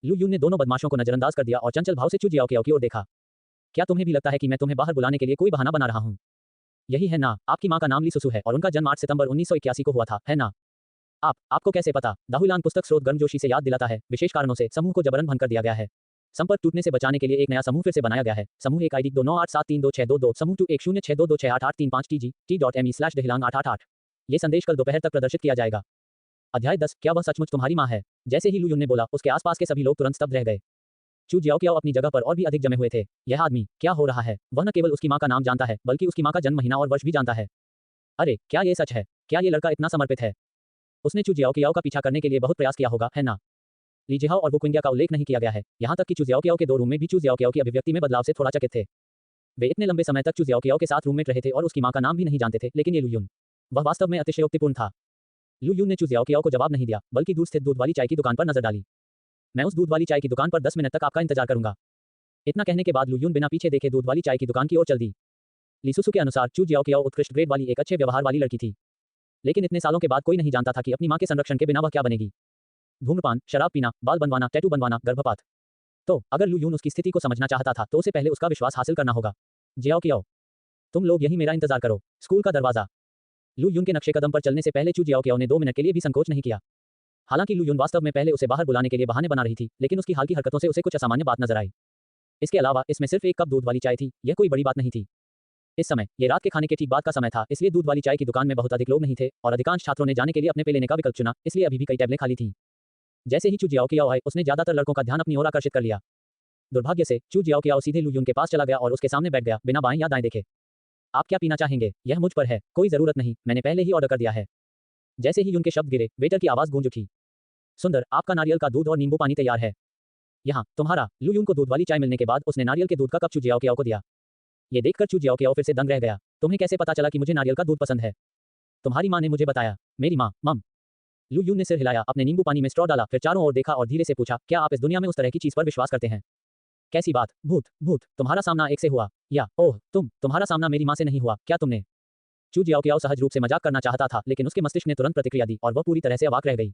लू यून ने दोनों बदमाशों को नजरअंदाज कर दिया और चंचल भाव से चू जियाओ केओ की ओर देखा। क्या तुम्हें भी लगता है कि मैं तुम्हें बाहर बुलाने के लिए कोई बहाना बना रहा हूँ? यही है ना? आपकी माँ का नाम ली सुसु है और उनका जन्म 8 सितंबर 1981 को हुआ था, है ना? आपको कैसे पता? दाहुलान पुस्तक स्रोत गर्मजोशी से याद दिलाता है, विशेष कारणों से समूह को जबरन भंग कर दिया गया है। संपर्क टूटने से बचाने के लिए एक नया समूह फिर से बनाया गया है। समूह 1 ID 2987322622, समूह 2 1062268835 TG t.me/dehilang888। ये संदेश कल दोपहर तक प्रदर्शित किया जाएगा। अध्याय 10, क्या वह सचमुच तुम्हारी माँ है? जैसे ही लू यून ने बोला, उसके आसपास के सभी लोग तुरंत स्तब्ध रह गए। चू जियाओ केओ अपनी जगह पर और भी अधिक जमे हुए थे। यह आदमी, क्या हो रहा है? वह न केवल उसकी माँ का नाम जानता है, बल्कि उसकी माँ का जन्म महीना और वर्ष भी जानता है। अरे, क्या ये सच है? क्या ये लड़का इतना समर्पित है? उसने चू जियाओ केओ का पीछा करने के लिए बहुत प्रयास किया होगा, है ना? ली जिहाओ और बुकविंग्या का उल्लेख नहीं किया गया है, यहाँ तक कि चू जियाओ केओ के 2 रूममेट भी चू जियाओ केओ की अभिव्यक्ति में बदलाव से थोड़ा चकित थे। वे इतने लंबे समय तक चू जियाओ केओ के साथ रूममेट रहे थे और उसकी माँ का नाम भी नहीं जानते थे, लेकिन ये लू यून, वह वास्तव में अतिशयोक्तिपूर्ण था। लू यून ने चू जियाओ केओ को जवाब नहीं दिया, बल्कि दूर स्थित दूध वाली चाय की दुकान पर नजर डाली। मैं उस दूध वाली चाय की दुकान पर 10 मिनट तक आपका इंतजार करूंगा। इतना कहने के बाद लू यून बिना पीछे देखे दूध वाली चाय की दुकान की ओर चल दी। ली सुसु के अनुसार चू जियाओ केओ उत्कृष्ट ग्रेड वाली एक अच्छे व्यवहार वाली लड़की थी, लेकिन इतने सालों के बाद कोई नहीं जानता था कि अपनी माँ के संरक्षण के बिना वह क्या बनेगी। धूम्रपान, शराब पीना, बाल बनवाना, टैटू बनवाना, गर्भपात। तो अगर लू यून उसकी स्थिति को समझना चाहता था, तो उसे पहले उसका विश्वास हासिल करना होगा। जियाओ केओ, तुम लोग यही मेरा इंतजार करो। स्कूल का दरवाजा। लू यून के नक्शे कदम पर चलने से पहले चू जियाओ केओ ने 2 मिनट के लिए भी संकोच नहीं किया। हालांकि लू यून वास्तव में पहले उसे बाहर बुलाने के लिए बहाने बना रही थी, लेकिन उसकी हाल की हरकतों से उसे कुछ असामान्य बात नजर आई। इसके अलावा इसमें सिर्फ 1 कप दूध वाली चाय थी, यह कोई बड़ी बात नहीं थी। इस समय ये रात के खाने के ठीक बाद का समय था, इसलिए दूध वाली चाय की दुकान में बहुत अधिक लोग नहीं थे और अधिकांश छात्रों ने जाने के लिए अपने पे लेने का विकल्प चुना, इसलिए अभी भी कई टेबलें खाली थीं। जैसे ही चू जियाओ केओ आए, उसने ज्यादातर लड़कों का ध्यान अपनी ओर आकर्षित कर लिया। दुर्भाग्य से चू जियाओ केओ सीधे लू यून के पास चला गया और उसके सामने बैठ गया, बिना बाएं या दाएं देखे। आप क्या पीना चाहेंगे? यह मुझ पर है, कोई जरूरत नहीं, मैंने पहले ही ऑर्डर कर दिया है। जैसे ही यून के शब्द गिरे, वेटर की आवाज गूंज उठी। सुंदर, आपका नारियल का दूध और नींबू पानी तैयार है। यहाँ तुम्हारा। लू यून को दूध वाली चाय मिलने के बाद उसने नारियल के दूध का कप चू जियाओ कियाओ को दिया। ये देखकर चू जियाओ कियाओ फिर से दंग रह गया। तुम्हें कैसे पता चला कि मुझे नारियल का दूध पसंद है? तुम्हारी माँ ने मुझे बताया। मेरी माँ, मम। लू यून ने सिर हिलाया, अपने नींबू पानी में स्ट्रॉ डाला, फिर चारों ओर देखा और धीरे से पूछा, क्या आप इस दुनिया में उस तरह की चीज पर विश्वास करते हैं? कैसी बात? भूत, भूत, तुम्हारा सामना एक से हुआ। या ओह, तुम्हारा सामना मेरी माँ से नहीं हुआ, क्या तुमने? चू जियाओ कियाओ सहज रूप से मजाक करना चाहता था, लेकिन उसके मस्तिष्क ने तुरंत प्रतिक्रिया दी और वह पूरी तरह से अवाक रह गई।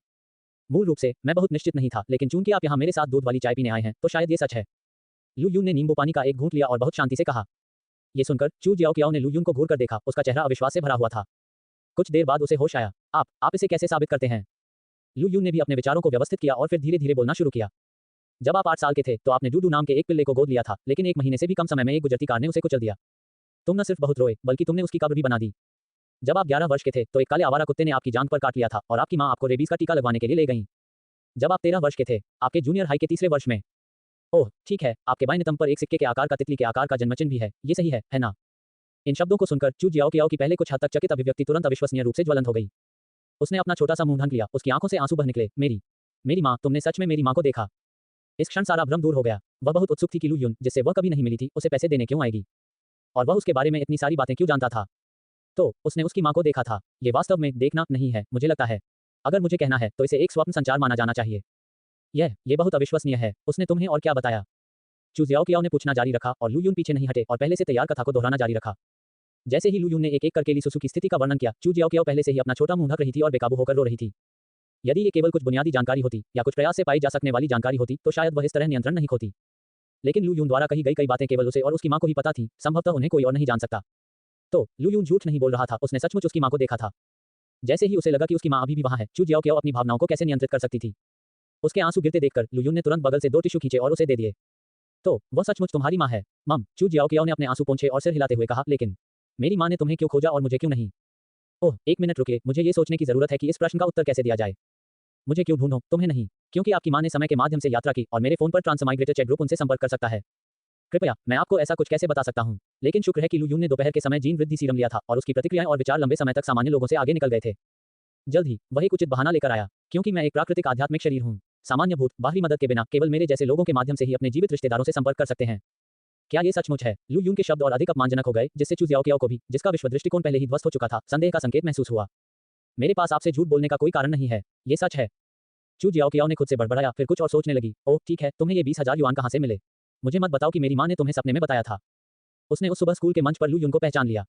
मूल रूप से मैं बहुत निश्चित नहीं था, लेकिन चूंकि आप यहाँ मेरे साथ दूध वाली चाय पीने आए हैं, तो शायद ये सच है। लू यून ने नींबू पानी का एक घूंट लिया और बहुत शांति से कहा। ये सुनकर चू जियाओ कियाओ ने लू यून को घूर कर देखा, उसका चेहरा अविश्वास से भरा हुआ था। कुछ देर बाद उसे होश आया। आप इसे कैसे साबित करते हैं? लू यून ने भी अपने विचारों को व्यवस्थित किया और फिर धीरे धीरे बोलना शुरू किया। जब आप 8 साल के थे तो आपने डूडू नाम के एक पिल्ले को गोद लिया था, लेकिन 1 महीने से भी कम समय में एक गुजरती कार ने उसे कुचल दिया। तुम न सिर्फ बहुत रोए, बल्कि तुमने उसकी कब्र भी बना दी। जब आप 11 वर्ष के थे तो एक काले आवारा कुत्ते ने आपकी जांघ पर काट लिया था और आपकी माँ आपको रेबीज का टीका लगवाने के लिए ले गई। जब आप 13 वर्ष के थे, आपके जूनियर हाई के तीसरे वर्ष में। ओह ठीक है, आपके बाएं नितंब पर एक सिक्के के आकार का तितली के आकार का जन्मचिन्ह भी है, ये सही है ना? इन शब्दों को सुनकर चू जियाओ कियाओ की पहले कुछ हद तक चकित अभिव्यक्ति तुरंत अविश्वसनीय रूप से ज्वलंत हो गई। उसने अपना छोटा सा मुंह ढक लिया, उसकी आंखों से आंसू बह निकले। मेरी माँ, तुमने सच में मेरी माँ को देखा? इस क्षण सारा भ्रम दूर हो गया। वह बहुत उत्सुक थी कि लू यून, जिससे वह कभी नहीं मिली थी, उसे पैसे देने क्यों आएगी और वह उसके बारे में इतनी सारी बातें क्यों जानता था। तो उसने उसकी माँ को देखा था। ये वास्तव में देखना नहीं है, मुझे लगता है। अगर मुझे कहना है तो इसे एक स्वप्न संचार माना जाना चाहिए। ये बहुत अविश्वसनीय है। उसने तुम्हें और क्या बताया? चू जियाओ कियाओ ने पूछना जारी रखा और लू यून पीछे नहीं हटे और पहले से तैयार कथा को दोहराना जारी रखा। जैसे ही लू यून ने एक एक करके ली सुसु की स्थिति का वर्णन किया, चू जियाओ कियाओ पहले से ही अपना छोटा मुंह ढक रही थी और बेकाबू होकर रो रही थी। यदि ये केवल कुछ बुनियादी जानकारी होती या कुछ प्रयास से पाई जा सकने वाली जानकारी होती तो शायद वह इस तरह नियंत्रण नहीं खोती। लेकिन लू यून द्वारा कही गई कई बातें केवल उसे और उसकी माँ को ही पता थी, संभवतः उन्हें कोई और नहीं जान सकता। तो लू यून झूठ नहीं बोल रहा था, उसने सचमुच उसकी माँ को देखा था। जैसे ही उसे लगा कि उसकी माँ अभी भी वहाँ है, चू जियाओ कियाओ अपनी भावनाओं को कैसे नियंत्रित कर सकती थी। उसके आंसू गिरते देखकर लू यून ने तुरंत बगल से 2 टिश्यू खींचे और उसे दे दिए। तो वह सचमुच तुम्हारी माँ है, मम? चू जियाओ कियाओ ने अपने आंसू पोंछे और सिर हिलाते हुए कहा, लेकिन मेरी माँ ने तुम्हें क्यों खोजा और मुझे क्यों नहीं? ओह, 1 मिनट रुकिए, मुझे ये सोचने की जरूरत है कि इस प्रश्न का उत्तर कैसे दिया जाए। मुझे क्यों ढूंढो, तुम्हें नहीं? क्योंकि आपकी माँ ने समय के माध्यम से यात्रा की और मेरे फोन पर ट्रांसमाइग्रेटेड चैट ग्रुप उनसे संपर्क कर सकता है। कृपया, मैं आपको ऐसा कुछ कैसे बता सकता हूँ? लेकिन शुक्र है कि लू यून ने दोपहर के समय जीन वृद्धि सीरम लिया था और उसकी प्रतिक्रियाएं और विचार लंबे समय तक सामान्य लोगों से आगे निकल गए थे। जल्द ही वह एक उचित बहाना लेकर आया, क्योंकि मैं एक प्राकृतिक आध्यात्मिक शरीर हूँ। सामान्य भूत बाहरी मदद के बिना केवल मेरे जैसे लोगों के माध्यम से ही अपने जीवित रिश्तेदारों से संपर्क कर सकते हैं। क्या ये सचमुच है? लू यून के शब्द और अधिक अपमानजनक हो गए, जिससे चू जियाओ कियाओ को भी, जिसका विश्व दृष्टिकोण पहले ही ध्वस्त हो चुका था, संदेह का संकेत महसूस हुआ। मेरे पास आपसे झूठ बोलने का कोई कारण नहीं है, ये सच है। चू जियाओ कियाओ ने खुद से बड़बड़ाया, फिर कुछ और सोचने लगी। ओह ठीक है, तुम्हें ये 20,000 युआन कहाँ से मिले? मुझे मत बताओ कि मेरी माँ ने तुम्हें सपने में बताया था। उसने उस सुबह स्कूल के मंच पर लू यून को पहचान लिया।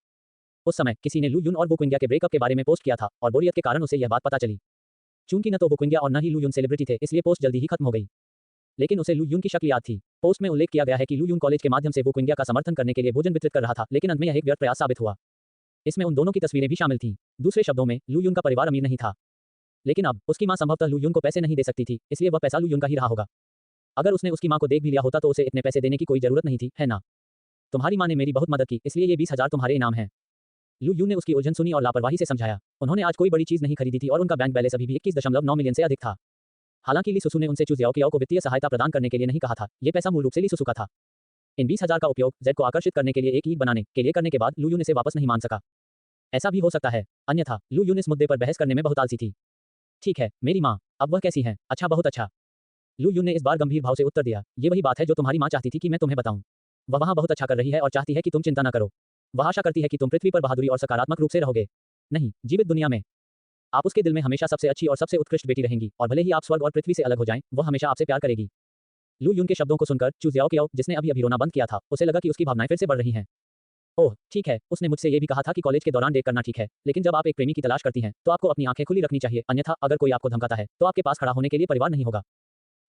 उस समय किसी ने लू यून और बुकुंगिया के ब्रेकअप के बारे में पोस्ट किया था और बोरियत के कारण उसे यह बात पता चली। चूंकि न तो बुकुंगिया और न ही लू यून सेलिब्रिटी थे, इसलिए पोस्ट जल्दी ही खत्म हो गई। लेकिन उसे लू यून की शक्ल याद थी। पोस्ट में उल्लेख किया गया है कि लू यून कॉलेज के माध्यम से बुकुंगिया का समर्थन करने के लिए भोजन वितरित कर रहा था, लेकिन अंत में यह एक व्यर्थ प्रयास साबित हुआ। इसमें उन दोनों की तस्वीरें भी शामिल थीं। दूसरे शब्दों में, लू यून का परिवार अमीर नहीं था, लेकिन अब उसकी माँ संभवतः लू यून को पैसे नहीं दे सकती थी, इसलिए वह पैसा लू यून का ही रहा होगा। अगर उसने उसकी माँ को देख भी लिया होता तो उसे इतने पैसे देने की कोई जरूरत नहीं थी, है ना? तुम्हारी माँ ने मेरी बहुत मदद की, इसलिए ये 20,000 तुम्हारे इनाम हैं। लू यून ने उसकी उलझन सुनी और लापरवाही से समझाया। उन्होंने आज कोई बड़ी चीज नहीं खरीदी थी और उनका बैंक बैलेंस अभी भी 21.9 मिलियन से अधिक था। हालांकि ली सुसु ने उनसे चू जियाओ कियाओ को वित्तीय सहायता प्रदान करने के लिए नहीं कहा था, ये पैसा मूल रूप से ली सुसु का था। इन 20,000 का उपयोग जेड को आकर्षित करने के लिए एक ईद बनाने के लिए करने के बाद लू यून इसे वापस नहीं मान सका। ऐसा भी हो सकता है, अन्यथा लू यून इस मुद्दे पर बहस करने में बहुत आलसी थी। ठीक है मेरी माँ, अब वह कैसी हैं? अच्छा, बहुत अच्छा। लू यून ने इस बार गंभीर भाव से उत्तर दिया। ये वही बात है जो तुम्हारी माँ चाहती थी कि मैं तुम्हें बताऊं। वह वहाँ बहुत अच्छा कर रही है और चाहती है कि तुम चिंता न करो। वह आशा करती है कि तुम पृथ्वी पर बहादुरी और सकारात्मक रूप से रहोगे। नहीं, जीवित दुनिया में आप उसके दिल में हमेशा सबसे अच्छी और सबसे उत्कृष्ट बेटी रहेंगी और भले ही आप स्वर्ग और पृथ्वी से अलग हो जाएं, वह हमेशा आपसे प्यार करेगी। लू यून के शब्दों को सुनकर चू जियाओ कियाओ, जिसने अभी अभी रोना बंद किया था, उसे लगा कि उसकी भावनाएं फिर से बढ़ रही हैं। ओह ठीक है, उसने मुझसे ये भी कहा था कि कॉलेज के दौरान डेट करना ठीक है, लेकिन जब आप एक प्रेमी की तलाश करती हैं तो आपको अपनी आंखें खुली रखनी चाहिए, अन्यथा अगर कोई आपको धमकाता है तो आपके पास खड़ा होने के लिए परिवार नहीं होगा।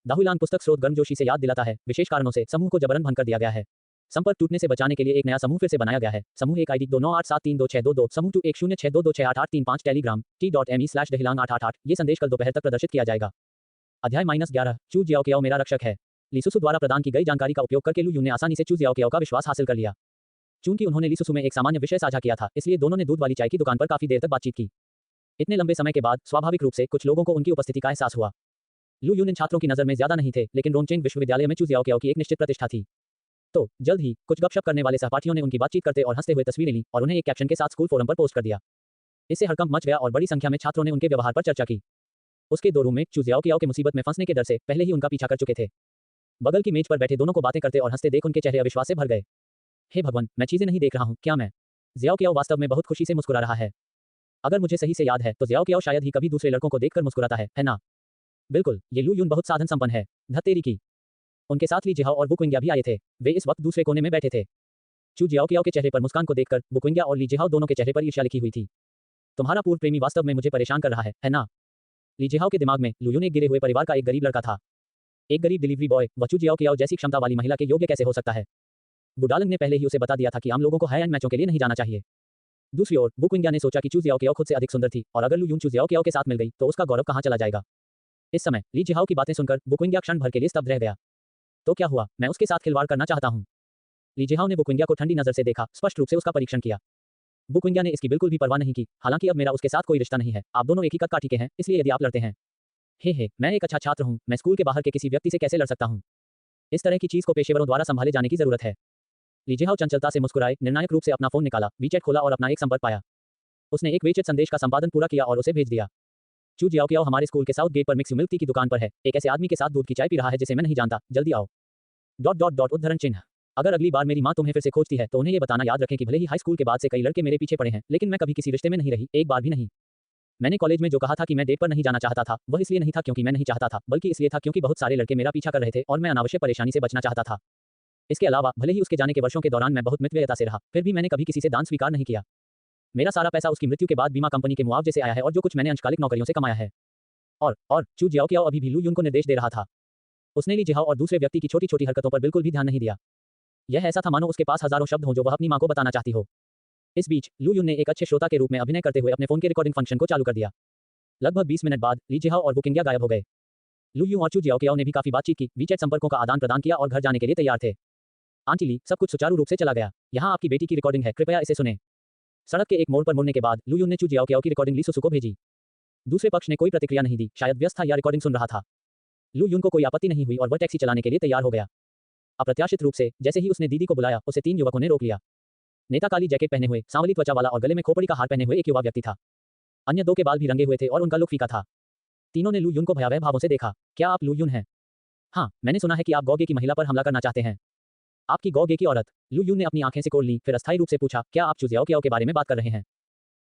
दाहुलान पुस्तक स्रोत गर्मजोशी से याद दिलाता है, विशेष कारणों से समूह को जबरन भंग कर दिया गया है। संपर्क टूटने से बचाने के लिए एक नया समूह फिर से बनाया गया है। समूह एक ID 2987322622, समूह 21062268835, टेलीग्राम t.me/dahilang888। ये संदेश कल दोपहर तक प्रदर्शित किया जाएगा। अध्याय -11, चू जियाओ कियाओ मेरा रक्षक है। लीसुसु द्वारा प्रदान की गई जानकारी का उपयोग करके लू यून ने आसानी से चू जियाओ कियाओ का विश्वास हासिल कर लिया। चूंकि उन्होंने लीसुसु में एक सामान्य विषय साझा किया था, इसलिए दोनों ने दूध वाली चाय की दुकान पर काफी देर तक बातचीत की। इतने लंबे समय के बाद स्वाभाविक रूप से कुछ लोगों को उनकी उपस्थिति का एहसास हुआ। लू यून इन छात्रों की नजर में ज्यादा नहीं थे, लेकिन रोनचेंग विश्वविद्यालय में चू जियाओ कियाओ की एक निश्चित प्रतिष्ठा थी। तो जल्द ही कुछ गपशप करने वाले सहपाठियों ने उनकी बातचीत करते और हंसते हुए तस्वीरें ली और उन्हें एक कैप्शन के साथ स्कूल फोरम पर पोस्ट कर दिया। इससे हड़कंप मच गया और बड़ी संख्या में छात्रों ने उनके व्यवहार पर चर्चा की। उसके दो रूममेट चू जियाओ कियाओ के मुसीबत में फंसने के डर से पहले ही उनका पीछा कर चुके थे। बगल की मेज पर बैठे दोनों को बातें करते और हंसते देख उनके चेहरे अविश्वास से भर गए। हे भगवान, मैं चीजें नहीं देख रहा हूँ क्या? मैं जियाओ कियाओ वास्तव में बहुत खुशी से मुस्कुरा रहा है। अगर मुझे सही से याद है तो जियाओ कियाओ शायद ही कभी दूसरे लड़कों को देखकर मुस्कुराता है ना? बिल्कुल, ये लू यून बहुत साधन संपन्न है। धत्तेरी की। उनके साथ ली जिहाओ और बुकुंग्या भी आए थे। वे इस वक्त दूसरे कोने में बैठे थे। चू जियाओ कियाओ के चेहरे पर मुस्कान को देखकर बुकुंग्या और ली जिहाओ दोनों के चेहरे पर ईर्ष्या लिखी हुई थी। तुम्हारा पूर्व प्रेमी वास्तव में मुझे परेशान कर रहा है ना? ली जिहाओ के दिमाग में लू यून एक गिरे हुए परिवार का एक गरीब लड़का था। एक गरीब डिलीवरी बॉय वह चू जियाओ कियाओ जैसी क्षमता वाली महिला के योग्य कैसे हो सकता है? बुडालंग ने पहले ही उसे बता दिया था कि आम लोगों को हाई एंड मैचों के लिए नहीं जाना चाहिए। दूसरी ओर बुकुंग्या ने सोचा कि चू जियाओ कियाओ खुद से अधिक सुंदर थी और अगर लू यून चू जियाओ कियाओ के साथ मिल गई तो उसका गौरव कहाँ चला जाएगा? इस समय ली जिहाओ की बातें सुनकर बुकुंग्या क्षण भर के लिए स्तब्ध रह गया। तो क्या हुआ? मैं उसके साथ खिलवाड़ करना चाहता हूँ। ली जिहाओ ने बुकुंग्या को ठंडी नजर से देखा, स्पष्ट रूप से उसका परीक्षण किया। बुकुंग्या ने इसकी बिल्कुल भी परवाह नहीं की। हालांकि अब मेरा उसके साथ कोई रिश्ता नहीं है, आप दोनों एक ही कद काठी के हैं, इसलिए यदि आप लड़ते हैं। हे, मैं एक अच्छा छात्र हूँ, मैं स्कूल के बाहर के किसी व्यक्ति से कैसे लड़ सकता हूँ? इस तरह की चीज को पेशेवरों द्वारा संभाले जाने की जरूरत है। ली जिहाओ चंचलता से मुस्कुराए, निर्णायक रूप से अपना फोन निकाला, वीचैट खोला और अपना एक संपर्क पाया। उसने एक वेचेट संदेश का संपादन पूरा किया और उसे भेज दिया। चू जियाओ कियाओ हमारे स्कूल के साउथ गेट पर मिक्स मिल्क टी की दुकान पर है, एक ऐसे आदमी के साथ दूध की चाय पी रहा है जिसे मैं नहीं जानता, जल्दी आओ। ... उद्धरण चिन्ह। अगर अगली बार मेरी माँ तुम्हें फिर से खोजती है तो उन्हें ये बताना याद रखें कि भले ही हाई स्कूल के बाद से कई लड़के मेरे पीछे पड़े हैं, लेकिन मैं कभी किसी रिश्ते में नहीं रही, एक बार भी नहीं। मैंने कॉलेज में जो कहा था कि मैं डेट पर नहीं जाना चाहता था, वह इसलिए नहीं था क्योंकि मैं नहीं चाहता था, बल्कि इसलिए था क्योंकि बहुत सारे लड़के मेरा पीछा कर रहे थे और मैं अनावश्यक परेशानी से बचना चाहता था। इसके अलावा भले ही उसके जाने के वर्षों के दौरान मैं बहुत मितव्ययता से रहा, फिर भी मैंने कभी किसी से दान स्वीकार नहीं किया। मेरा सारा पैसा उसकी मृत्यु के बाद बीमा कंपनी के मुआवजे से आया है और जो कुछ मैंने अंशकालिक नौकरियों से कमाया है। और चू जियाओ कियाओ अभी भी लू यून को निर्देश दे रहा था। उसने ली जिहाओ और दूसरे व्यक्ति की छोटी छोटी हरकतों पर बिल्कुल भी ध्यान नहीं दिया। यह ऐसा था मानो उसके पास हजारों शब्द हों जो वह अपनी मां को बताना चाहती हो। इस बीच लू यून ने एक अच्छे श्रोता के रूप में अभिनय करते हुए अपने फोन के रिकॉर्डिंग फंक्शन को चालू कर दिया। लगभग 20 मिनट बाद ली जिहाओ और बुकिंग्या गायब हो गए। लू यून और चू जियाओ कियाओ ने भी काफी बातचीत की, वीचैट संपर्कों का आदान प्रदान किया और घर जाने के लिए तैयार थे। आंटी ली, सब कुछ सुचारू रूप से चला गया। यहाँ आपकी बेटी की रिकॉर्डिंग है, कृपया इसे सुने। सड़क के एक मोड़ पर मुड़ने के बाद लू यून ने चू जियाओ कियाओ की रिकॉर्डिंग ली सुसु को भेजी। दूसरे पक्ष ने कोई प्रतिक्रिया नहीं दी, शायद व्यस्त था या रिकॉर्डिंग सुन रहा था। लू यून को कोई आपत्ति नहीं हुई और वह टैक्सी चलाने के लिए तैयार हो गया। अप्रत्याशित रूप से जैसे ही उसने दीदी को बुलाया, उसे 3 युवकों ने रोक लिया। नेता काली जैकेट पहने हुए, सांवली त्वचा वाला और गले में खोपड़ी का हार पहने हुए एक युवा व्यक्ति था। अन्य 2 के बाल भी रंगे हुए थे और उनका लुक फीका था। तीनों ने लू यून को भयावह भावों से देखा। क्या आप लू यून हैं? हाँ, मैंने सुना है कि आप गौगे की महिला पर हमला करना चाहते हैं। आपकी गौगे की औरत? लू यून ने अपनी आंखें सिकोड़ ली, फिर अस्थायी रूप से पूछा, क्या आप चू जियाओ कियाओ के बारे में बात कर रहे हैं?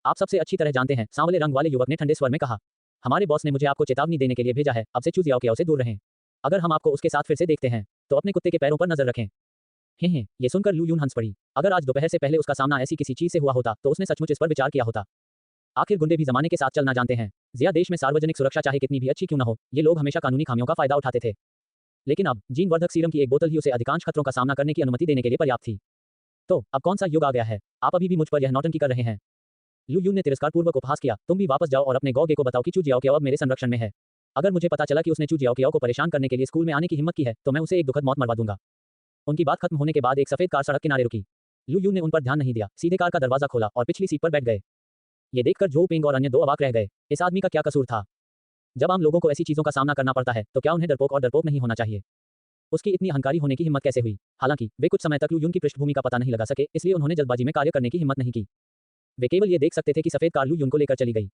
आप सबसे अच्छी तरह जानते हैं, सांवले रंग वाले युवक ने ठंडे स्वर में कहा। हमारे बॉस ने मुझे आपको चेतावनी देने के लिए भेजा है, अब से चू जियाओ कियाओ से दूर रहें। अगर हम आपको उसके साथ फिर से देखते हैं तो अपने कुत्ते के पैरों पर नजर रखें। हे, ये सुनकर लू यून हंस पड़ी। अगर आज दोपहर से पहले उसका सामना ऐसी किसी चीज से हुआ होता तो उसने सचमुच इस पर विचार किया होता। आखिर गुंडे भी जमाने के साथ चलना जानते हैं। जिया देश में सार्वजनिक सुरक्षा चाहे कितनी भी अच्छी क्यों न हो, ये लोग हमेशा कानूनी खामियों का फायदा उठाते थे। लेकिन अब जीन वर्धक सीरम की एक बोतल ही उसे अधिकांश खतरों का सामना करने की अनुमति देने के लिए पर्याप्त थी। तो अब कौन सा युग आ गया है? आप अभी भी मुझ पर यह नौटंकी कर रहे हैं। लू यून ने तिरस्कारपूर्वक उपहास किया। तुम भी वापस जाओ और अपने गौगे को बताओ कि चू जियाओ कियाओ अब मेरे संरक्षण में है। अगर मुझे पता चला कि उसने चू जियाओ कियाओ को परेशान करने के लिए स्कूल में आने की हिम्मत की है तो मैं उसे एक दुखद मौत मरवा दूंगा। उनकी बात खत्म होने के बाद एक सफेद कार सड़क किनारे रुकी। लू यून ने उन पर ध्यान नहीं दिया, सीधे कार का दरवाजा खोला और पिछली सीट पर बैठ गए। ये देखकर जो पिंग और अन्य 2 अवाक रह गए। इस आदमी का क्या कसूर था? जब आम लोगों को ऐसी चीजों का सामना करना पड़ता है तो क्या उन्हें डरपोक नहीं होना चाहिए? उसकी इतनी अहंकारी होने की हिम्मत कैसे हुई? हालांकि वे कुछ समय तक लू यून की पृष्ठभूमि का पता नहीं लगा सके, इसलिए उन्होंने जल्दबाजी में कार्य करने की हिम्मत नहीं की। वे केवल ये देख सकते थे कि सफेद कार लू यून को लेकर चली गई।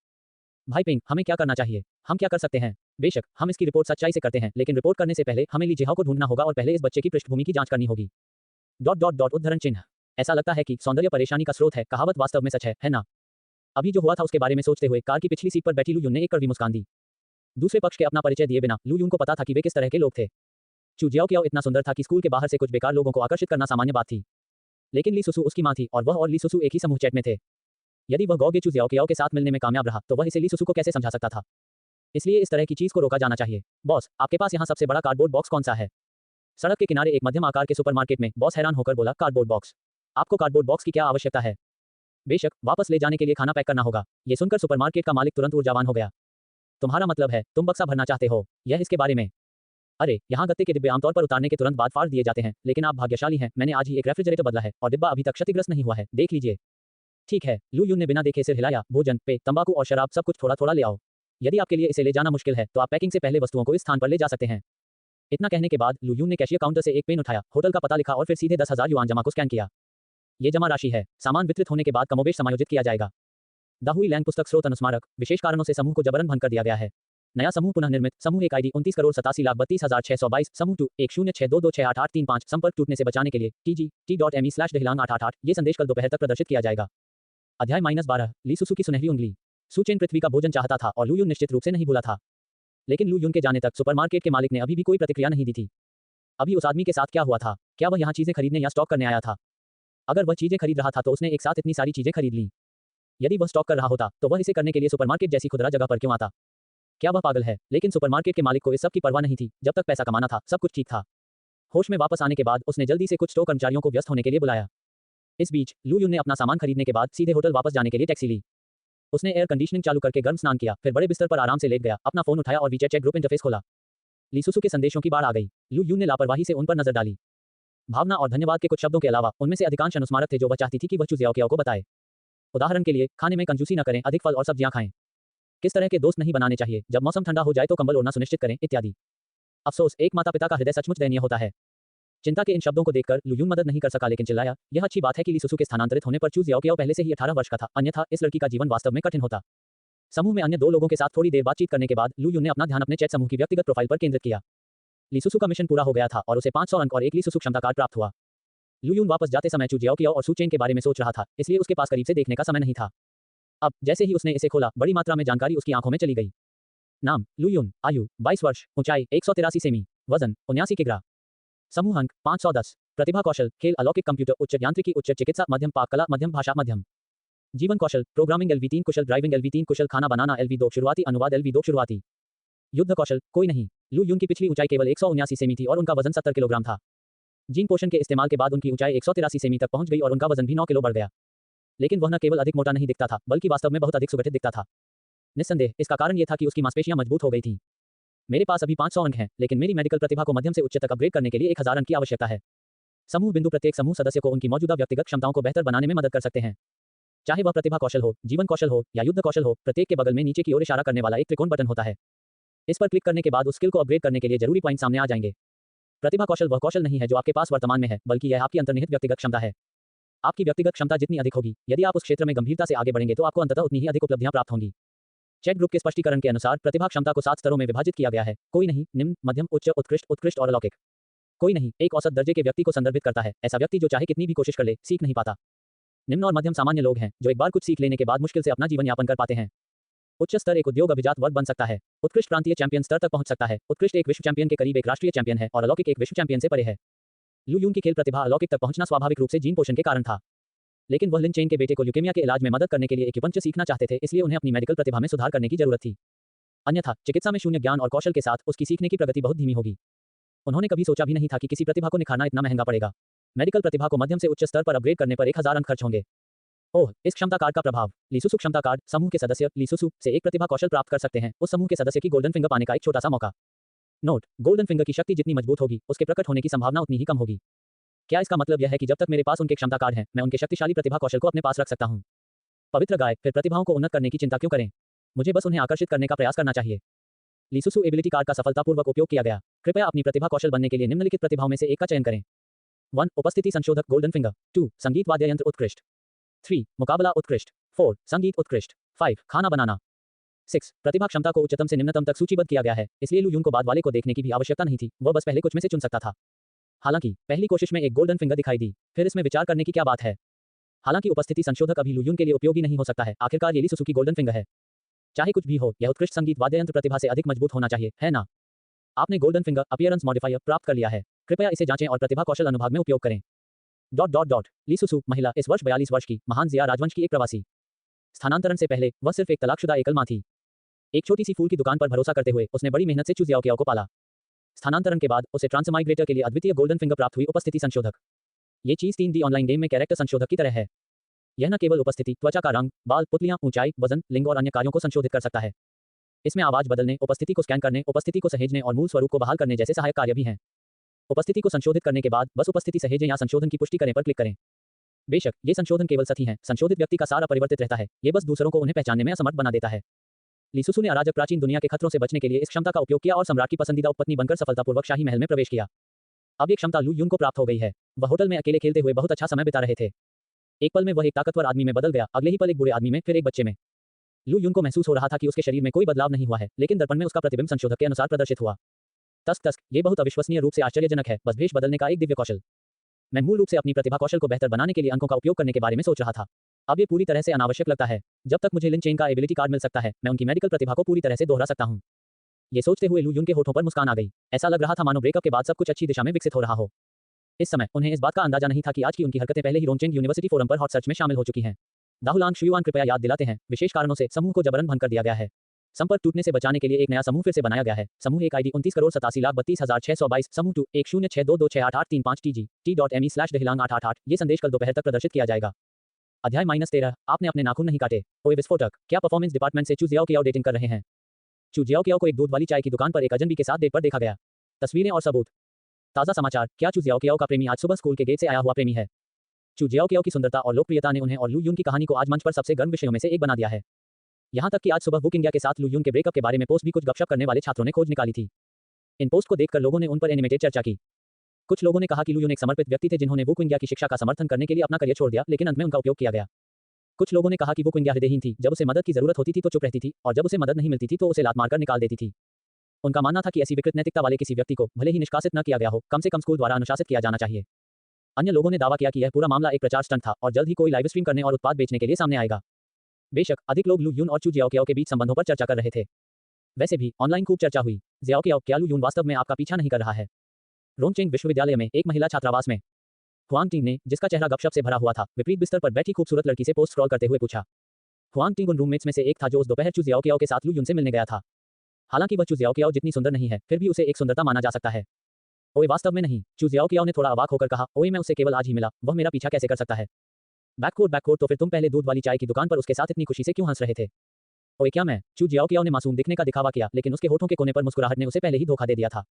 भाई पिंग, हमें क्या करना चाहिए? हम क्या कर सकते हैं? बेशक हम इसकी रिपोर्ट सच्चाई से करते हैं, लेकिन रिपोर्ट करने से पहले हमें ली जिहाओ को ढूंढना होगा और पहले इस बच्चे की पृष्ठभूमि की जांच करनी होगी। ... उद्धरण चिन्ह। ऐसा लगता है कि सौंदर्य परेशानी का स्रोत है, कहावत वास्तव में सच है ना? अभी जो हुआ था उसके बारे में सोचते हुए कार की पिछली सीट पर बैठी लू यून ने एक कड़वी मुस्कान दी। दूसरे पक्ष के अपना परिचय दिए बिना लू यून को पता था कि वे किस तरह के लोग थे। चू जियाओ कियाओ इतना सुंदर था कि स्कूल के बाहर से कुछ बेकार लोगों को आकर्षित करना सामान्य बात थी। लेकिन ली सुसु उसकी मां थी और वह और ली सुसु एक ही समूह चैट में थे। यदि वह गौगे चू जियाओ कियाओ के साथ मिलने में कामयाब रहा तो वह इसे ली सुसु को कैसे समझा सकता था? इसलिए इस तरह की चीज को रोका जाना चाहिए। बॉस, आपके पास यहाँ सबसे बड़ा कार्डबोर्ड बॉक्स कौन सा है? सड़क के किनारे एक मध्यम आकार के सुपरमार्केट में बॉस हैरान होकर बोला, कार्डबोर्ड बॉक्स? आपको कार्डबोर्ड बॉक्स की क्या आवश्यकता है? बेशक, वापस ले जाने के लिए खाना पैक करना होगा। ये सुनकर सुपरमार्केट का मालिक तुरंत ऊर्जावान हो गया। तुम्हारा मतलब है तुम बक्सा भरना चाहते हो? यह इसके बारे में? अरे, यहाँ गत्ते के डिब्बे आमतौर पर उतारने के तुरंत बाद फाड़ दिए जाते हैं, लेकिन आप भाग्यशाली हैं, मैंने आज ही एक रेफ्रिजरेटर बदला है और डिब्बा अभी तक क्षतिग्रस्त नहीं हुआ है, देख लीजिए। ठीक है, लू यून ने बिना देखे सिर हिलाया। भोजन, पेय, तंबाकू और शराब सब कुछ थोड़ा थोड़ा ले आओ। यदि आपके लिए इसे ले जाना मुश्किल है तो आप पैकिंग से पहले वस्तुओं को इस स्थान पर ले जा सकते हैं। इतना कहने के बाद लू यून ने कैशियर काउंटर से एक पेन उठाया, होटल का पता लिखा और फिर सीधे 10,000 युआन जमा को स्कैन किया। ये जमा राशि है, सामान वितरित होने के बाद कमोबेश समायोजित किया जाएगा। दाहुई लैंग पुस्तक स्रोत अनुस्मारक, विशेष कारणों से समूह को जबरन भंग कर दिया गया है। नया समूह पुनः निर्मित समूह 1 ID 29,87,32,622 समूह 2 1062268835 संपर्क टूटने से बचाने के लिए tgt.me/dehilang888 ये संदेश कल दोपहर तक प्रदर्शित किया जाएगा। अध्याय -12 ली सुसु की सुनहरी उंगली। सु चेन पृथ्वी का भोजन चाहता था और लू यून निश्चित रूप से नहीं भूला था। लेकिन लू यून के जाने तक सुपरमार्केट के मालिक ने अभी भी कोई प्रतिक्रिया नहीं दी थी। अभी उस आदमी के साथ क्या हुआ था? क्या वह यहाँ चीजें खरीदने या स्टॉक करने आया था? अगर वह चीजें खरीद रहा था तो उसने एक साथ इतनी सारी चीजें खरीद लीं। यदि वह स्टॉक कर रहा होता तो वह इसे करने के लिए सुपरमार्केट जैसी खुदरा जगह पर क्यों आता? क्या वह पागल है? लेकिन सुपरमार्केट के मालिक को इस सब की परवाह नहीं थी। जब तक पैसा कमाना था सब कुछ ठीक था। होश में वापस आने के बाद उसने जल्दी से कुछ स्टोर कर्मचारियों को व्यस्त होने के लिए बुलाया। इस बीच लू यून ने अपना सामान खरीदने के बाद सीधे होटल वापस जाने के लिए टैक्सी ली। उसने एयर कंडीशनिंग चालू करके गर्म स्नान किया, फिर बड़े बिस्तर पर आराम से लेट गया, अपना फोन उठाया और वीचैट चैट ग्रुप इंटरफेस खोला। ली सुसु के संदेशों की बाढ़ आ गई। लू यून ने लापरवाही से उन पर नजर डाली। भावना और धन्यवाद के कुछ शब्दों के अलावा उनमें से अधिकांश अनुस्मारक थे जो वह चाहती थी कि वह चुजियाओ को बताए। उदाहरण के लिए, खाने में कंजूसी न करें, अधिक फल और सब्जियां खाएं, किस तरह के दोस्त नहीं बनाने चाहिए, जब मौसम ठंडा हो जाए तो कंबल ओढ़ना सुनिश्चित करें, इत्यादि। अफसोस, एक माता पिता का हृदय सचमुच दयनीय होता है। चिंता के इन शब्दों को देखकर लू यून मदद नहीं कर सका, लेकिन चिल्लाया, यह अच्छी बात है कि ली सुसु के स्थानांतरित होने पर चुजियाओ पहले से ही 18 वर्ष का था, अन्यथा इस लड़की का जीवन वास्तव में कठिन होता। समूह में अन्य 2 लोगों के साथ थोड़ी देर बातचीत करने के बाद लू यून ने अपना ध्यान अपने चैट समूह की व्यक्तिगत प्रोफाइल पर केंद्रित किया। ली सुसु का मिशन पूरा हो गया था और उसे 500 अंक और एक ली सुसु क्षमता कार्ड प्राप्त हुआ। लू यून वापस जाते समय चुजियाओ और सु चेन के बारे में सोच रहा था, इसलिए उसके पास करीब से देखने का समय नहीं था। अब जैसे ही उसने इसे खोला, बड़ी मात्रा में जानकारी उसकी आंखों में चली गई। नाम लू यून, आयु 22 वर्ष, ऊंचाई 183 सेमी, वजन 79 किग्रा, समूह अंक 510, प्रतिभा कौशल खेल, अलौकिक कंप्यूटर, उच्च यांत्रिकी, उच्च चिकित्सा, मध्यम पाक कला, मध्यम भाषा, मध्यम जीवन कौशल, प्रोग्रामिंग LV3 कुशल, ड्राइविंग LV3 कुशल, खाना बनाना LV2 शुरुआती, अनुवाद LV2 शुरुआती, युद्ध कौशल कोई नहीं। लू यून की पिछली ऊंचाई केवल 179 सेमी थी और उनका वजन 70 किलोग्राम था। जीन पोषण के इस्तेमाल के बाद उनकी ऊंचाई 183 सेमी तक पहुंच गई और उनका वजन भी 9 किलो बढ़ गया। लेकिन वह न केवल अधिक मोटा नहीं दिखता था, बल्कि वास्तव में बहुत अधिक सुगठित दिखता था। निस्संदेह इसका कारण यह था कि उसकी मांसपेशियां मजबूत हो गई थीं। मेरे पास अभी 500 अंक हैं, लेकिन मेरी मेडिकल प्रतिभा को मध्यम से उच्च तक अपग्रेड करने के लिए 1000 अंक की आवश्यकता है। समूह बिंदु प्रत्येक समूह सदस्य को उनकी मौजूदा व्यक्तिगत क्षमताओं को बेहतर बनाने में मदद कर सकते हैं। चाहे वह प्रतिभा कौशल हो, जीवन कौशल हो या युद्ध कौशल हो, प्रत्येक के बगल में नीचे की ओर इशारा करने वाला एक त्रिकोण बटन होता है। इस पर क्लिक करने के बाद उस स्किल को अपग्रेड करने के लिए जरूरी पॉइंट सामने आ जाएंगे। प्रतिभा कौशल वह कौशल नहीं है जो आपके पास वर्तमान में है, बल्कि यह आपकी अंतर्निहित व्यक्तिगत क्षमता है। आपकी व्यक्तिगत क्षमता जितनी अधिक होगी, यदि आप उस क्षेत्र में गंभीरता से आगे बढ़ेंगे तो आपको अंततः उतनी ही अधिक उपलब्धियां प्राप्त होंगी। चैट ग्रुप के स्पष्टीकरण के अनुसार प्रतिभा क्षमता को 7 स्तरों में विभाजित किया गया है। कोई नहीं, निम्न, मध्यम, उच्च, उत्कृष्ट, उत्कृष्ट और अलौकिक। कोई नहीं एक औसत दर्जे के व्यक्ति को संदर्भित करता है, ऐसा व्यक्ति जो चाहे कितनी भी कोशिश कर ले, सीख नहीं पाता। निम्न और मध्यम सामान्य लोग हैं जो एक बार कुछ सीख लेने के बाद मुश्किल से अपना जीवन यापन कर पाते हैं। उच्च स्तर एक उद्योग अभिजात वर्ग बन सकता है। उत्कृष्ट प्रांतीय चैंपियन स्तर तक पहुंच सकता है। उत्कृष्ट एक विश्व चैंपियन के करीब एक राष्ट्रीय चैंपियन है और अलौकिक एक विश्व चैंपियन से परे है। लू यून की खेल प्रतिभा अलौकिक तक पहुंचना स्वाभाविक रूप से जीन पोषण के कारण था, लेकिन वह लिन चेन के बेटे को ल्यूकेमिया के इलाज में मदद करने के लिए एक्यूपंक्चर सीखना चाहते थे, इसलिए उन्हें अपनी मेडिकल प्रतिभा में सुधार करने की जरूरत थी। अन्यथा चिकित्सा में शून्य ज्ञान और कौशल के साथ उसकी सीखने की प्रगति बहुत धीमी होगी। उन्होंने कभी सोचा भी नहीं था कि किसी प्रतिभा को निखारना इतना महंगा पड़ेगा। मेडिकल प्रतिभा को मध्यम से उच्च स्तर पर अपग्रेड करने पर 1000 अंक खर्च होंगे। ओह, इस क्षमता कार्ड का प्रभाव। ली सुसु क्षमता कार्ड समूह के सदस्य ली सुसु से एक प्रतिभा कौशल प्राप्त कर सकते हैं। उस समूह के सदस्य की गोल्डन फिंगर पाने का एक छोटा सा मौका। नोट, गोल्डन फिंगर की शक्ति जितनी मजबूत होगी, उसके प्रकट होने की संभावना उतनी ही कम होगी। क्या इसका मतलब यह है कि जब तक मेरे पास उनके क्षमता कार्ड हैं, मैं उनके शक्तिशाली प्रतिभा कौशल को अपने पास रख सकता हूं? पवित्र गाय, फिर प्रतिभाओं को उन्नत करने की चिंता क्यों करें? मुझे बस उन्हें आकर्षित करने का प्रयास करना चाहिए। ली सुसु एबिलिटी कार्ड का सफलतापूर्वक उपयोग किया गया। कृपया अपनी प्रतिभा कौशल बनने के लिए निम्नलिखित प्रतिभाओं में से एक का चयन करें। 1 उपस्थिति संशोधक गोल्डन फिंगर। 2 संगीत वाद्य यंत्र उत्कृष्ट। 3 मुकाबला उत्कृष्ट। 4 संगीत उत्कृष्ट। 5 खाना बनाना। 6 प्रतिभा क्षमता को उच्चतम से निम्नतम तक सूचीबद्ध किया गया है, इसलिए लू यून को बाद वाले को देखने की भी आवश्यकता नहीं थी, वह बस पहले कुछ में से चुन सकता था। हालांकि पहली कोशिश में एक गोल्डन फिंगर दिखाई दी, फिर इसमें विचार करने की क्या बात है। हालांकि उपस्थिति संशोधक अभी लू यून के लिए उपयोगी नहीं हो सकता है, आखिरकार ये ली सुसु की गोल्डन फिंगर है। चाहे कुछ भी हो, यह उत्कृष्ट संगीत वाद्य यंत्र प्रतिभा से अधिक मजबूत होना चाहिए, है ना? आपने गोल्डन फिंगर अपीयरेंस मॉडिफायर प्राप्त कर लिया है। कृपया इसे जांचें और प्रतिभा कौशल अनुभाग में उपयोग करें। ली सुसु महिला, इस वर्ष 42 वर्ष की, महान जिया राजवंश की एक प्रवासी। स्थानांतरण से पहले वह सिर्फ एक तलाकशुदा एकल मां थी। एक छोटी सी फूल की दुकान पर भरोसा करते हुए उसने बड़ी मेहनत से चुजियाओ को पाला। स्थानांतरण के बाद उसे ट्रांसमाइग्रेटर के लिए अद्वितीय गोल्डन फिंगर प्राप्त हुई। उपस्थिति संशोधक। ये चीज 3D ऑनलाइन गेम में कैरेक्टर संशोधक की तरह है। यह न केवल उपस्थिति, त्वचा का रंग, बाल, पुतलियां, ऊंचाई, वजन, लिंग और अन्य कार्यों को संशोधित कर सकता है। इसमें आवाज बदलने, उपस्थिति को स्कैन करने, उपस्थिति को सहेजने और मूल स्वरूप को बहाल करने जैसे सहायक कार्य भी हैं। उपस्थिति को संशोधित करने के बाद बस उपस्थिति सहेजें या संशोधन की पुष्टि करें पर क्लिक करें। बेशक ये संशोधन केवल सतही हैं, संशोधित व्यक्ति का सार अपरिवर्तित रहता है, ये बस दूसरों को उन्हें पहचानने में असमर्थ बना देता है। ली सुसु ने अराजक प्राचीन दुनिया के खतरों से बचने के लिए इस क्षमता का उपयोग किया और सम्राट की पसंदीदा उपपत्नी बनकर सफलतापूर्वक शाही महल में प्रवेश किया। अब ये क्षमता लू यून को प्राप्त हो गई है। वह होटल में अकेले खेलते हुए बहुत अच्छा समय बिता रहे थे। एक पल में वह एक ताकतवर आदमी में बदल गया, अगले ही पल एक बुरे आदमी में, फिर एक बच्चे में। लू यून को महसूस हो रहा था कि उसके शरीर में कोई बदलाव नहीं हुआ है, लेकिन दर्पण में उसका प्रतिबिंब संशोधक के अनुसार प्रदर्शित हुआ। तस्क तस्क, ये बहुत अविश्वसनीय रूप से आश्चर्यजनक है, बस भेष बदलने का एक दिव्य कौशल। मैं मूल रूप से अपनी प्रतिभा कौशल को बेहतर बनाने के लिए अंकों का उपयोग करने के बारे में सोच रहा था। अब ये पूरी तरह से अनावश्यक लगता है। जब तक मुझे लिन चेन का एबिलिटी कार्ड मिल सकता है, मैं उनकी मेडिकल प्रतिभा को पूरी तरह से दोहरा सकता हूँ। ये सोचते हुए लू यून के होठों पर मुस्कान आ गई। ऐसा लग रहा था मानो ब्रेकअप के बाद सब कुछ अच्छी दिशा में विकसित हो रहा हो। इस समय उन्हें इस बात का अंदाजा नहीं था कि आज की उनकी हरकतें पहले ही रोंगचेंग यूनिवर्सिटी फोरम पर हॉट सर्च में शामिल हो चुकी हैं। दाहुलांग शुयुआन कृपया याद दिलाते हैं, विशेष कारणों से समूह को जबरन भंग कर दिया गया है। संपर्क टूटने से बचाने के लिए एक नया समूह फिर से बनाया गया है। समूह 1 ID 29,87,32,622, समूह 2 1062268835 TG t.me/dehilang888। ये संदेश कल दोपहर तक प्रदर्शित किया जाएगा। अध्याय -13, आपने अपने नाखून नहीं काटे। ओए विस्फोटक, क्या परफॉर्मेंस डिपार्टमेंट से चू जियाओ कियाओ डेटिंग कर रहे हैं? चू जियाओ कियाओ को एक दूध वाली चाय की दुकान पर एक अजनबी के साथ डेट पर देखा गया। तस्वीरें और सबूत। ताज़ा समाचार, क्या चू जियाओ कियाओ का प्रेमी आज सुबह स्कूल के गेट से आया हुआ प्रेमी है? चू जियाओ कियाओ की सुंदरता और लोकप्रियता ने उन्हें और लू यून की कहानी को आज मंच पर सबसे गर्म विषयों में से एक बना दिया है। यहाँ तक कि आज सुबह बुक इंडिया के साथ लू यून के ब्रेकअप के बारे में पोस्ट भी कुछ गपशप करने वाले छात्रों ने खोज निकाली थी। इन पोस्ट को देखकर लोगों ने उन पर एनिमेटेड चर्चा की। कुछ लोगों ने कहा कि लू यून एक समर्पित व्यक्ति थे जिन्होंने बुक इंडिया की शिक्षा का समर्थन करने के लिए अपना करियर छोड़ दिया, लेकिन अंत में उनका उपयोग किया गया। कुछ लोगों ने कहा कि बुक इंडिया हृदयहीन थी, जब उसे मदद की जरूरत होती थी तो चुप रहती थी, और जब उसे मदद नहीं मिलती थी तो उसे लात मारकर निकाल देती थी। उनका मानना था कि ऐसी विकृत नैतिकता वाले किसी व्यक्ति को भले ही निष्कासित न किया गया हो, कम से कम स्कूल द्वारा अनुशासित किया जाना चाहिए। अन्य लोगों ने दावा किया कि यह पूरा मामला एक प्रचार स्टंट था और जल्द ही कोई लाइव स्ट्रीम करने और उत्पाद बेचने के लिए सामने आएगा। बेशक अधिक लोग लू यून और चू जियाओ कियाओ के बीच संबंधों पर चर्चा कर रहे थे। वैसे भी ऑनलाइन खूब चर्चा हुई। जियाओ कियाओ, क्या लू यून वास्तव में आपका पीछा नहीं कर रहा है? रोंगचेंग विश्वविद्यालय में एक महिला छात्रावास में हुआंग टिंग ने, जिसका चेहरा गपशप से भरा हुआ था, विपरीत बिस्तर पर बैठी खूबसूरत लड़की से पोस्ट स्क्रॉल करते हुए पूछा। हुआंग टिंग उन रूममेट्स में से एक था जो उस दोपहर चू जियाओ कियाओ के साथ लू यून से मिलने गया था। हालांकि वह चू जियाओ कियाओ जितनी सुंदर नहीं है, फिर भी उसे एक सुंदरता माना जा सकता है। ओए वास्तव में नहीं, चू जियाओ कियाओ ने थोड़ा अवाक होकर कहा। ओए मैं उससे केवल आज ही मिला, वह मेरा पीछा कैसे कर सकता है? बैककोट, तो फिर तुम पहले दूध वाली चाय की दुकान पर उसके साथ इतनी खुशी से क्यों हंस रहे थे? ओए क्या मैं? चू जियाओ कियाओ ने मासूम दिखने का दिखावा किया, लेकिन उसके होठों के कोने पर मुस्कुराहट ने उसे पहले ही धोखा दे दिया था।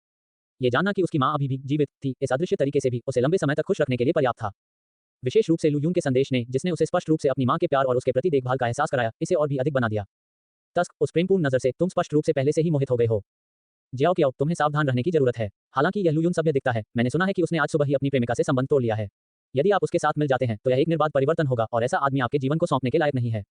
ये जानना कि उसकी मां अभी भी जीवित थी, इस अदृश्य तरीके से भी उसे लंबे समय तक खुश रखने के लिए पर्याप्त था। विशेष रूप से लू यून के संदेश ने, जिसने उसे स्पष्ट रूप से अपनी मां के प्यार और उसके प्रति देखभाल का एहसास कराया, इसे और भी अधिक बना दिया। तस्क, उस प्रेमपूर्ण नजर से तुम स्पष्ट रूप से पहले से ही मोहित हो गए हो। जियाओ कियाओ, तुम्हें सावधान रहने की जरूरत है। हालांकि यह लू यून सभ्य दिखता है, मैंने सुना है कि उसने आज सुबह ही अपनी प्रेमिका से संबंध तोड़ लिया है। यदि आप उसके साथ मिल जाते हैं तो यह एक निर्बाध परिवर्तन होगा और ऐसा आदमी आपके जीवन को सौंपने के लायक नहीं है।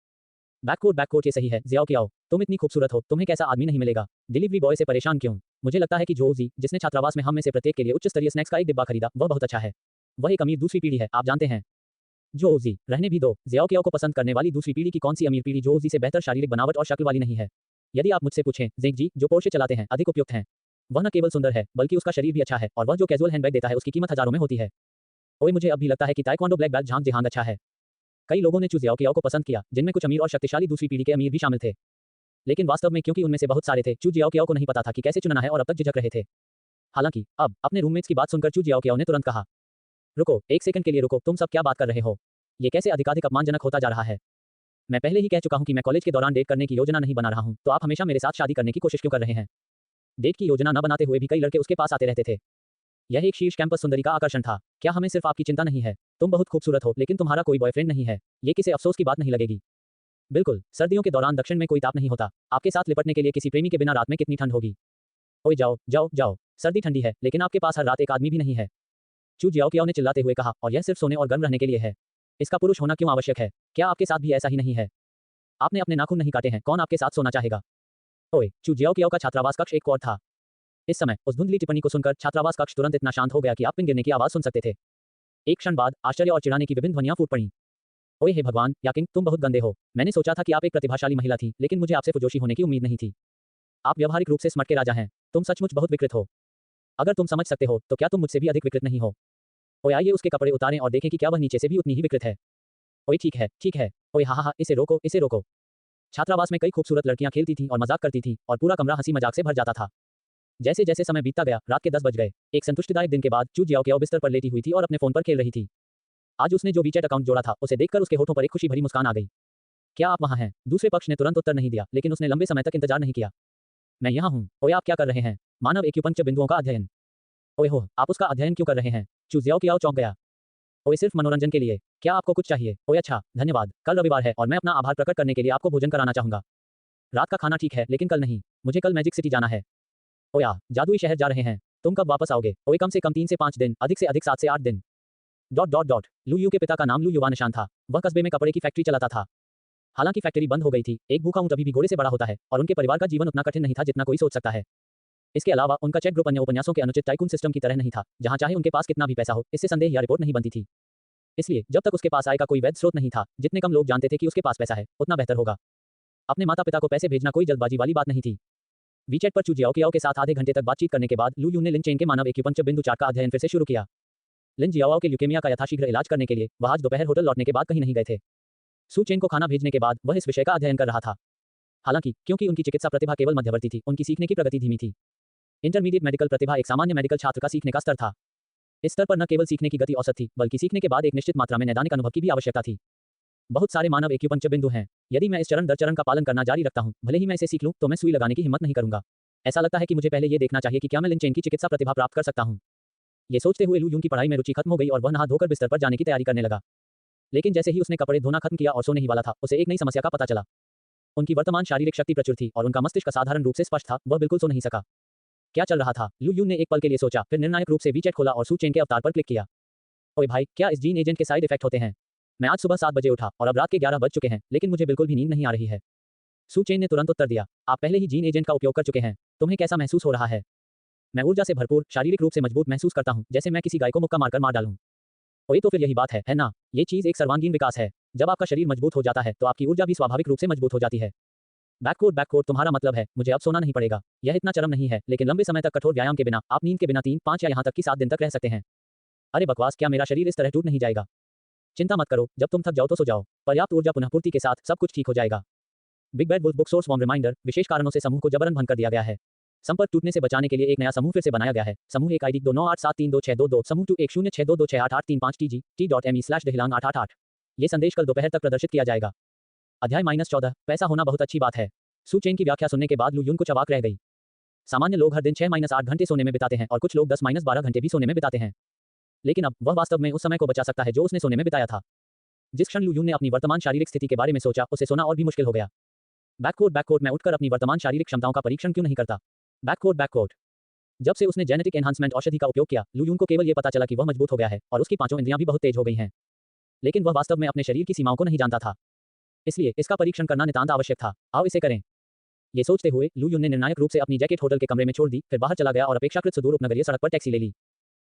बैककोट, ये सही है। जियाओ कियाओ, तुम इतनी खूबसूरत हो, तुम्हें कैसा आदमी नहीं मिलेगा? डिलीवरी बॉय से परेशान क्यों? मुझे लगता है कि जोजी, जिसने छात्रावास में हम में से प्रत्येक के लिए उच्च स्तरीय स्नैक्स का एक डिब्बा खरीदा, वह बहुत अच्छा है। वह एक अमीर दूसरी पीढ़ी है, आप जानते हैं। जोजी, रहने भी दो। जियाओ कियाओ को पसंद करने वाली दूसरी पीढ़ी की कौन सी अमीर पीढ़ी जोजी से बेहतर शारीरिक बनावट और शक्ल वाली नहीं है? यदि आप मुझसे पूछें, जेंग जी, जो पोर्शे चलाते हैं, अधिक उपयुक्त हैं। वह न केवल सुंदर है, बल्कि उसका शरीर भी अच्छा है, और वह जो कैजुअल हैंडबैग देता है उसकी कीमत हजारों में होती है। ओए मुझे अब भी लगता है कि ताइक्वांडो ब्लैक बेल्ट झांग जिहांग अच्छा है। कई लोगों ने चू जियाओ कियाओ को पसंद किया, जिनमें कुछ अमीर और शक्तिशाली दूसरी पीढ़ी के अमीर भी शामिल थे। लेकिन वास्तव में क्योंकि उनमें से बहुत सारे थे, चू जियाओ कियाओ को नहीं पता था कि कैसे चुनना है और अब तक झिझक रहे थे। हालांकि अब अपने रूममेट्स की बात सुनकर चू जियाओ कियाओ ने तुरंत कहा, रुको एक सेकंड के लिए रुको, तुम सब क्या बात कर रहे हो? ये कैसे अधिकाधिक अपमानजनक होता जा रहा है? मैं पहले ही कह चुका हूं कि मैं कॉलेज के दौरान डेट करने की योजना नहीं बना रहा हूं, तो आप हमेशा मेरे साथ शादी करने की कोशिश क्यों कर रहे हैं? डेट की योजना न बनाते हुए भी कई लड़के उसके पास आते रहते थे। यह एक शीर्ष कैंपस सुंदरी का आकर्षण था। क्या हमें सिर्फ आपकी चिंता नहीं है? तुम बहुत खूबसूरत हो, लेकिन तुम्हारा कोई बॉयफ्रेंड नहीं है। ये किसी अफसोस की बात नहीं लगेगी। बिल्कुल, सर्दियों के दौरान दक्षिण में कोई ताप नहीं होता। आपके साथ लिपटने के लिए किसी प्रेमी के बिना रात में कितनी ठंड होगी? ओए जाओ जाओ जाओ, सर्दी ठंडी है, लेकिन आपके पास हर रात एक आदमी भी नहीं है। चू जियाओ कियाओ ने चिल्लाते हुए कहा, और यह सिर्फ सोने और गर्म रहने के लिए है। इसका पुरुष होना क्यों आवश्यक है? क्या आपके साथ भी ऐसा ही नहीं है? आपने अपने नाखून नहीं काटे हैं, कौन आपके साथ सोना चाहेगा? ओए, चू जियाओ कियाओ का छात्रावास कक्ष एक क्वाड था। इस समय उस धुंधली टिप्पणी को सुनकर छात्रावास कक्ष तुरंत इतना शांत हो गया कि आप पिन गिरने की आवाज सुन सकते थे। एक क्षण बाद आश्चर्य और चिढ़ाने की विभिन्न ध्वनियां फूट पड़ी। ओए हे भगवान, याकिंग, तुम बहुत गंदे हो। मैंने सोचा था कि आप एक प्रतिभाशाली महिला थी, लेकिन मुझे आपसे फुजोशी होने की उम्मीद नहीं थी। आप व्यावहारिक रूप से स्मट के राजा हैं। तुम सचमुच बहुत विकृत हो। अगर तुम समझ सकते हो, तो क्या तुम मुझसे भी अधिक विकृत नहीं हो? ओए आइए उसके कपड़े उतारें और देखें कि क्या वह नीचे से भी उतनी ही विकृत है। ओए ठीक है, ठीक है। ओए हा, इसे रोको, इसे रोको। छात्रावास में कई खूबसूरत लड़कियां खेलती थीं और मजाक करती थीं, और पूरा कमरा हंसी मजाक से भर जाता था। जैसे जैसे समय बीतता गया, रात के 10 बज गए। एक संतुष्टिदायक दिन के बाद चू जियाओ कियाओ बिस्तर पर लेटी हुई थी और अपने फोन पर खेल रही थी। आज उसने जो वीचैट अकाउंट जोड़ा था, उसे देखकर उसके होठों पर एक खुशी भरी मुस्कान आ गई। क्या आप वहां हैं? दूसरे पक्ष ने तुरंत उत्तर नहीं दिया, लेकिन उसने लंबे समय तक इंतजार नहीं किया। मैं यहाँ हूँ। ओए आप क्या कर रहे हैं? मानव एक्यूपंक्चर बिंदुओं का अध्ययन। ओए हो, आप उसका अध्ययन क्यों कर रहे हैं? चू जियाओ कियाओ चौंक गया। ओए सिर्फ मनोरंजन के लिए। क्या आपको कुछ चाहिए? ओए अच्छा, धन्यवाद। कल रविवार है और मैं अपना आभार प्रकट करने के लिए आपको भोजन कराना चाहूंगा। रात का खाना ठीक है, लेकिन कल नहीं। मुझे कल मैजिक सिटी जाना है। ओया, जादुई शहर जा रहे हैं। तुम कब वापस आओगे? ओए कम से कम 3 से 5 दिन, अधिक से अधिक 7 से 8 दिन। लू यू के पिता का नाम लू युवानशान था। वह कस्बे में कपड़े की फैक्ट्री चलाता था। हालांकि फैक्ट्री बंद हो गई थी, एक भूखा ऊंट अभी भी घोड़े से बड़ा होता है और उनके परिवार का जीवन उतना कठिन नहीं था जितना कोई सोच सकता है। इसके अलावा उनका चेक ग्रुप अन्य उपन्यासों के अनुचित टाइकून सिस्टम की तरह नहीं था, जहां चाहे उनके पास कितना भी पैसा हो, इससे संदेह या रिपोर्ट नहीं बनती थी। इसलिए जब तक उसके पास आय का कोई वैध स्रोत नहीं था, जितने कम लोग जानते थे कि उसके पास पैसा है, उतना बेहतर होगा। अपने माता पिता को पैसे भेजना कोई जल्दबाजी वाली बात नहीं थी। वीचैट पर चू जियाओ के साथ आधे घंटे तक बातचीत करने के बाद लू यून ने लिन चेन के मानव एक्यूपंक्चर बिंदु चार्ट का अध्ययन फिर से शुरू किया। लिन जियाओ के ल्यूकेमिया का यथाशीघ्र इलाज करने के लिए वह आज दोपहर होटल लौटने के बाद कहीं नहीं गए थे। सू चेन को खाना भेजने के बाद वह इस विषय का अध्ययन कर रहा था। हालांकि क्योंकि उनकी चिकित्सा प्रतिभा केवल मध्यवर्ती थी, उनकी सीखने की प्रगति धीमी थी। इंटरमीडिएट मेडिकल प्रतिभा एक सामान्य मेडिकल छात्र का सीखने का स्तर था। इस स्तर पर न केवल सीखने की गति औसत थी, बल्कि सीखने के बाद एक निश्चित मात्रा में नैदानिक अनुभव की भी आवश्यकता थी। बहुत सारे मानव एक्यूपंक्चर बिंदु हैं। यदि मैं इस चरण दर चरण का पालन करना जारी रखता हूं, भले ही मैं इसे सीख लूं, तो मैं सुई लगाने की हिम्मत नहीं करूंगा। ऐसा लगता है कि मुझे पहले ये देखना चाहिए कि क्या मैं लिन चेन की चिकित्सा प्रतिभा प्राप्त कर सकता हूं। ये सोचते हुए लू यून की पढ़ाई में रुचि खत्म हो गई और वह नहा धोकर बिस्तर पर जाने की तैयारी करने लगा। लेकिन जैसे ही उसने कपड़े धोना खत्म किया और सोने ही वाला था, उसे एक नई समस्या का पता चला। उनकी वर्तमान शारीरिक शक्ति प्रचुर थी और उनका मस्तिष्क साधारण रूप से स्पष्ट था, वह बिल्कुल सो नहीं सका। क्या चल रहा था? लू यून ने एक पल के लिए सोचा, फिर निर्णायक रूप से वीचैट खोला और सू चेन के अवतार पर क्लिक किया। ओए भाई, क्या इस जीन एजेंट के साइड इफेक्ट होते हैं? मैं आज सुबह 7 बजे उठा और अब रात के 11 बज चुके हैं, लेकिन मुझे बिल्कुल भी नींद नहीं आ रही है। सू चेन ने तुरंत उत्तर दिया, आप पहले ही जीन एजेंट का उपयोग कर चुके हैं। तुम्हें कैसा महसूस हो रहा है? मैं ऊर्जा से भरपूर, शारीरिक रूप से मजबूत महसूस करता हूं, जैसे मैं किसी गाय को मुक्का मारकर मार डालूं। ओए तो फिर यही बात है ना? ये चीज एक सर्वांगीण विकास है। जब आपका शरीर मजबूत हो जाता है, तो आपकी ऊर्जा भी स्वाभाविक रूप से मजबूत हो जाती है। बैककोट तुम्हारा मतलब है मुझे अब सोना नहीं पड़ेगा। यह इतना चरम नहीं है, लेकिन लंबे समय तक कठोर व्यायाम के बिना आप नींद के बिना 3, 5 या यहाँ तक कि 7 दिन तक रह सकते हैं। अरे बकवास, क्या मेरा शरीर इस तरह टूट नहीं जाएगा? चिंता मत करो, जब तुम थक जाओ तो सो जाओ। पर्याप्त ऊर्जा पुनःपूर्ति के साथ सब कुछ ठीक हो जाएगा। Big bad wolf book source warm reminder, विशेष कारणों से समूह को जबरन भंग कर दिया गया है। संपर्क टूटने से बचाने के लिए एक नया समूह फिर से बनाया गया है। समूह 1 ID 2987322622, समूह 2 1062268835 TG t.me/dehilang888। ये संदेश कल दोपहर तक प्रदर्शित किया जाएगा। अध्याय -14, पैसा होना बहुत अच्छी बात है। सू चेन की व्याख्या सुनने के बाद लू यून कुछ अवाक रह गई। सामान्य लोग हर दिन 6-8 घंटे सोने में बिताते हैं और कुछ लोग 10-12 घंटे भी सोने में बिताते हैं। लेकिन अब वह वास्तव में उस समय को बचा सकता है जो उसने सोने में बिताया था। जिस क्षण लू यून ने अपनी वर्तमान शारीरिक स्थिति के बारे में सोचा, उसे सोना और भी मुश्किल हो गया। बैककोट मैं उठकर अपनी वर्तमान शारीरिक क्षमताओं का परीक्षण क्यों नहीं करता? बैककोट जब से उसने जेनेटिक एनहांसमेंट औषधि का उपयोग किया, लू यून को केवल ये पता चला कि वह मजबूत हो गया है और उसकी 5 इंद्रियां भी बहुत तेज हो गई हैं। लेकिन वह वास्तव में अपने शरीर की सीमाओं को नहीं जानता था। इसलिए इसका परीक्षण करना नितांत आवश्यक था। आओ इसे करें। ये सोचते हुए लू यून ने निर्णायक रूप से अपनी जैकेट होटल के कमरे में छोड़ दी, फिर बाहर चला गया और अपेक्षाकृत सुदूर उपनगरीय सड़क पर टैक्सी ले ली।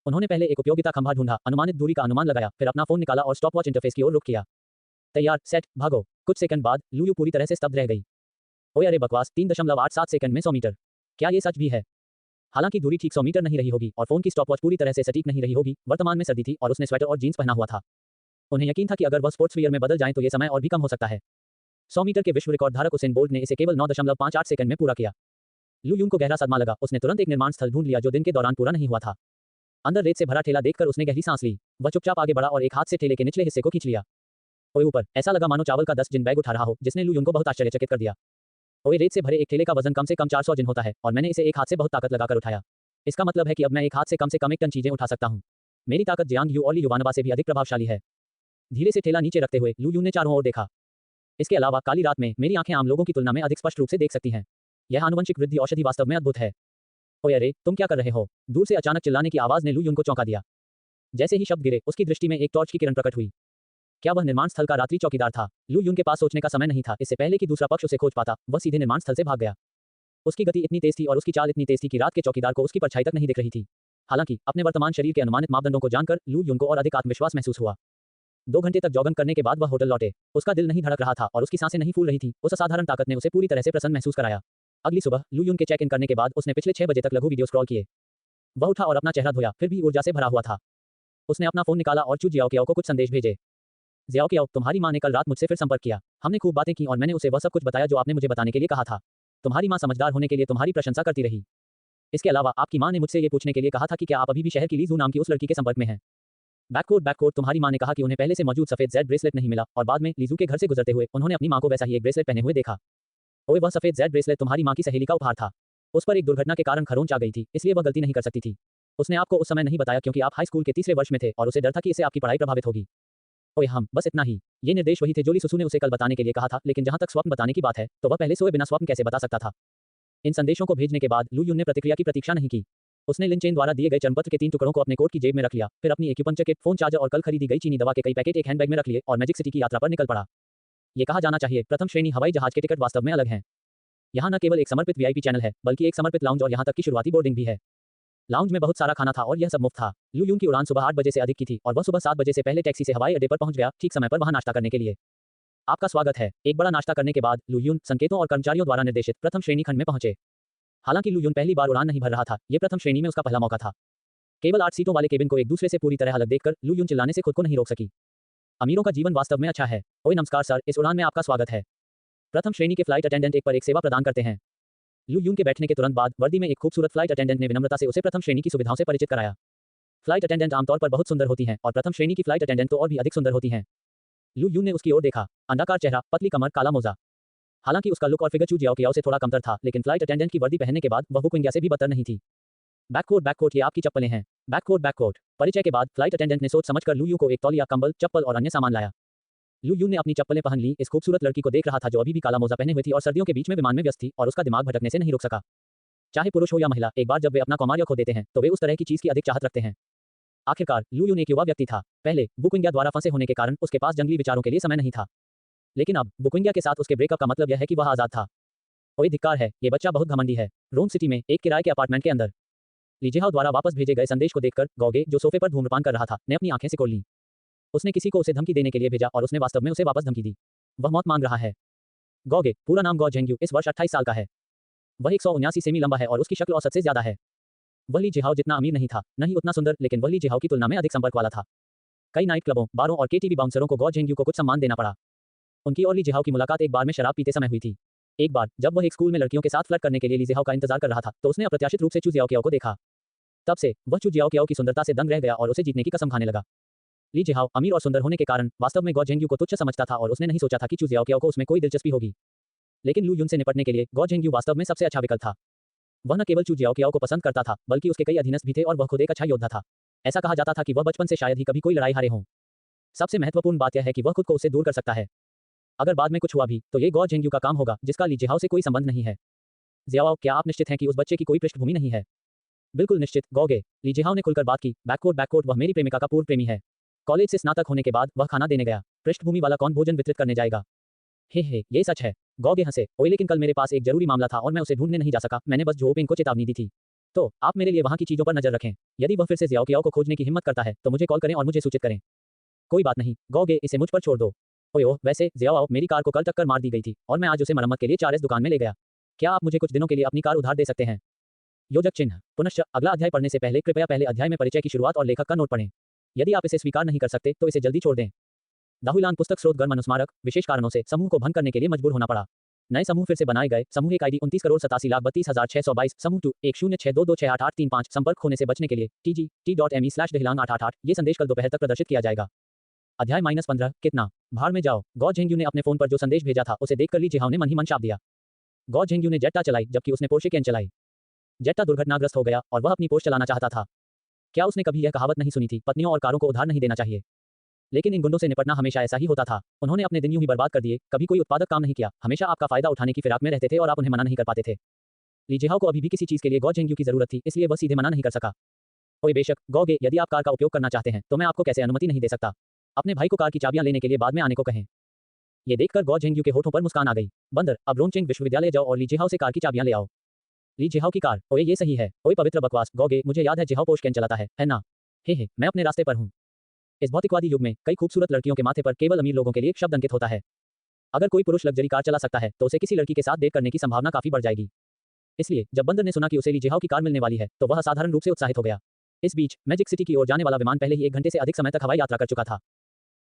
उन्होंने पहले एक उपयोगिता खंभा ढूंढा, अनुमानित दूरी का अनुमान लगाया, फिर अपना फोन निकाला और स्टॉपवॉच इंटरफेस की ओर रुख किया। तैयार, सेट, भागो। कुछ सेकंड बाद लू यू पूरी तरह से स्तब्ध रह गई। ओए अरे बकवास, 3.87 सेकंड में 100 मीटर। क्या ये सच भी है? हालांकि दूरी ठीक 100 मीटर नहीं रही होगी और फोन की स्टॉपवॉच पूरी तरह से सटीक नहीं रही होगी, वर्तमान में सर्दी थी और उसने स्वेटर और जींस पहना हुआ था। उन्हें यकीन था कि अगर वह स्पोर्ट्स वियर में बदल जाएं तो ये समय और भी कम हो सकता है। 100 मीटर के विश्व रिकॉर्ड धारक उसेन बोल्ट ने इसे केवल 9.58 सेकंड में पूरा किया। लू यून को गहरा सदमा लगा। उसने तुरंत एक निर्माण स्थल ढूंढ लिया जो दिन के दौरान पूरा नहीं हुआ था। अंदर रेत से भरा ठेला देखकर उसने गहरी सांस ली। वह चुपचाप आगे बढ़ा और एक हाथ से ठेले के निचले हिस्से को खींच लिया। ओए ऊपर, ऐसा लगा मानो चावल का 10 जिन बैग उठा रहा हो, जिसने लू यून को बहुत आश्चर्यचकित कर दिया। ओए रेत से भरे एक ठेले का वजन कम से कम 400 जिन होता है और मैंने इसे एक हाथ से बहुत ताकत लगाकर उठाया। इसका मतलब है कि अब मैं एक हाथ से कम 1 टन चीजें उठा सकता हूँ। मेरी ताकत जियांग यू और ली युवानबा से भी अधिक प्रभावशाली है। धीरे से ठेला नीचे रखते हुए लू यून ने चारों ओर देखा। इसके अलावा काली रात में मेरी आंखें आम लोगों की तुलना में अधिक स्पष्ट रूप से देख सकती हैं। यह आनुवंशिक वृद्धि औषधि वास्तव में अद्भुत है। ओए अरे, तुम क्या कर रहे हो? दूर से अचानक चिल्लाने की आवाज ने लू यून को चौंका दिया। जैसे ही शब्द गिरे, उसकी दृष्टि में एक टॉर्च की किरण प्रकट हुई। क्या वह निर्माण स्थल का रात्रि चौकीदार था? लू यून के पास सोचने का समय नहीं था। इससे पहले कि दूसरा पक्ष उसे खोज पाता, वह सीधे निर्माण स्थल से भाग गया। उसकी गति इतनी तेज थी और उसकी चाल इतनी तेज थी कि रात के चौकीदार को उसकी परछाई तक नहीं दिख रही थी। हालांकि अपने वर्तमान शरीर के अनुमानित मापदंडों को जानकर लू यून को और अधिक आत्मविश्वास महसूस हुआ। 2 घंटे तक जॉगिंग करने के बाद वह होटल लौटे। उसका दिल नहीं धड़क रहा था और उसकी सांसें नहीं फूल रही थी। उस असाधारण ताकत ने उसे पूरी तरह से प्रसन्न महसूस कराया। अगली सुबह लू यून के चेक इन करने के बाद उसने पिछले 6 बजे तक लघु वीडियो स्क्रॉल किए। वह उठा और अपना चेहरा धोया, फिर भी ऊर्जा से भरा हुआ था। उसने अपना फोन निकाला और चू जियाओ को कुछ संदेश भेजे। जियाओ, तुम्हारी माँ ने कल रात मुझसे फिर संपर्क किया। हमने खूब बातें की और मैंने उसे वह सब कुछ बताया जो आपने मुझे बताने के लिए कहा था। तुम्हारी माँ समझदार होने के लिए तुम्हारी प्रशंसा करती रही। इसके अलावा आपकी माँ ने मुझसे ये पूछने के लिए कहा था कि क्या आप अभी भी शहर की लीजू नाम की उस लड़की के संपर्क में हैं। बैककोट तुम्हारी माँ ने कहा कि उन्हें पहले से मौजूद सफेद जेड ब्रेसलेट नहीं मिला और बाद में लीजू के घर से गुजरते हुए उन्होंने अपनी माँ को वैसा ही एक ब्रेसलेट पहने हुए देखा। ओए, वह सफेद जेड ब्रेसलेट तुम्हारी माँ की सहेली का उपहार था। उस पर एक दुर्घटना के कारण खरोंच आ गई थी, इसलिए वह गलती नहीं कर सकती थी। उसने आपको उस समय नहीं बताया क्योंकि आप हाई स्कूल के तीसरे वर्ष में थे और उसे डर था कि इससे आपकी पढ़ाई प्रभावित होगी। ओए हम, बस इतना ही। ये निर्देश वही थे जो ली सुसु ने उसे कल बताने के लिए कहा था, लेकिन जहां तक स्वप्न बताने की बात है, तो वह पहले सोए बिना स्वप्न कैसे बता सकता था। इन संदेशों को भेजने के बाद लू यून ने प्रतिक्रिया की प्रतीक्षा नहीं की। उसने लिन चेन द्वारा दिए गए चरणपत्र के 3 टुकड़ों को अपने कोट की जेब में रख लिया, फिर अपनी एक्यूपंक्चर किट, फोन चार्जर और कल खरीदी गई चीनी दवा के कई पैकेट एक हैंडबैग में रख लिए और मैजिक सिटी की यात्रा पर निकल पड़ा। ये कहा जाना चाहिए प्रथम श्रेणी हवाई जहाज के टिकट वास्तव में अलग हैं। यहाँ न केवल एक समर्पित वीआईपी चैनल है, बल्कि एक समर्पित लाउंज और यहाँ तक कि शुरुआती बोर्डिंग भी है। लाउंज में बहुत सारा खाना था और यह सब मुफ्त था। लू यून की उड़ान सुबह 8 बजे से अधिक की थी और वह सुबह 7 बजे से पहले टैक्सी से हवाई अड्डे पर पहुंच गया, ठीक समय पर वहां नाश्ता करने के लिए। आपका स्वागत है। एक बड़ा नाश्ता करने के बाद लू यून संकेतों और कर्मचारियों द्वारा निर्देशित प्रथम श्रेणी खंड में पहुंचे। हालांकि लू यून पहली बार उड़ान नहीं भर रहा था, ये प्रथम श्रेणी में उसका पहला मौका था। केवल 8 सीटों वाले केबिन को एक दूसरे से पूरी तरह अलग देखकर लू यून चिल्लाने से खुद को नहीं रोक सकी। अमीरों का जीवन वास्तव में अच्छा है। ओए नमस्कार सर, इस उड़ान में आपका स्वागत है। प्रथम श्रेणी के फ्लाइट अटेंडेंट एक पर एक सेवा प्रदान करते हैं। लू यून के बैठने के तुरंत बाद वर्दी में एक खूबसूरत फ्लाइट अटेंडेंट ने विनम्रता से उसे प्रथम श्रेणी की सुविधाओं से परिचित कराया। फ्लाइट अटेंडेंट आमतौर पर बहुत सुंदर होती हैं और प्रथम श्रेणी की फ्लाइट अटेंडेंट तो और भी अधिक सुंदर होती हैं। लू यून ने उसकी ओर देखा। अंडाकार चेहरा, पतली कमर, काला मोजा। हालांकि उसका लुक और फिगर चू जियाओ कियाओ से थोड़ा कमतर था, लेकिन फ्लाइट अटेंडेंट की वर्दी पहनने के बाद वह बुकिंग से भी बदतर नहीं थी। बैककोट, ये आपकी चप्पलें हैं। बैककोट। परिचय के बाद फ्लाइट अटेंडेंट ने सोच समझकर लू यू को एक तौलिया, कंबल, चप्पल और अन्य सामान लाया। लू यून ने अपनी चप्पलें पहन ली। इस खूबसूरत लड़की को देख रहा था जो अभी भी काला मोजा पहने हुई थी और सर्दियों के बीच में विमान में व्यस्त थी, और उसका दिमाग भटकने से नहीं रुक सका। चाहे पुरुष हो या महिला, एक बार जब वे अपना कौमार्य खो देते हैं तो वे उस तरह की चीज की अधिक चाहत रखते हैं। आखिरकार लू यून एक युवा व्यक्ति था। पहले बुकिंग द्वारा फंसे होने के कारण उसके पास जंगली विचारों के लिए समय नहीं था, लेकिन अब बुकिंग के साथ उसके ब्रेकअप का मतलब यह है कि वह आजाद था। ओए धिक्कार है, ये बच्चा बहुत घमंडी है। रोम सिटी में एक किराए के अपार्टमेंट के अंदर लीजेहाओ द्वारा वापस भेजे गए संदेश को देखकर गौगे, जो सोफे पर धूम्रपान कर रहा था, ने अपनी आंखें सिकोड़ लीं। उसने किसी को उसे धमकी देने के लिए भेजा और उसने वास्तव में उसे वापस धमकी दी। वह मौत मांग रहा है। गौगे, पूरा नाम गौ झेंग्यू, इस वर्ष 28 साल का है। वह 179 सेमी लंबा है और उसकी शक्ल औसत से ज्यादा है। वह ली जिहाओ जितना अमीर नहीं था, न ही उतना सुंदर, लेकिन वह ली जिहाओ की तुलना में अधिक संपर्क वाला था। कई नाइट क्लबों, बारों और केटीवी बाउंसरों को गौ झेंग्यू को कुछ सम्मान देना पड़ा। उनकी और ली जिहाओ की मुलाकात एक बार में शराब पीते समय हुई थी। एक बार जब वह एक स्कूल में लड़कियों के साथ फ्लर्ट करने के लिए ली जिहाओ का इंतजार कर रहा था, तो उसने अप्रत्याशित रूप से चू जियाओ कियाओ को देखा। तब से वह चू जियाओ कियाओ की सुंदरता से दंग रह गया और उसे जीतने की कसम खाने लगा। ली जिहाओ अमीर और सुंदर होने के कारण वास्तव में गौ झेंग्यू को तुच्छ समझता था और उसने नहीं सोचा था कि चू जियाओ कियाओ को उसमें कोई दिलचस्पी होगी। लेकिन लू यून से निपटने के लिए गौ झेंग्यू वास्तव में सबसे अच्छा विकल्प था। वह न केवल चू जियाओ कियाओ को पसंद करता था, बल्कि उसके कई अधीनस्थ भी थे और वह खुद एक अच्छा योद्धा था। ऐसा कहा जाता था कि वह बचपन से शायद ही कभी कोई लड़ाई हारे हों। सबसे महत्वपूर्ण बात यह है कि वह खुद को उससे दूर कर सकता है। अगर बाद में कुछ हुआ भी तो ये गौ झेंग्यू का काम होगा, जिसका ली जिहाओ से कोई संबंध नहीं है। जियाओ, क्या आप निश्चित हैं कि उस बच्चे की कोई पृष्ठभूमि नहीं है? बिल्कुल निश्चित, गौगे, ली जिहाओ ने खुलकर बात की। बैककोट, वह मेरी प्रेमिका का पूर्व प्रेमी है। कॉलेज से स्नातक होने के बाद वह खाना देने गया। पृष्ठभूमि वाला कौन भोजन वितरित करने जाएगा? हे, ये सच है। गौगे हंसे। ओए लेकिन कल मेरे पास एक जरूरी मामला था और मैं उसे ढूंढने नहीं जा सका। मैंने बस जोपिंग को चेतावनी दी थी। तो आप मेरे लिए वहां की चीजों पर नजर रखें। यदि वह फिर से जियाओ कियाओ को खोजने की हिम्मत करता है तो मुझे कॉल करें और मुझे सूचित करें। कोई बात नहीं गौगे, इसे मुझ पर छोड़ दो। ओह, वैसे जियाओ, मेरी कार को कल टक्कर मार दी गई थी और मैं आज उसे मरम्मत के लिए 4S दुकान में ले गया। क्या आप मुझे कुछ दिनों के लिए अपनी कार उधार दे सकते हैं? योजक चिन्ह। पुनश्च अगला अध्याय पढ़ने से पहले कृपया पहले अध्याय में परिचय की शुरुआत और लेखक का नोट पढ़ें। यदि आप इसे स्वीकार नहीं कर सकते तो इसे जल्दी छोड़ दें। दाहुलान पुस्तक स्रोत गर्म अनुस्मारक, विशेष कारणों से समूह को भंग करने के लिए मजबूर होना पड़ा। नए समूह फिर से बनाए गए। समूह एक आईडी 29,87,32,622, समूह 2 1062268835, संपर्क खोने से बचने के लिए tgt.me/dehilang888। ये संदेश कल दोपहर तक प्रदर्शित किया जाएगा। अध्याय -15 कितना भाड़ में जाओ। गौ झेंग्यू ने अपने फोन पर जो संदेश भेजा था उसे देखकर ली जिहाओ ने मन ही मन चाप दिया। गौ झेंग्यू ने जेट्टा चलाई जबकि उसने पोर्शे कैन चलाई। जेट्टा दुर्घटनाग्रस्त हो गया और वह अपनी पोर्श चलाना चाहता था। क्या उसने कभी यह कहावत नहीं सुनी थी, पत्नियों और कारों को उधार नहीं देना चाहिए? लेकिन इन गुंडों से निपटना हमेशा ऐसा ही होता था। उन्होंने अपने दिन यूं ही बर्बाद कर दिए, कभी कोई उत्पादक काम नहीं किया, हमेशा आपका फायदा उठाने की फिराक में रहते थे और आप उन्हें मना नहीं कर पाते थे। ली जिहाओ को अभी भी किसी चीज के लिए गौ झेंग्यू की जरूरत थी, इसलिए वह सीधे मना नहीं कर सका। ओए बेशक गौगे, यदि आप कार का उपयोग करना चाहते हैं तो मैं आपको कैसे अनुमति नहीं दे सकता। अपने भाई को कार की चाबियां लेने के लिए बाद में आने को कहें। ये देखकर गौ झेंग्यू के होठों पर मुस्कान आ गई। बंदर, अब रोनचेंग विश्वविद्यालय जाओ और ली जिहाओ से कार की चाबियां ले आओ। ली जिहाओ की कार? ओए ये सही है। ओए पवित्र बकवास। गौगे, मुझे याद है जिहाओ पोर्श कैन चलाता है ना? हे, मैं अपने रास्ते पर हूँ। इस भौतिकवादी युग में कई खूबसूरत लड़कियों के माथे पर केवल अमीर लोगों के लिए एक शब्द अंकित होता है। अगर कोई पुरुष लग्जरी कार चला सकता है तो उसे किसी लड़की के साथ डेट करने की संभावना काफी बढ़ जाएगी। इसलिए जब बंदर ने सुना कि उसे ली जिहाओ की कार मिलने वाली है तो वह साधारण रूप से उत्साहित हो गया। इस बीच मैजिक सिटी की ओर जाने वाला विमान पहले ही 1 घंटे से अधिक समय तक हवाई यात्रा कर चुका था।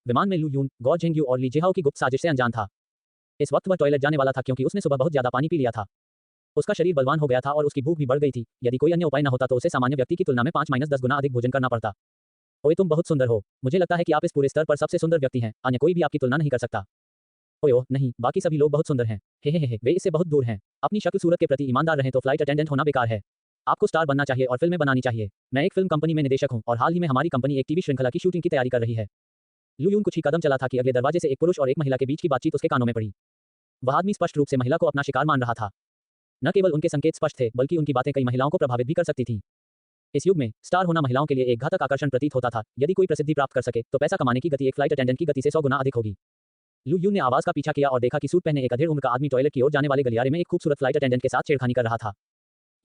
विमान में लू यून, गौ झेंग्यू और ली जिहाओ की गुप्त साजिश से अनजान था। इस वक्त वह टॉयलेट जाने वाला था क्योंकि उसने सुबह बहुत ज्यादा पानी पी लिया था। उसका शरीर बलवान हो गया था और उसकी भूख भी बढ़ गई थी। यदि कोई अन्य उपाय न होता तो उसे सामान्य व्यक्ति की तुलना में 5-10 गुना अधिक भोजन करना पड़ता। ओए तुम बहुत सुंदर हो। मुझे लगता है कि आप इस पूरे स्तर पर सबसे सुंदर व्यक्ति हैं। अन्य कोई भी आपकी तुलना नहीं कर सकता। ओह नहीं, बाकी सभी लोग बहुत सुंदर हैं। हे, वे इससे बहुत दूर हैं। अपनी शक्ल सूरत के प्रति ईमानदार रहें तो फ्लाइट अटेंडेंट होना बेकार है। आपको स्टार बनना चाहिए और फिल्में बनानी चाहिए। मैं एक फिल्म कंपनी में निदेशक हूँ और हाल ही में हमारी कंपनी एक टीवी श्रृंखला की शूटिंग की तैयारी कर रही है। लू यून कुछ ही कदम चला था कि अगले दरवाजे से एक पुरुष और एक महिला के बीच की बातचीत उसके कानों में पड़ी। वह आदमी स्पष्ट रूप से महिला को अपना शिकार मान रहा था। न केवल उनके संकेत स्पष्ट थे, बल्कि उनकी बातें कई महिलाओं को प्रभावित भी कर सकती थीं। इस युग में स्टार होना महिलाओं के लिए एक घातक आकर्षण प्रतीत होता था। यदि कोई प्रसिद्धि प्राप्त कर सके तो पैसा कमाने की गति एक फ्लाइट अटेंडेंट की गति से 100 गुना अधिक होगी। लू यून ने आवाज का पीछा किया और देखा कि सूट पहने एक अधेड़ उम्र का आदमी टॉयलेट की ओर जाने वाले गलियारे में एक खूबसूरत फ्लाइट अटेंडेंट के साथ छेड़खानी कर रहा था।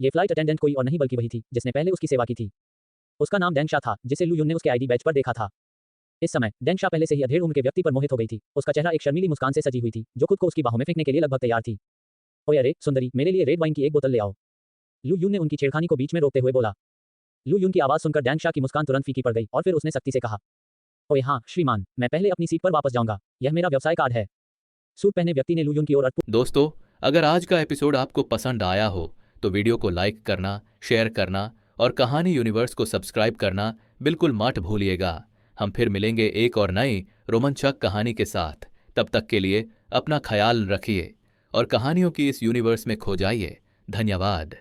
ये फ्लाइट अटेंडेंट कोई और नहीं बल्कि वही थी जिसने पहले उसकी सेवा की थी। उसका नाम डेंग शा था, जिसे लू यून ने उसके आईडी बैच पर देखा था। इस समय डेंग शा पहले से ही अधेड़ उम्र के व्यक्ति पर मोहित हो गई थी। उसका चेहरा एक शर्मीली मुस्कान से सजी हुई थी, जो खुद को उसकी बाहों में फेंकने के लिए लगभग तैयार थी। ओए अरे सुंदरी, मेरे लिए रेड वाइन की एक बोतल ले आओ, लू यून ने उनकी छेड़खानी को बीच में रोकते हुए बोला। लू यून की आवाज सुनकर डेंग शा की मुस्कान तुरंत फीकी पड़ गई और फिर उसने सख्ती से कहा, ओए हाँ श्रीमान, मैं पहले अपनी सीट पर वापस जाऊंगा, यह मेरा व्यवसाय कार्ड है। सूट पहने व्यक्ति ने लू यून की ओर दोस्तों, अगर आज का एपिसोड आपको पसंद आया हो तो वीडियो को लाइक करना, शेयर करना और कहानी यूनिवर्स को सब्सक्राइब करना बिल्कुल मत भूलिएगा। हम फिर मिलेंगे एक और नई रोमांचक कहानी के साथ। तब तक के लिए अपना ख्याल रखिए और कहानियों की इस यूनिवर्स में खो जाइए। धन्यवाद।